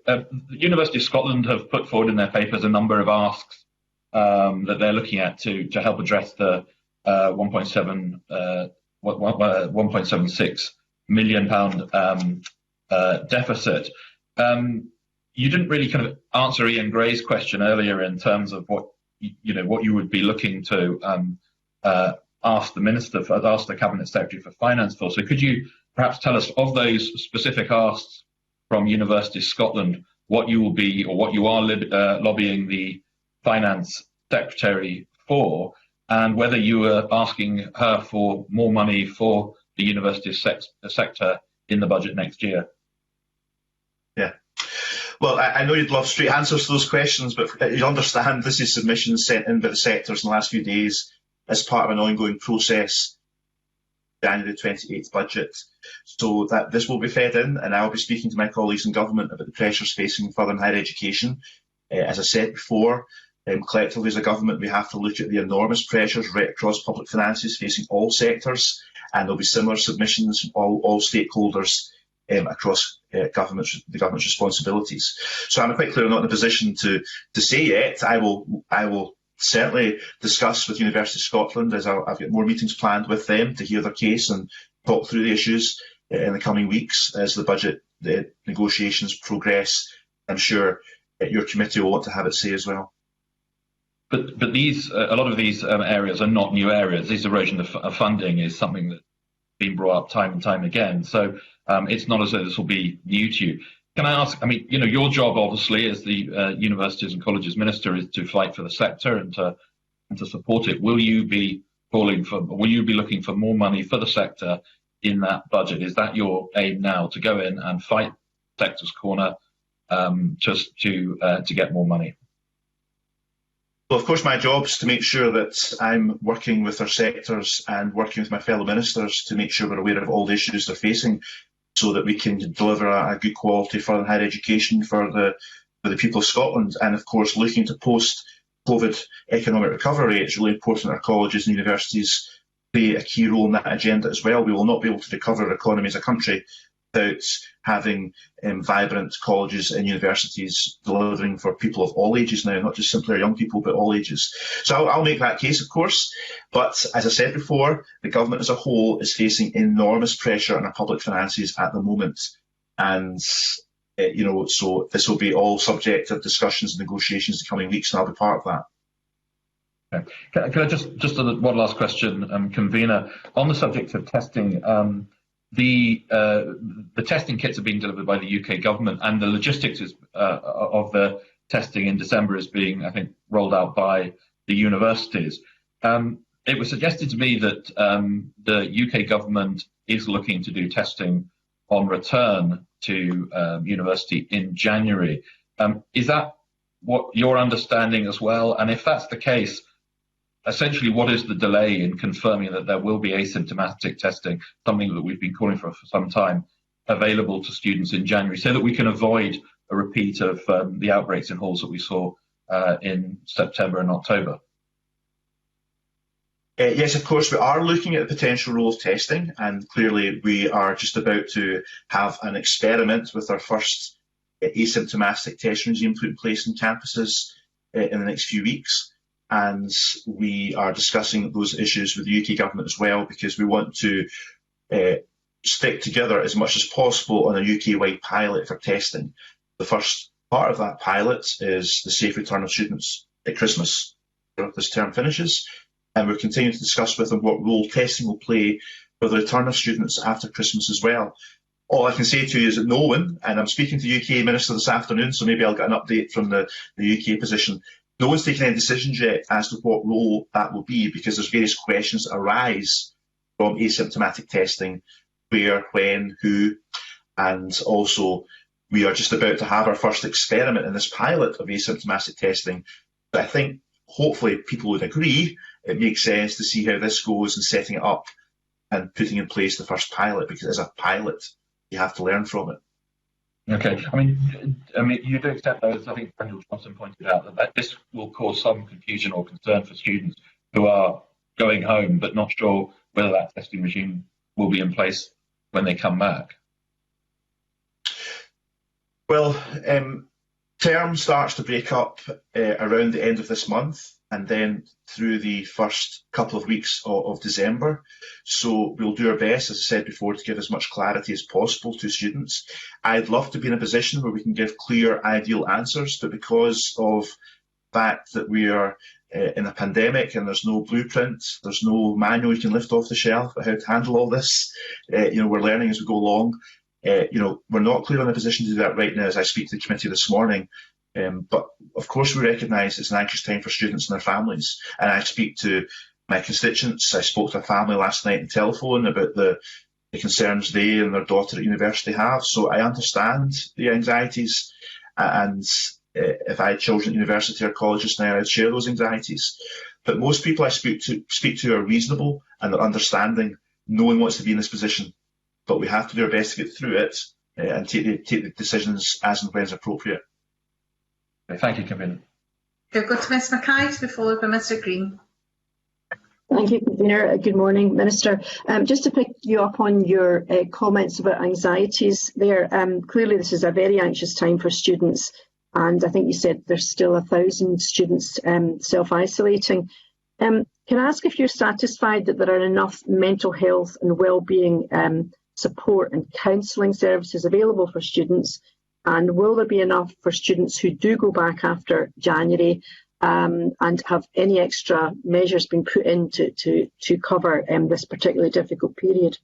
the University of Scotland have put forward in their papers a number of asks that they're looking at to help address the £1.76 million deficit. You didn't really kind of answer Ian Gray's question earlier in terms of what you would be looking to ask the Minister, ask the Cabinet Secretary for Finance for. So could you perhaps tell us, of those specific asks from University of Scotland, what you will be, or what you are lobbying the Finance Secretary for, and whether you are asking her for more money for the university sector in the budget next year? Yeah. Well, I know you'd love straight answers to those questions, but you understand this is submissions sent in by the sectors in the last few days as part of an ongoing process, January 28th budget. So that this will be fed in, and I'll be speaking to my colleagues in government about the pressures facing further and higher education. As I said before, collectively as a government, we have to look at the enormous pressures right across public finances facing all sectors, and there'll be similar submissions from all stakeholders across the government's responsibilities. So I'm quite clear I'm not in a position to say yet. I will certainly discuss with University of Scotland, as I've got more meetings planned with them to hear their case and talk through the issues in the coming weeks as the budget negotiations progress. I'm sure your committee will want to have its say as well. But these, a lot of these areas are not new areas. This erosion of funding is something that's been brought up time and time again. So it's not as though this will be new to you. Can I ask, I mean, your job obviously as the Universities and Colleges Minister is to fight for the sector and to support it. Will you be looking for more money for the sector in that budget? Is that your aim now, to go in and fight sector's corner just to get more money? Well, of course, my job is to make sure that I'm working with our sectors and working with my fellow ministers to make sure we're aware of all the issues they're facing, so that we can deliver a good quality further higher education for the people of Scotland, and of course looking to post COVID economic recovery, it's really important our colleges and universities play a key role in that agenda as well. We will not be able to recover our economy as a country without having vibrant colleges and universities delivering for people of all ages now, not just simply our young people, but all ages. So I'll make that case, of course. But as I said before, the government as a whole is facing enormous pressure on our public finances at the moment. And, so this will be all subject of discussions and negotiations in the coming weeks, and I'll be part of that. Okay. Can I just one last question, Convener, on the subject of testing? The testing kits are being delivered by the UK government, and the logistics of the testing in December is being, I think, rolled out by the universities. It was suggested to me that the UK government is looking to do testing on return to university in January. Is that what your understanding as well? And if that's the case, essentially, what is the delay in confirming that there will be asymptomatic testing, something that we've been calling for some time, available to students in January, so that we can avoid a repeat of the outbreaks in halls that we saw in September and October? Yes, of course, we are looking at the potential role of testing, and clearly we are just about to have an experiment with our first asymptomatic test regime put in place in campuses in the next few weeks. And we are discussing those issues with the UK government as well, because we want to stick together as much as possible on a UK-wide pilot for testing. The first part of that pilot is the safe return of students at Christmas, after this term finishes, and we're continuing to discuss with them what role testing will play for the return of students after Christmas as well. All I can say to you is that no one, and I'm speaking to the UK Minister this afternoon, so maybe I'll get an update from the UK position. No one's taken any decisions yet as to what role that will be, because there's various questions that arise from asymptomatic testing, where, when, who, and also we are just about to have our first experiment in this pilot of asymptomatic testing. But I think hopefully people would agree it makes sense to see how this goes and setting it up and putting in place the first pilot, because as a pilot, you have to learn from it. Okay. I mean, you do accept, though, as I think Brendan Johnson pointed out, that this will cause some confusion or concern for students who are going home but not sure whether that testing regime will be in place when they come back. Well, term starts to break up around the end of this month, and then through the first couple of weeks of December. So we'll do our best, as I said before, to give as much clarity as possible to students. I'd love to be in a position where we can give clear, ideal answers, but because of the fact that we are in a pandemic and there's no blueprint, there's no manual you can lift off the shelf about how to handle all this, we're learning as we go along. We're not clear in a position to do that right now as I speak to the committee this morning. But of course we recognise it's an anxious time for students and their families, and I speak to my constituents. I spoke to a family last night on telephone about the concerns they and their daughter at university have, so I understand the anxieties, and if I had children at university or colleges now, I'd share those anxieties. But most people I speak to are reasonable and they're understanding. No one wants to be in this position, but we have to do our best to get through it and take the decisions as and when it's appropriate. Thank you, Convener. We'll go to Ms Mackay to be followed by Mr Green. Thank you, Convener. Good morning, Minister. Just to pick you up on your comments about anxieties there, clearly this is a very anxious time for students, and I think you said there's still 1,000 students self-isolating. Can I ask if you're satisfied that there are enough mental health and wellbeing support and counselling services available for students? And will there be enough for students who do go back after January, and have any extra measures been put in to cover this particularly difficult period?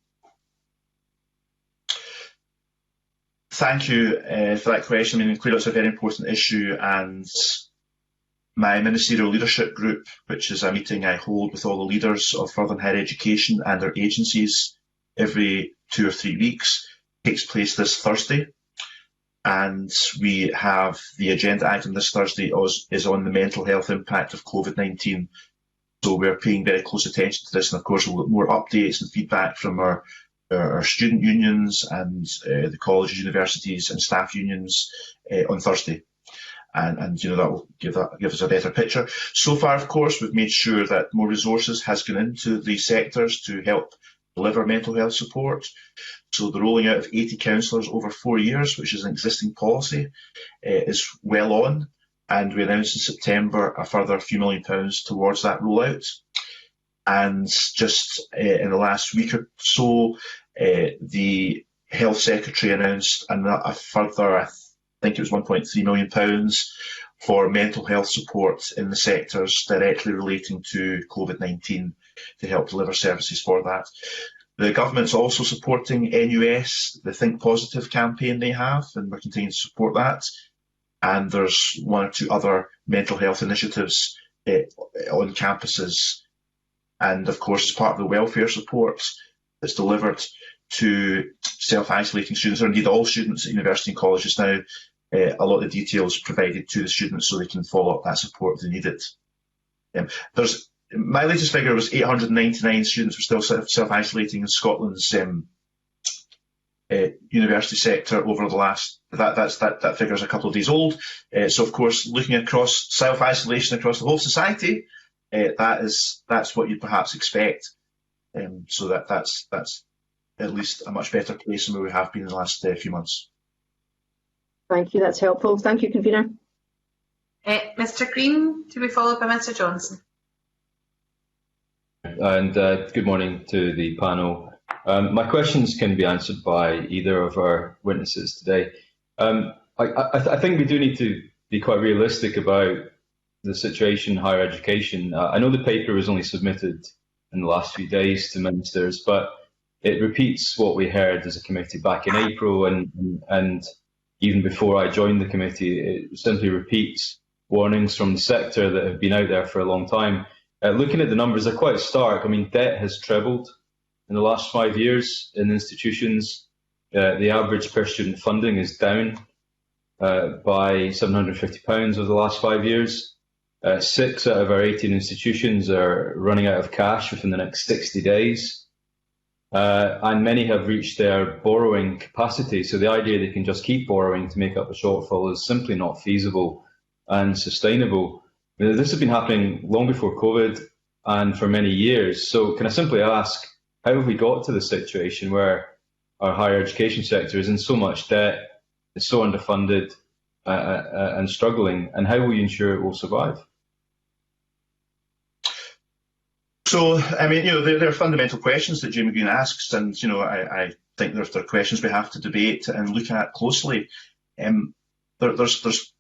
Thank you for that question. I mean, clearly it's a very important issue, and my ministerial leadership group, which is a meeting I hold with all the leaders of further and higher education and their agencies every 2 or 3 weeks, takes place this Thursday. And we have the agenda item this Thursday is on the mental health impact of COVID-19. So we're paying very close attention to this, and of course we'll get more updates and feedback from our student unions and the colleges, universities and staff unions on Thursday. and that will give us a better picture. So far, of course, we've made sure that more resources has gone into these sectors to help deliver mental health support. So the rolling out of 80 counsellors over 4 years, which is an existing policy, is well on, and we announced in September a further few £1 million towards that rollout. And just in the last week or so, the Health Secretary announced a further, I think it was £1.3 million for mental health support in the sectors directly relating to COVID-19 to help deliver services for that. The government's also supporting NUS, the Think Positive campaign they have, and we're continuing to support that. And there's 1 or 2 other mental health initiatives on campuses. And of course, as part of the welfare support that's delivered to self-isolating students, or indeed all students at university and colleges now, a lot of the details provided to the students so they can follow up that support if they need it. My latest figure was 899 students were still self-isolating in Scotland's university sector over the last. That figure is a couple of days old. So of course, looking across self-isolation across the whole society, that's what you'd perhaps expect. So that's at least a much better place than where we have been in the last few months. Thank you, that's helpful. Thank you, Convener. Mr Green, to be followed by Mr Johnson. And good morning to the panel. My questions can be answered by either of our witnesses today. I think we do need to be quite realistic about the situation in higher education. I know the paper was only submitted in the last few days to ministers, but it repeats what we heard as a committee back in April and even before I joined the committee. It simply repeats warnings from the sector that have been out there for a long time. Looking at the numbers, they're quite stark. I mean, debt has trebled in the last 5 years in institutions. The average per student funding is down by £750 over the last 5 years. 6 out of our 18 institutions are running out of cash within the next 60 days. And many have reached their borrowing capacity. So the idea they can just keep borrowing to make up the shortfall is simply not feasible and sustainable. This has been happening long before COVID and for many years. So can I simply ask, how have we got to the situation where our higher education sector is in so much debt, is so underfunded and struggling, and how will you ensure it will survive? So, I mean, there are fundamental questions that Jamie Green asks, and, I think there are questions we have to debate and look at closely. There's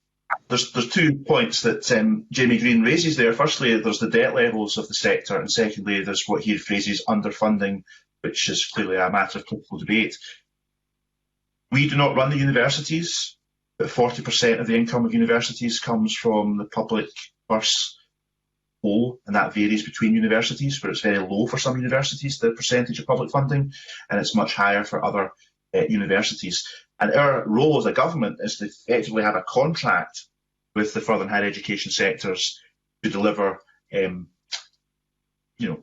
2 points that Jamie Green raises there. Firstly, there's the debt levels of the sector, and secondly, there's what he phrases underfunding, which is clearly a matter of political debate. We do not run the universities, but 40% of the income of universities comes from the public purse whole, and that varies between universities, where it's very low for some universities, the percentage of public funding, and it's much higher for other universities. And our role as a government is to effectively have a contract with the further and higher education sectors to deliver,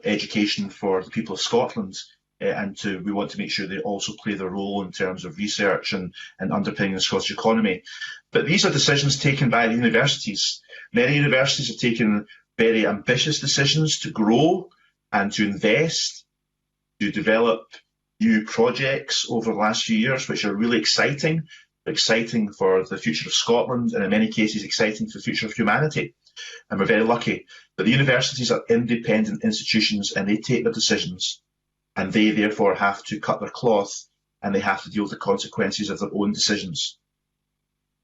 education for the people of Scotland, and we want to make sure they also play their role in terms of research and underpinning the Scottish economy. But these are decisions taken by the universities. Many universities have taken very ambitious decisions to grow and to invest, to develop new projects over the last few years, which are really exciting. They're exciting for the future of Scotland, and in many cases exciting for the future of humanity. And we're very lucky. But the universities are independent institutions, and they take their decisions, and they therefore have to cut their cloth, and they have to deal with the consequences of their own decisions.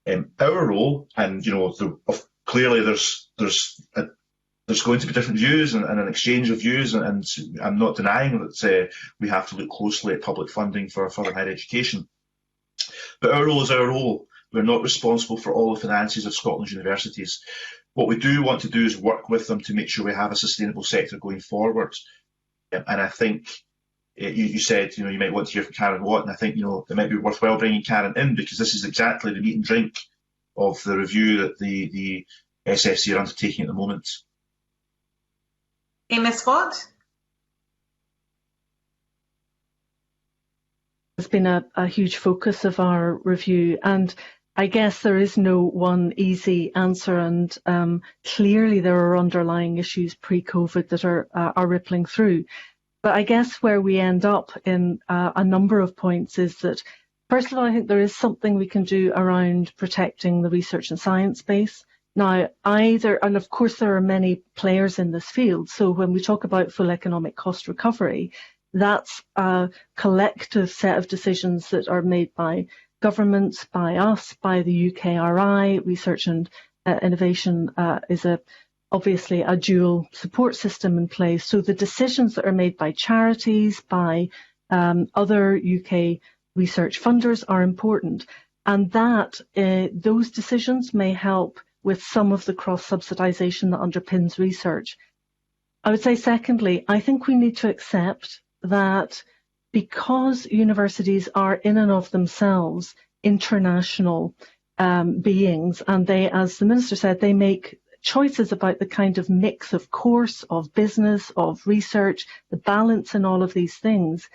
Our role, and clearly there's going to be different views and an exchange of views, and I'm not denying that we have to look closely at public funding for further higher education. But our role is our role. We're not responsible for all the finances of Scotland's universities. What we do want to do is work with them to make sure we have a sustainable sector going forward. And I think you said, you might want to hear from Karen Watt, and I think, it might be worthwhile bringing Karen in, because this is exactly the meat and drink of the review that the SFC are undertaking at the moment. Ms Watt? It's been a huge focus of our review, and I guess there is no one easy answer, and clearly there are underlying issues pre-COVID that are rippling through. But I guess where we end up in a number of points is that, first of all, I think there is something we can do around protecting the research and science base. Now, and of course there are many players in this field, so when we talk about full economic cost recovery, that's a collective set of decisions that are made by governments, by us, by the UKRI. Research and innovation is obviously a dual support system in place. So the decisions that are made by charities, by other UK research funders are important. And that those decisions may help with some of the cross-subsidisation that underpins research. I would say, secondly, I think we need to accept that because universities are in and of themselves international beings, and they, as the Minister said, they make choices about the kind of mix of course, of business, of research, the balance in all of these things,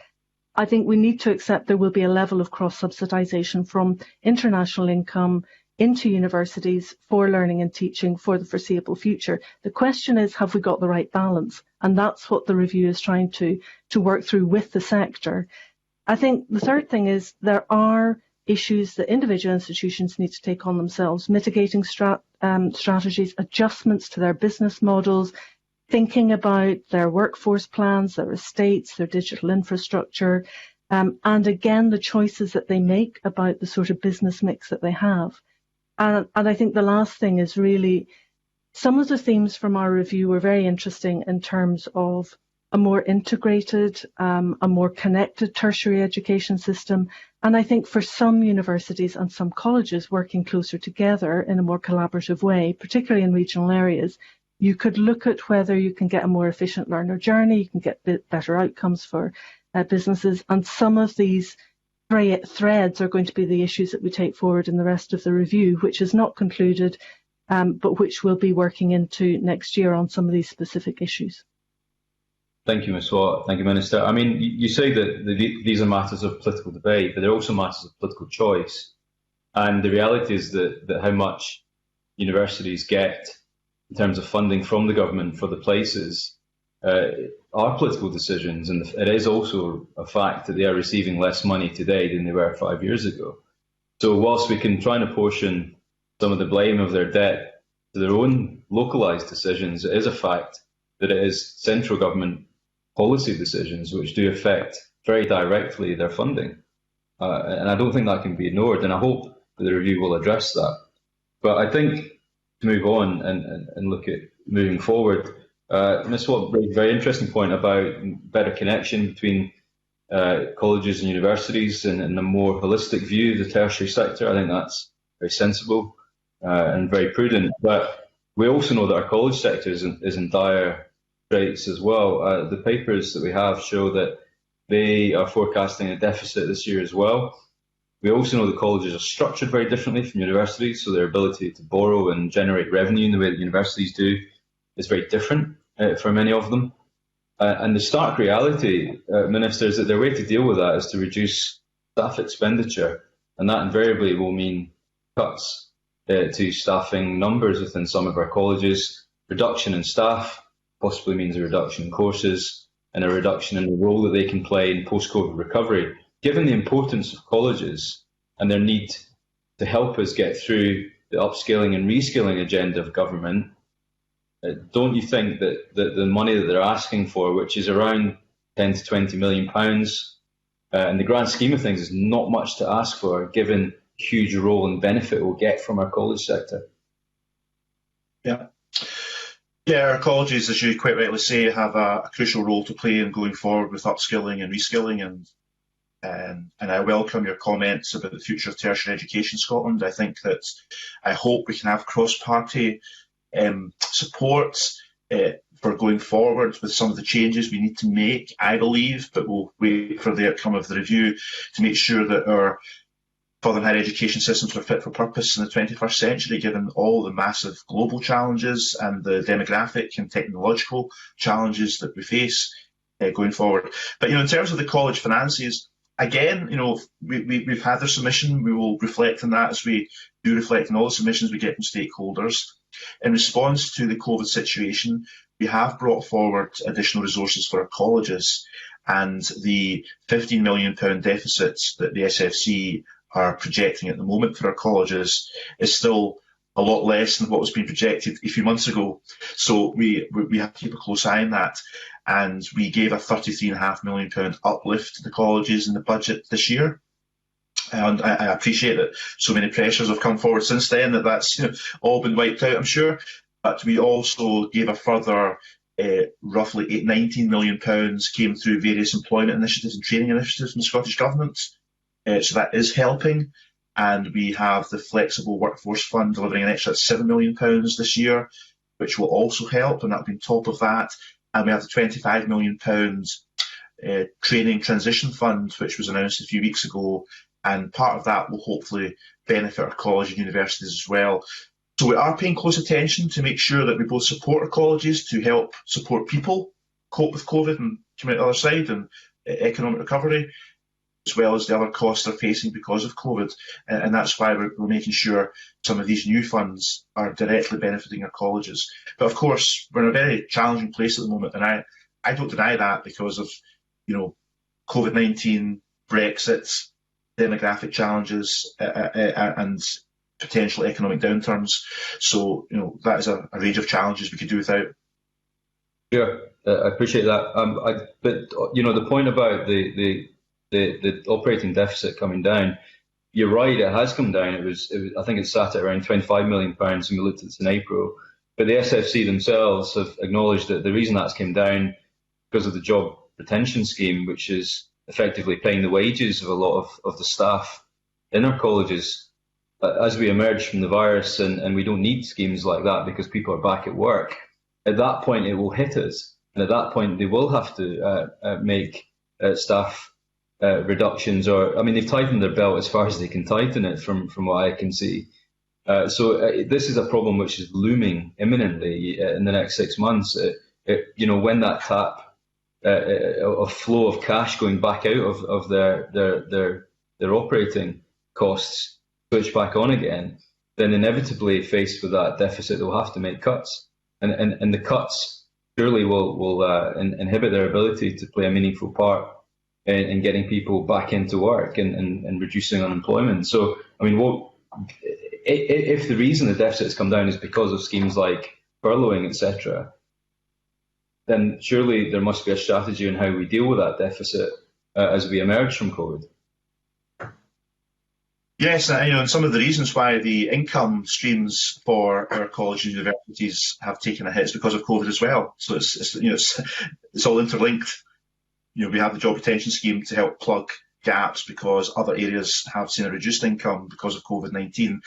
I think we need to accept there will be a level of cross-subsidisation from international income into universities for learning and teaching for the foreseeable future. The question is, have we got the right balance? And that's what the review is trying to work through with the sector. I think the third thing is there are issues that individual institutions need to take on themselves, mitigating strategies, adjustments to their business models, thinking about their workforce plans, their estates, their digital infrastructure, and again, the choices that they make about the sort of business mix that they have. And I think the last thing is really, some of the themes from our review were very interesting in terms of a more integrated, a more connected tertiary education system. And I think for some universities and some colleges working closer together in a more collaborative way, particularly in regional areas, you could look at whether you can get a more efficient learner journey, you can get better outcomes for businesses. And some of these threads are going to be the issues that we take forward in the rest of the review, which is not concluded, but which we'll be working into next year on some of these specific issues. Thank you, Ms Watt. Thank you, Minister. I mean, you say that these are matters of political debate, but they're also matters of political choice. And the reality is that how much universities get in terms of funding from the government for the places are political decisions. And it is also a fact that they are receiving less money today than they were 5 years ago. So whilst we can try and apportion some of the blame of their debt to their own localised decisions, it is a fact that it is central government policy decisions which do affect very directly their funding. And I don't think that can be ignored, and I hope that the review will address that. But I think to move on and look at moving forward, Ms Watt raised a very interesting point about better connection between colleges and universities and a more holistic view of the tertiary sector. I think that's very sensible and very prudent. But we also know that our college sector is in dire straits as well. The papers that we have show that they are forecasting a deficit this year as well. We also know the colleges are structured very differently from universities, so their ability to borrow and generate revenue in the way that universities do is very different for many of them. And the stark reality, Minister, is that their way to deal with that is to reduce staff expenditure, and that invariably will mean cuts to staffing numbers within some of our colleges. Reduction in staff possibly means a reduction in courses and a reduction in the role that they can play in post-COVID recovery. Given the importance of colleges and their need to help us get through the upskilling and reskilling agenda of government, don't you think that the money that they're asking for, which is around £10 to £20 million, in the grand scheme of things is not much to ask for, given the huge role and benefit we'll get from our college sector? Yeah, our colleges, as you quite rightly say, have a crucial role to play in going forward with upskilling and reskilling, and I welcome your comments about the future of tertiary education in Scotland. I hope we can have cross-party support for going forward with some of the changes we need to make, I believe, but we'll wait for the outcome of the review to make sure that our further higher education systems are fit for purpose in the 21st century, given all the massive global challenges and the demographic and technological challenges that we face going forward. But in terms of the college finances, again, we've had their submission. We will reflect on that as we do reflect on all the submissions we get from stakeholders. In response to the COVID situation, we have brought forward additional resources for our colleges, and the £15 million deficit that the SFC are projecting at the moment for our colleges is still a lot less than what was being projected a few months ago. So we have to keep a close eye on that. And we gave a £33.5 million uplift to the colleges in the budget this year. And I appreciate that so many pressures have come forward since then that's all been wiped out, I'm sure. But we also gave a further roughly £19 million came through various employment initiatives and training initiatives from the Scottish Government. So that is helping. And we have the Flexible Workforce Fund delivering an extra £7 million this year, which will also help, and that'll be on top of that. And we have the £25 million Training Transition Fund, which was announced a few weeks ago, and part of that will hopefully benefit our colleges and universities as well. So we are paying close attention to make sure that we both support our colleges to help support people cope with COVID and come out the other side and economic recovery, as well as the other costs they're facing because of COVID. And that's why we're making sure some of these new funds are directly benefiting our colleges. But of course, we're in a very challenging place at the moment, and I don't deny that because of, COVID-19, Brexit, demographic challenges, and potential economic downturns. So, that is a range of challenges we could do without. Yeah, I appreciate that. But the point about the operating deficit coming down, you're right, it has come down. I think it sat at around £25 million when we looked at this in April. But the SFC themselves have acknowledged that the reason that's came down because of the job retention scheme, which is effectively paying the wages of a lot of the staff in our colleges. As we emerge from the virus, and we don't need schemes like that because people are back at work, at that point it will hit us. And at that point they will have to make staff reductions, they've tightened their belt as far as they can tighten it from what I can see. So this is a problem which is looming imminently in the next 6 months. When that tap of flow of cash going back out of their operating costs switch back on again, then inevitably faced with that deficit, they'll have to make cuts, and the cuts surely will inhibit their ability to play a meaningful part in getting people back into work and reducing unemployment. So, if the reason the deficit's come down is because of schemes like furloughing, etc., then surely there must be a strategy on how we deal with that deficit as we emerge from COVID. Yes, and some of the reasons why the income streams for our colleges and universities have taken a hit is because of COVID as well. So it's all interlinked. We have the job retention scheme to help plug gaps because other areas have seen a reduced income because of COVID-19.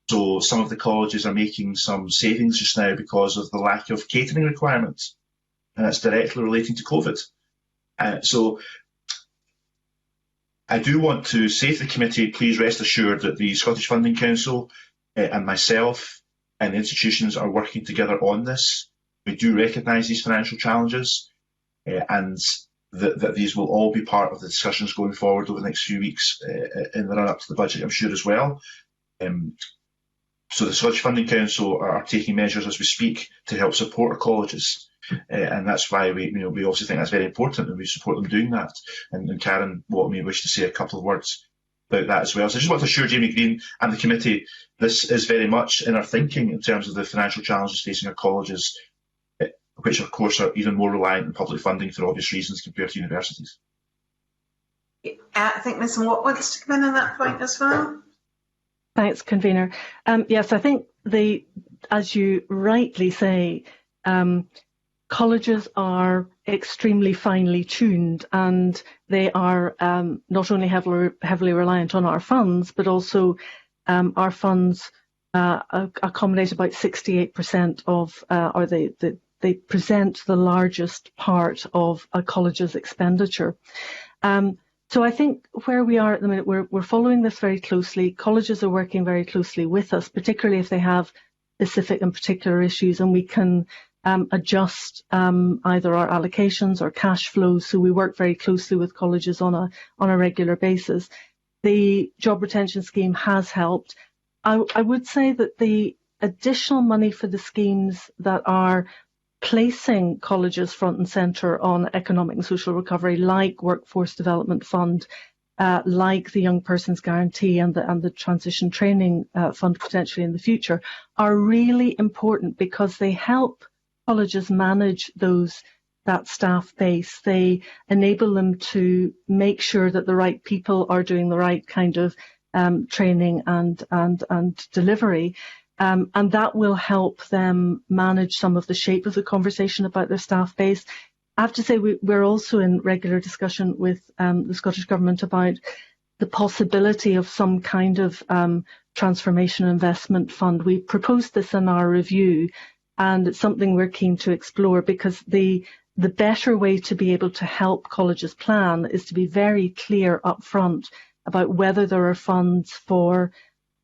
So some of the colleges are making some savings just now because of the lack of catering requirements, and that's directly relating to COVID. So I do want to say to the committee, please rest assured that the Scottish Funding Council and myself and the institutions are working together on this. We do recognise these financial challenges, and that these will all be part of the discussions going forward over the next few weeks in the run-up to the budget, I'm sure, as well. So the Scottish Funding Council are taking measures as we speak to help support our colleges, and that's why we also think that's very important, and we support them doing that. And Karen may wish to say a couple of words about that as well. So I just want to assure Jamie Green and the committee this is very much in our thinking in terms of the financial challenges facing our colleges, which of course are even more reliant on public funding for obvious reasons compared to universities. I think Ms Watt wants to come in on that point as well. Thanks, Convener. Yes, I think as you rightly say, colleges are extremely finely tuned, and they are not only heavily reliant on our funds, but also our funds accommodate about 68% of, or they present the largest part of a college's expenditure. So I think where we are at the minute, we're following this very closely. Colleges are working very closely with us, particularly if they have specific and particular issues, and we can adjust either our allocations or cash flows. So we work very closely with colleges on a regular basis. The job retention scheme has helped. I would say that the additional money for the schemes that are placing colleges front and centre on economic and social recovery, like Workforce Development Fund, like the Young Persons Guarantee and the Transition Training Fund potentially in the future, are really important because they help colleges manage that staff base. They enable them to make sure that the right people are doing the right kind of training and delivery. And that will help them manage some of the shape of the conversation about their staff base. I have to say we're also in regular discussion with the Scottish Government about the possibility of some kind of transformation investment fund. We proposed this in our review, and it's something we're keen to explore, because the better way to be able to help colleges plan is to be very clear up front about whether there are funds for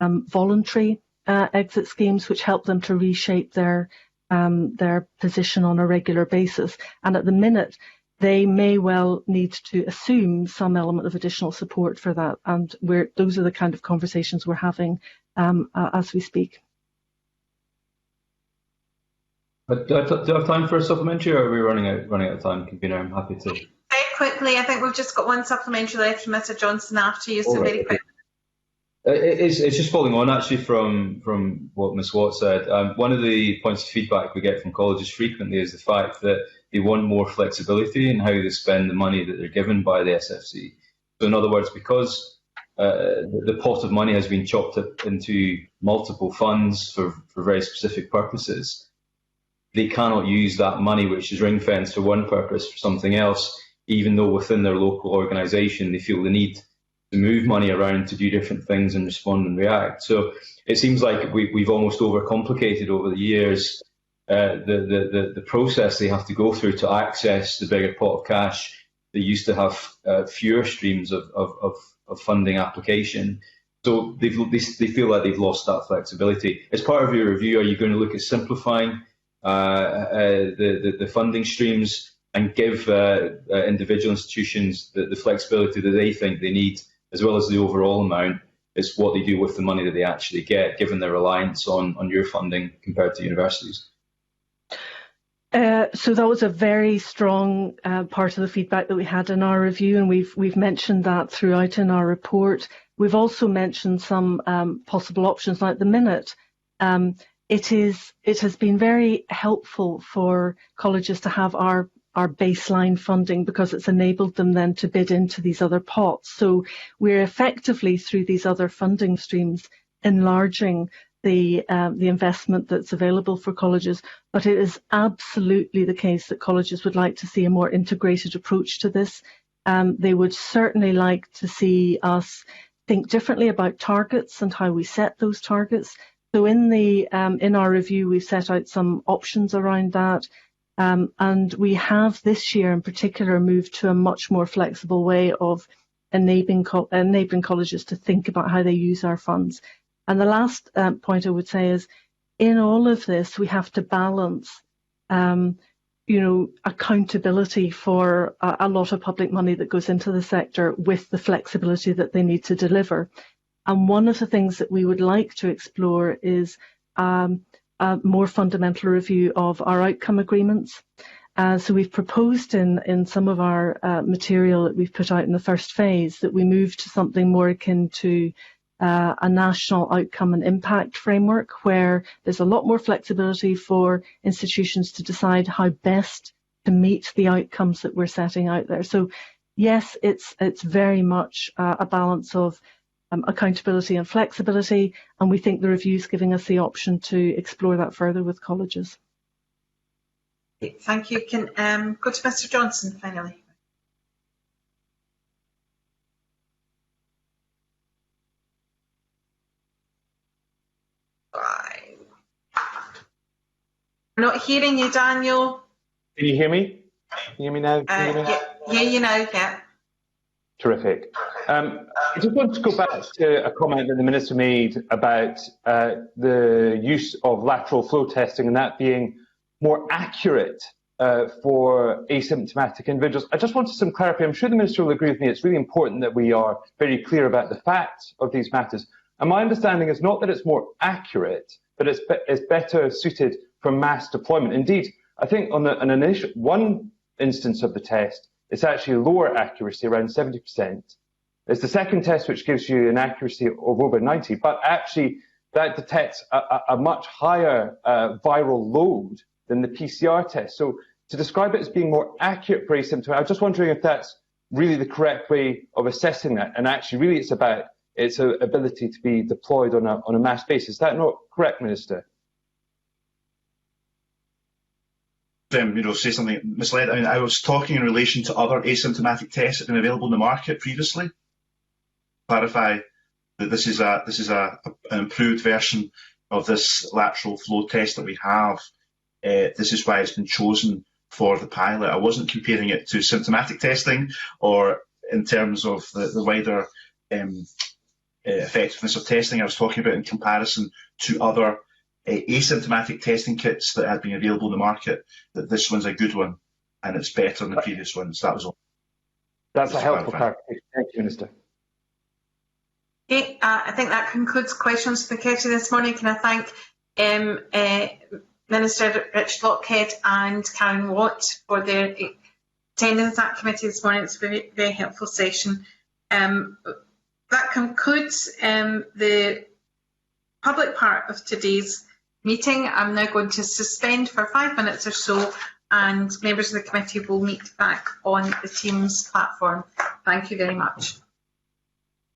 voluntary exit schemes, which help them to reshape their position on a regular basis. And at the minute, they may well need to assume some element of additional support for that. And those are the kind of conversations we're having as we speak. But do I have time for a supplementary, or are we running out of time, Convener? I'm happy to. Very quickly, I think we've just got one supplementary left from Mr Johnson after you, so very quickly. It's just following on actually from what Ms Watt said. One of the points of feedback we get from colleges frequently is the fact that they want more flexibility in how they spend the money that they're given by the SFC. So in other words, because the pot of money has been chopped up into multiple funds for very specific purposes, they cannot use that money, which is ring-fenced for one purpose, for something else, even though within their local organisation they feel the need to move money around to do different things and respond and react. So it seems like we've almost overcomplicated over the years the process they have to go through to access the bigger pot of cash. They used to have fewer streams of funding application. So they feel like they've lost that flexibility. As part of your review, are you going to look at simplifying the funding streams and give individual institutions the flexibility that they think they need, as well as the overall amount, is what they do with the money that they actually get, given their reliance on your funding compared to universities? So that was a very strong part of the feedback that we had in our review, and we've mentioned that throughout in our report. We've also mentioned some possible options. Now, at the minute, it has been very helpful for colleges to have our baseline funding, because it's enabled them then to bid into these other pots. So we're effectively, through these other funding streams, enlarging the investment that's available for colleges. But it is absolutely the case that colleges would like to see a more integrated approach to this. They would certainly like to see us think differently about targets and how we set those targets. So in our review, we've set out some options around that. And we have this year in particular moved to a much more flexible way of enabling colleges to think about how they use our funds. And the last point I would say is, in all of this, we have to balance, accountability for a lot of public money that goes into the sector with the flexibility that they need to deliver. And one of the things that we would like to explore is a more fundamental review of our outcome agreements. So we've proposed in some of our material that we've put out in the first phase that we move to something more akin to a national outcome and impact framework, where there's a lot more flexibility for institutions to decide how best to meet the outcomes that we're setting out there. So yes, it's very much a balance of accountability and flexibility, and we think the review is giving us the option to explore that further with colleges. Thank you. Can go to Mr Johnson finally. I'm not hearing you, Daniel. Can you hear me? Can you hear me now? Yeah, you know, yeah. Terrific. I just want to go back to a comment that the Minister made about the use of lateral flow testing, and that being more accurate for asymptomatic individuals. I just wanted some clarity. I'm sure the Minister will agree with me. It's really important that we are very clear about the facts of these matters. And my understanding is not that it's more accurate, but it's better suited for mass deployment. Indeed, I think on an initial one instance of the test, it's actually lower accuracy, around 70%. It's the second test which gives you an accuracy of over 90, but actually that detects a much higher viral load than the PCR test. So to describe it as being more accurate for asymptomatic, I'm just wondering if that's really the correct way of assessing that. And actually, really, it's about its ability to be deployed on a mass basis. Is that not correct, Minister? Say something misled. I mean, I was talking in relation to other asymptomatic tests that have been available in the market previously. Clarify that this is an improved version of this lateral flow test that we have. This is why it's been chosen for the pilot. I wasn't comparing it to symptomatic testing or in terms of the wider effectiveness of testing. I was talking about in comparison to other asymptomatic testing kits that had been available in the market, that this one's a good one and it's better than the previous ones. That was all. That's a helpful clarification. Thank you, Minister. Okay, I think that concludes questions for the committee this morning. Can I thank Minister Richard Lochhead and Karen Watt for their attendance at committee this morning. It's a very, very helpful session. That concludes the public part of today's meeting. I'm now going to suspend for 5 minutes or so, and members of the committee will meet back on the Teams platform. Thank you very much.